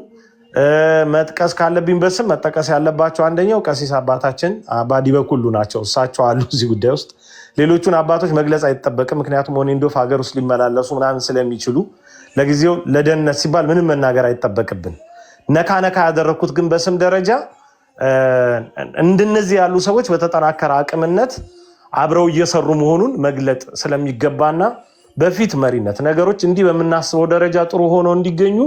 መጥቀስ ካለብኝ በስም መጠቀስ ያለባቸው አንደኛው ቀሲስ አባታችን አባ ዲበኩሉ ናቸው። እሳቸው አሉ እዚህ ጉዳይ ውስጥ። ሌሎቹን አባቶች መግለጽ አይጠበቅም፣ ምክንያቱም ኦኔንዶፍ ሀገር ውስጥ ሊመላለሱ ምናምን ስለሚችሉ ለጊዜው ለደህንነት ሲባል ምንም መናገር አይጠበቅብን። ነካ ነካ ያደረኩት ግን በስም ደረጃ እንደነዚህ ያሉ ሰዎች በተጠናከረ አቅምነት አብረው እየሰሩ መሆኑን መግለጥ ስለሚገባና በፊት መሪነት ነገሮች እንዲህ በምናስበው ደረጃ ጥሩ ሆኖ እንዲገኙ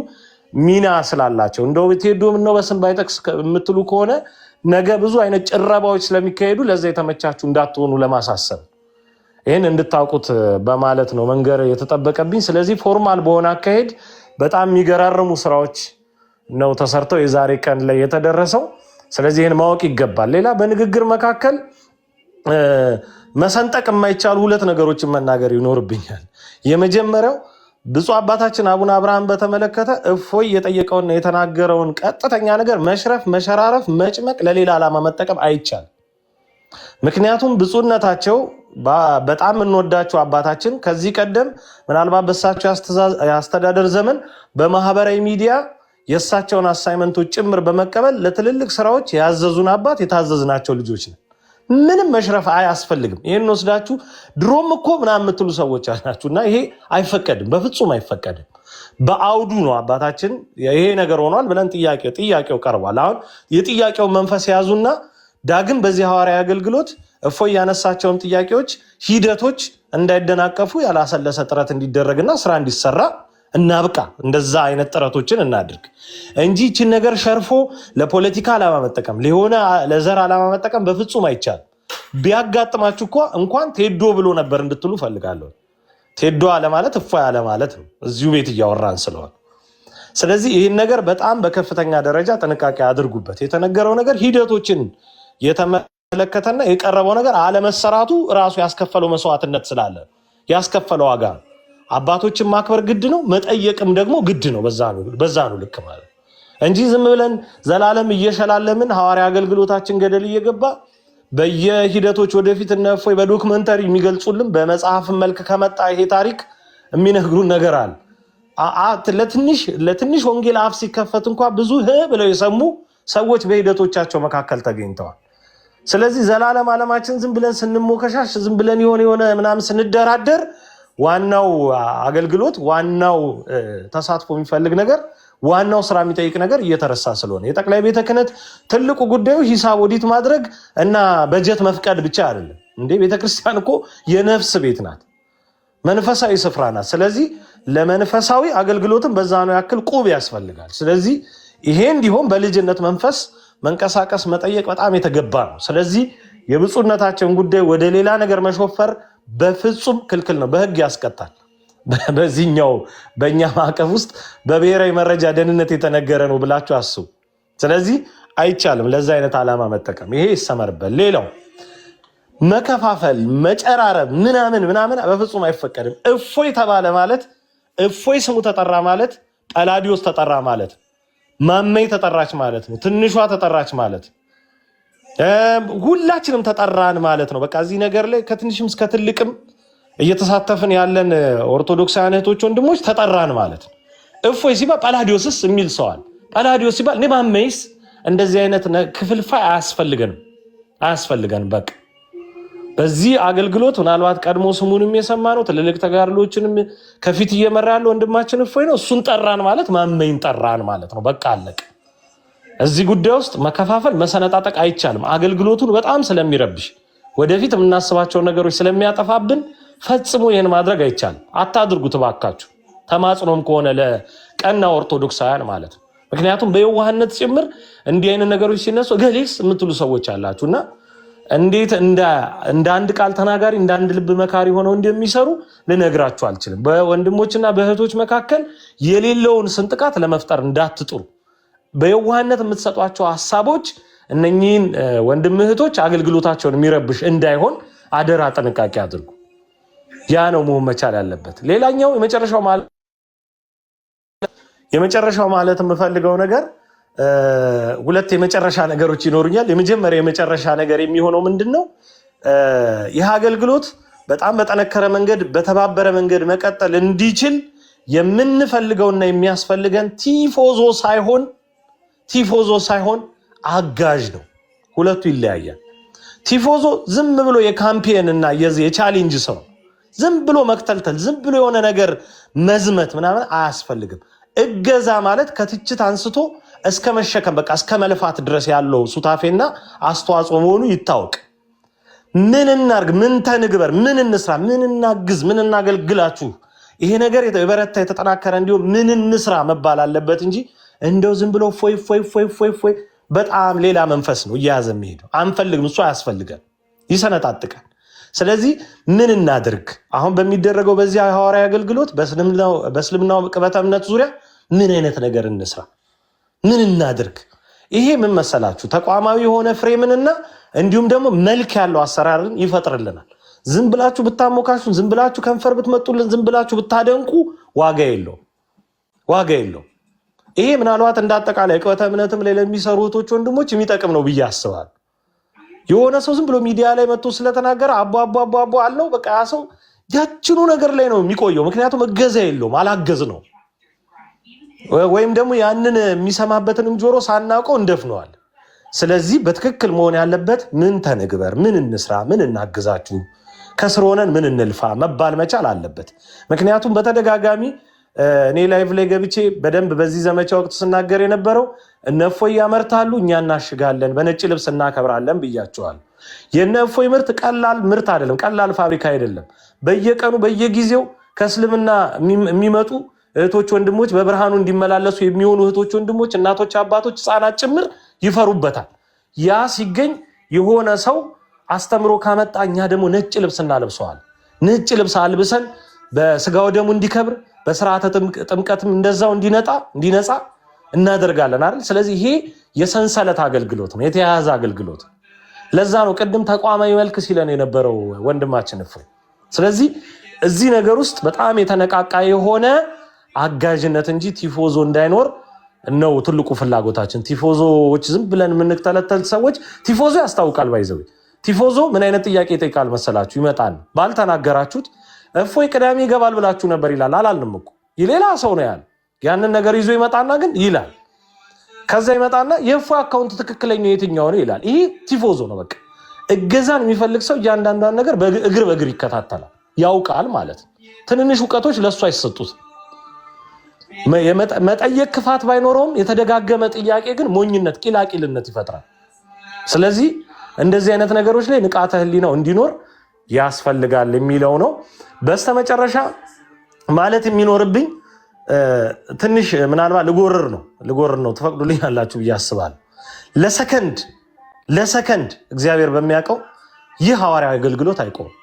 ሚና ስላላቸው እንደው ቴዶም ነው በስም ባይጠቅስ የምትሉ ከሆነ ነገ ብዙ አይነት ጭረባዎች ስለሚካሄዱ ለዛ የተመቻችሁ እንዳትሆኑ ለማሳሰብ ይሄን እንድታውቁት በማለት ነው መንገር የተጠበቀብኝ። ስለዚህ ፎርማል በሆነ አካሄድ በጣም የሚገራርሙ ስራዎች ነው ተሰርተው የዛሬ ቀን ላይ የተደረሰው። ስለዚህ ይሄን ማወቅ ይገባል። ሌላ በንግግር መካከል መሰንጠቅ የማይቻሉ ሁለት ነገሮችን መናገር ይኖርብኛል። የመጀመሪያው ብፁዕ አባታችን አቡነ አብርሃም በተመለከተ እፎይ የጠየቀውና የተናገረውን ቀጥተኛ ነገር መሽረፍ፣ መሸራረፍ፣ መጭመቅ ለሌላ ዓላማ መጠቀም አይቻልም። ምክንያቱም ብፁዕነታቸው በጣም እንወዳቸው አባታችን ከዚህ ቀደም ምናልባት በእሳቸው የአስተዳደር ዘመን በማህበራዊ ሚዲያ የእሳቸውን አሳይመንቶች ጭምር በመቀበል ለትልልቅ ስራዎች ያዘዙን አባት የታዘዝናቸው ልጆች ነው። ምንም መሽረፍ አያስፈልግም። ይሄን ወስዳችሁ ድሮም እኮ ምናምን የምትሉ ሰዎች አላችሁና ይሄ አይፈቀድም፣ በፍጹም አይፈቀድም። በአውዱ ነው አባታችን ይሄ ነገር ሆኗል ብለን ጥያቄው ቀርቧል። አሁን የጥያቄውን መንፈስ ያዙና ዳግም በዚህ ሐዋርያዊ አገልግሎት እፎይ ያነሳቸውን ጥያቄዎች ሂደቶች እንዳይደናቀፉ ያላሰለሰ ጥረት እንዲደረግና ስራ እንዲሰራ እናብቃ። እንደዛ አይነት ጥረቶችን እናድርግ እንጂ ይህችን ነገር ሸርፎ ለፖለቲካ ዓላማ መጠቀም ለሆነ ለዘር ዓላማ መጠቀም በፍጹም አይቻልም። ቢያጋጥማችሁ እንኳን ቴዶ ብሎ ነበር እንድትሉ ፈልጋለሁ። ቴዶ አለ ማለት እፎይ አለ ማለት ነው፣ እዚሁ ቤት እያወራን ስለሆነ። ስለዚህ ይህን ነገር በጣም በከፍተኛ ደረጃ ጥንቃቄ አድርጉበት። የተነገረው ነገር ሂደቶችን የተመለከተና የቀረበው ነገር አለመሰራቱ ራሱ ያስከፈለው መስዋዕትነት ስላለ ያስከፈለው ዋጋ ነው። አባቶችን ማክበር ግድ ነው፣ መጠየቅም ደግሞ ግድ ነው። በዛ ነው ልክ ማለት እንጂ ዝም ብለን ዘላለም እየሸላለምን ሐዋርያ አገልግሎታችን ገደል እየገባ በየሂደቶች ወደፊት እነ እፎይ በዶክመንተሪ የሚገልጹልን በመጽሐፍ መልክ ከመጣ ይሄ ታሪክ የሚነግሩን ነገር አለ። ለትንሽ ወንጌል አፍ ሲከፈት እንኳን ብዙ ብለው የሰሙ ሰዎች በሂደቶቻቸው መካከል ተገኝተዋል። ስለዚህ ዘላለም ዓለማችን ዝም ብለን ስንሞከሻሽ ዝም ብለን የሆነ ምናምን ስንደራደር ዋናው አገልግሎት ዋናው ተሳትፎ የሚፈልግ ነገር ዋናው ስራ የሚጠይቅ ነገር እየተረሳ ስለሆነ የጠቅላይ ቤተ ክህነት ትልቁ ጉዳዩ ሂሳብ ኦዲት ማድረግ እና በጀት መፍቀድ ብቻ አይደለም እንዴ። ቤተክርስቲያን እኮ የነፍስ ቤት ናት፣ መንፈሳዊ ስፍራ ናት። ስለዚህ ለመንፈሳዊ አገልግሎትም በዛ ነው ያክል ቁብ ያስፈልጋል። ስለዚህ ይሄ እንዲሆን በልጅነት መንፈስ መንቀሳቀስ መጠየቅ በጣም የተገባ ነው። ስለዚህ የብፁዕነታቸውን ጉዳይ ወደ ሌላ ነገር መሾፈር በፍጹም ክልክል ነው፣ በህግ ያስቀጣል። በዚህኛው በእኛ ማዕቀፍ ውስጥ በብሔራዊ መረጃ ደህንነት የተነገረ ነው ብላችሁ አስቡ። ስለዚህ አይቻልም ለዛ አይነት ዓላማ መጠቀም፣ ይሄ ይሰመርበት። ሌላው መከፋፈል፣ መጨራረብ ምናምን በፍጹም አይፈቀድም። እፎይ ተባለ ማለት እፎይ ስሙ ተጠራ ማለት ጳላዲዮስ ተጠራ ማለት ማመይ ተጠራች ማለት ነው። ትንሿ ተጠራች ማለት ሁላችንም ተጠራን ማለት ነው። በቃ እዚህ ነገር ላይ ከትንሽም እስከ ትልቅም እየተሳተፍን ያለን ኦርቶዶክሳውያን እህቶች ወንድሞች ተጠራን ማለት ነው። እፎይ ሲባል ጳላዲዮስስ የሚል ሰዋል። ጳላዲዮስ ሲባል እኔ ማመይስ እንደዚህ አይነት ክፍልፋይ አያስፈልገን። በቃ በዚህ አገልግሎት ምናልባት ቀድሞ ስሙንም የሰማነው ትልልቅ ተጋድሎችንም ከፊት እየመራ ያለው ወንድማችን እፎይ ነው። እሱን ጠራን ማለት ማመኝ ጠራን ማለት ነው። በቃ አለቀ። እዚህ ጉዳይ ውስጥ መከፋፈል መሰነጣጠቅ አይቻልም። አገልግሎቱን በጣም ስለሚረብሽ ወደፊት የምናስባቸውን ነገሮች ስለሚያጠፋብን ፈጽሞ ይህን ማድረግ አይቻልም። አታድርጉት እባካችሁ። ተማጽኖም ከሆነ ለቀና ኦርቶዶክሳውያን ማለት ነው። ምክንያቱም በየዋህነት ጭምር እንዲህ አይነት ነገሮች ሲነሱ ገሌስ የምትሉ ሰዎች አላችሁና እንዴት እንደ አንድ ቃል ተናጋሪ እንደ አንድ ልብ መካሪ ሆነው እንደሚሰሩ ልነግራችሁ አልችልም። በወንድሞችና በእህቶች መካከል የሌለውን ስንጥቃት ለመፍጠር እንዳትጥሩ። በየዋህነት የምትሰጧቸው ሐሳቦች እነኚህን ወንድም እህቶች አገልግሎታቸውን የሚረብሽ እንዳይሆን አደራ ጥንቃቄ አድርጉ። ያ ነው መሆን መቻል ያለበት። ሌላኛው የመጨረሻው ማለት የምፈልገው ነገር ሁለት የመጨረሻ ነገሮች ይኖሩኛል። የመጨረሻ ነገር የሚሆነው ምንድነው? ይህ አገልግሎት በጣም በጠነከረ መንገድ በተባበረ መንገድ መቀጠል እንዲችል የምንፈልገውና የሚያስፈልገን ቲፎዞ ሳይሆን አጋዥ ነው። ሁለቱ ይለያያል። ቲፎዞ ዝም ብሎ የካምፔን እና የቻሌንጅ ሰው ዝም ብሎ መክተልተል፣ ዝም ብሎ የሆነ ነገር መዝመት ምናምን አያስፈልግም። እገዛ ማለት ከትችት አንስቶ እስከ መሸከም በቃ እስከ መልፋት ድረስ ያለው ሱታፌና አስተዋጽኦ መሆኑ ይታወቅ። ምን እናርግ፣ ምን ተንግበር፣ ምን እንስራ፣ ምን እናግዝ፣ ምን እናገልግላችሁ፣ ይሄ ነገር የበረታ የተጠናከረ እንዲሁም ምን እንስራ መባል አለበት እንጂ እንደው ዝም ብሎ ፎይ በጣም ሌላ መንፈስ ነው እያያዘ የሚሄደው። አንፈልግም፣ እሱ አያስፈልገን፣ ይሰነጣጥቀን። ስለዚህ ምን እናድርግ? አሁን በሚደረገው በዚህ ሐዋርያዊ አገልግሎት በእስልምናው ቅበተ እምነት ዙሪያ ምን አይነት ነገር እንስራ? ምን እናድርግ? ይሄ ምን መሰላችሁ? ተቋማዊ የሆነ ፍሬምንና እንዲሁም ደግሞ መልክ ያለው አሰራርን ይፈጥርልናል። ዝም ብላችሁ ብታሞካሹን፣ ዝም ብላችሁ ከንፈር ብትመጡልን፣ ዝም ብላችሁ ብታደንቁ ዋጋ የለውም። ይሄ ምናልባት እንዳጠቃላይ ቅበተ እምነትም ላይ ለሚሰሩ እህቶች ወንድሞች የሚጠቅም ነው ብዬ አስባለሁ። የሆነ ሰው ዝም ብሎ ሚዲያ ላይ መጥቶ ስለተናገረ አቦ አለው በቃ ያ ሰው ያችኑ ነገር ላይ ነው የሚቆየው። ምክንያቱም እገዛ የለውም፣ አላገዝ ነው። ወይም ደግሞ ያንን የሚሰማበትንም ጆሮ ሳናውቀው እንደፍነዋል። ስለዚህ በትክክል መሆን ያለበት ምን ተንግበር፣ ምን እንስራ፣ ምን እናግዛችሁ፣ ከስር ሆነን ምን እንልፋ መባል መቻል አለበት። ምክንያቱም በተደጋጋሚ እኔ ላይቭ ላይ ገብቼ በደንብ በዚህ ዘመቻ ወቅት ስናገር የነበረው እነ እፎይ ያመርታሉ፣ እኛ እናሽጋለን፣ በነጭ ልብስ እናከብራለን ብያቸዋል። የእነ እፎይ ምርት ቀላል ምርት አይደለም፣ ቀላል ፋብሪካ አይደለም። በየቀኑ በየጊዜው ከእስልምና የሚመጡ እህቶች ወንድሞች፣ በብርሃኑ እንዲመላለሱ የሚሆኑ እህቶች ወንድሞች፣ እናቶች፣ አባቶች፣ ህፃናት ጭምር ይፈሩበታል። ያ ሲገኝ የሆነ ሰው አስተምሮ ካመጣ እኛ ደግሞ ነጭ ልብስ እናለብሰዋል። ነጭ ልብስ አልብሰን በስጋው ደሙ እንዲከብር በስርዓተ ጥምቀትም እንደዛው እንዲነጻ እናደርጋለን አይደል? ስለዚህ ይሄ የሰንሰለት አገልግሎት ነው፣ የተያያዘ አገልግሎት። ለዛ ነው ቅድም ተቋማዊ መልክ ሲለን የነበረው ወንድማችን እፎይ። ስለዚህ እዚህ ነገር ውስጥ በጣም የተነቃቃ የሆነ አጋዥነት እንጂ ቲፎዞ እንዳይኖር ነው ትልቁ ፍላጎታችን። ቲፎዞዎች ዝም ብለን የምንተለተል ሰዎች ቲፎዞ ያስታውቃል። ባይዘው ቲፎዞ ምን አይነት ጥያቄ ይጠይቃል መሰላችሁ? ይመጣል ባልተናገራችሁት እፎይ ቅዳሜ ይገባል ብላችሁ ነበር ይላል። አላልንም እኮ ሌላ ሰው ነው ያለ። ያንን ነገር ይዞ ይመጣና ግን ይላል። ከዛ ይመጣና የእፎይ አካውንት ትክክለኛው የትኛው ነው ይላል። ይሄ ቲፎዞ ነው። በቃ እገዛን የሚፈልግ ሰው እያንዳንዷን ነገር በእግር ይከታተላል፣ ያውቃል ማለት ነው። ትንንሽ እውቀቶች ለሱ አይሰጡት። መጠየቅ ክፋት ባይኖረውም የተደጋገመ ጥያቄ ግን ሞኝነት፣ ቂላቂልነት ይፈጥራል። ስለዚህ እንደዚህ አይነት ነገሮች ላይ ንቃተ ህሊናው እንዲኖር ያስፈልጋል የሚለው ነው። በስተመጨረሻ ማለት የሚኖርብኝ ትንሽ ምናልባት ልጎርር ነው ትፈቅዱልኛላችሁ ብዬ አስባለሁ። ለሰከንድ እግዚአብሔር በሚያውቀው ይህ ሐዋርያዊ አገልግሎት አይቆምም።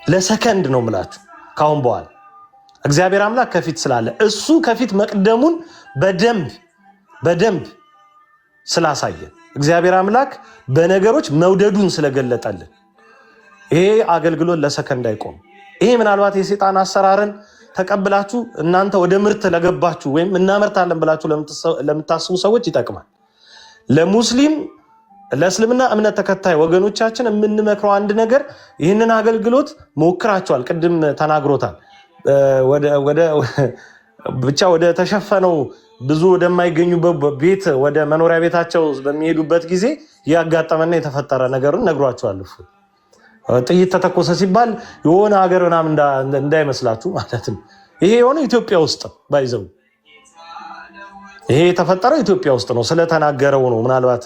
ለሰከንድ ነው የምላችሁ። ካሁን በኋላ እግዚአብሔር አምላክ ከፊት ስላለ እሱ ከፊት መቅደሙን በደንብ ስላሳየን እግዚአብሔር አምላክ በነገሮች መውደዱን ስለገለጠልን ይሄ አገልግሎት ለሰከንድ አይቆምም። ይሄ ምናልባት የሰይጣን አሰራርን ተቀብላችሁ እናንተ ወደ ምርት ለገባችሁ ወይም እናመርታለን ብላችሁ ለምታስቡ ሰዎች ይጠቅማል። ለሙስሊም ለእስልምና እምነት ተከታይ ወገኖቻችን የምንመክረው አንድ ነገር ይህንን አገልግሎት ሞክራችኋል፣ ቅድም ተናግሮታል። ብቻ ወደ ተሸፈነው ብዙ ወደማይገኙበት ቤት ወደ መኖሪያ ቤታቸው በሚሄዱበት ጊዜ ያጋጠመና የተፈጠረ ነገርን ነግሯቸዋል። ጥይት ተተኮሰ ሲባል የሆነ ሀገር ምናምን እንዳይመስላችሁ ማለት ነው። ይሄ የሆነ ኢትዮጵያ ውስጥ ባይዘው ይሄ የተፈጠረው ኢትዮጵያ ውስጥ ነው። ስለተናገረው ነው ምናልባት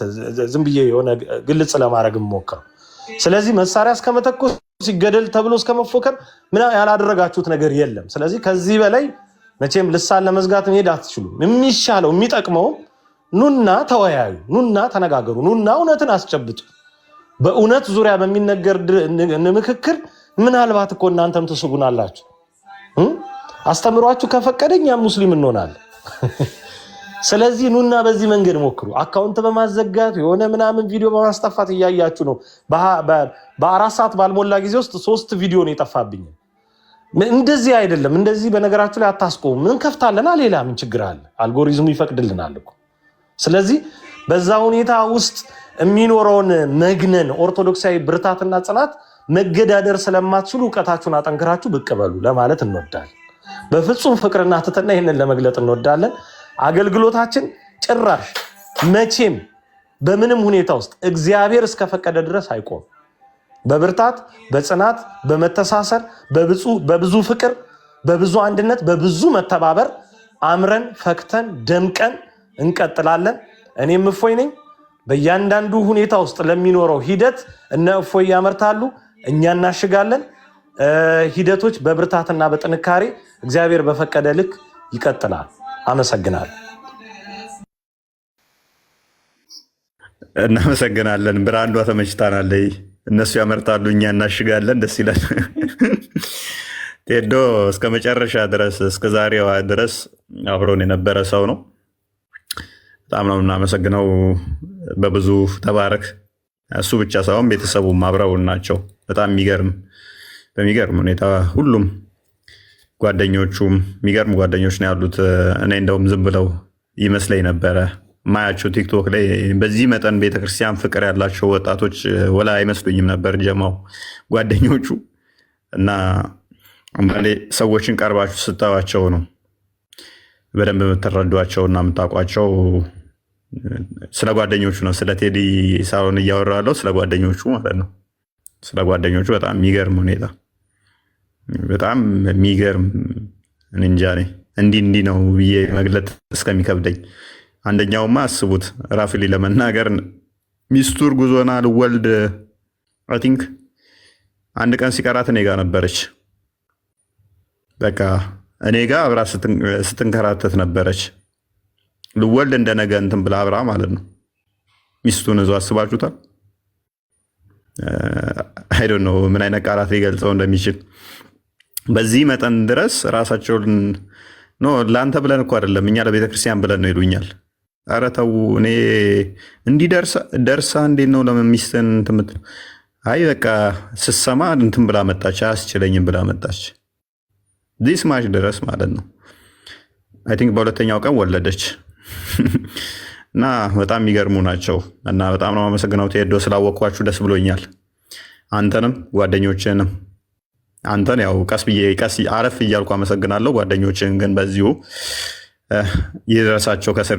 ዝም ብዬ የሆነ ግልጽ ለማድረግ ሞክረው። ስለዚህ መሳሪያ እስከመተኮስ ሲገደል ተብሎ እስከመፎከር ምን ያላደረጋችሁት ነገር የለም። ስለዚህ ከዚህ በላይ መቼም ልሳን ለመዝጋት መሄድ አትችሉም። የሚሻለው የሚጠቅመው ኑና ተወያዩ፣ ኑና ተነጋገሩ፣ ኑና እውነትን አስጨብጡ። በእውነት ዙሪያ በሚነገር ምክክር ምናልባት እኮ እናንተም ትስጉናላችሁ። አስተምሯችሁ ከፈቀደኛ ሙስሊም እንሆናለን። ስለዚህ ኑና በዚህ መንገድ ሞክሩ። አካውንት በማዘጋት የሆነ ምናምን ቪዲዮ በማስጠፋት እያያችሁ ነው። በ4 ሰዓት ባልሞላ ጊዜ ውስጥ 3 ቪዲዮ ነው የጠፋብኝ። እንደዚህ አይደለም። እንደዚህ በነገራችሁ ላይ አታስቆሙ። ምን ከፍታለና ሌላ ምን ችግር አለ? አልጎሪዝሙ ይፈቅድልናል እኮ። ስለዚህ በዛ ሁኔታ ውስጥ የሚኖረውን መግነን ኦርቶዶክሳዊ ብርታትና ጽናት መገዳደር ስለማትችሉ እውቀታችሁን አጠንክራችሁ ብቅ በሉ ለማለት እንወዳለን። በፍጹም ፍቅርና ትህትና ይህንን ለመግለጥ እንወዳለን። አገልግሎታችን ጭራሽ መቼም በምንም ሁኔታ ውስጥ እግዚአብሔር እስከፈቀደ ድረስ አይቆም። በብርታት በጽናት በመተሳሰር በብዙ ፍቅር በብዙ አንድነት በብዙ መተባበር አምረን ፈክተን ደምቀን እንቀጥላለን። እኔም እፎይ ነኝ። በእያንዳንዱ ሁኔታ ውስጥ ለሚኖረው ሂደት እነ እፎይ ያመርታሉ፣ እኛ እናሽጋለን። ሂደቶች በብርታትና በጥንካሬ እግዚአብሔር በፈቀደ ልክ ይቀጥላል። አመሰግናለሁ። እናመሰግናለን። ብራንዷ ተመችታናለች። እነሱ ያመርታሉ፣ እኛ እናሽጋለን። ደስ ይላል። ቴዶ እስከ መጨረሻ ድረስ እስከ ዛሬዋ ድረስ አብሮን የነበረ ሰው ነው። በጣም ነው የምናመሰግነው። በብዙ ተባረክ። እሱ ብቻ ሳይሆን ቤተሰቡም አብረውን ናቸው። በጣም በሚገርም ሁኔታ ሁሉም ጓደኞቹም የሚገርሙ ጓደኞች ነው ያሉት። እኔ እንደውም ዝም ብለው ይመስለኝ ነበረ ማያቸው ቲክቶክ ላይ በዚህ መጠን ቤተክርስቲያን ፍቅር ያላቸው ወጣቶች ወላ አይመስሉኝም ነበር ጀማው ጓደኞቹ። እና አንዳንዴ ሰዎችን ቀርባችሁ ስታዋቸው ነው በደንብ የምትረዷቸው እና የምታውቋቸው። ስለ ጓደኞቹ ነው፣ ስለ ቴዲ ሳይሆን እያወራለሁ፣ ስለ ጓደኞቹ ማለት ነው። ስለ ጓደኞቹ በጣም የሚገርም ሁኔታ በጣም የሚገርም እንጃ እንዲህ ነው ብዬ መግለጥ እስከሚከብደኝ። አንደኛውማ አስቡት ራፍሊ ለመናገር ሚስቱ እርጉዝ ሆና ልወልድ አይ ቲንክ አንድ ቀን ሲቀራት እኔ ጋ ነበረች። በቃ እኔ ጋ አብራ ስትንከራተት ነበረች። ልወልድ እንደነገ እንትን ብላ አብራ ማለት ነው። ሚስቱን እዞ አስባችሁታል? አይ ዶንት ኖ ምን አይነት ቃላት ሊገልጸው እንደሚችል። በዚህ መጠን ድረስ ራሳቸውን ለአንተ ብለን እኮ አይደለም እኛ ለቤተክርስቲያን ብለን ነው ይሉኛል። ኧረ ተው፣ እኔ እንዲህ ደርሳ እንዴት ነው ለምን ሚስትን እንትን የምትለው? አይ በቃ ስሰማ እንትን ብላ መጣች፣ አያስችለኝም ብላ መጣች። ዲስ ማች ድረስ ማለት ነው። አይ ቲንክ በሁለተኛው ቀን ወለደች። እና በጣም የሚገርሙ ናቸው። እና በጣም ነው አመሰግነው ቴዶ፣ ስላወቅኳችሁ ደስ ብሎኛል። አንተንም ጓደኞችንም አንተን ያው ቀስ አረፍ እያልኩ አመሰግናለሁ። ጓደኞችን ግን በዚሁ ይድረሳቸው ከስር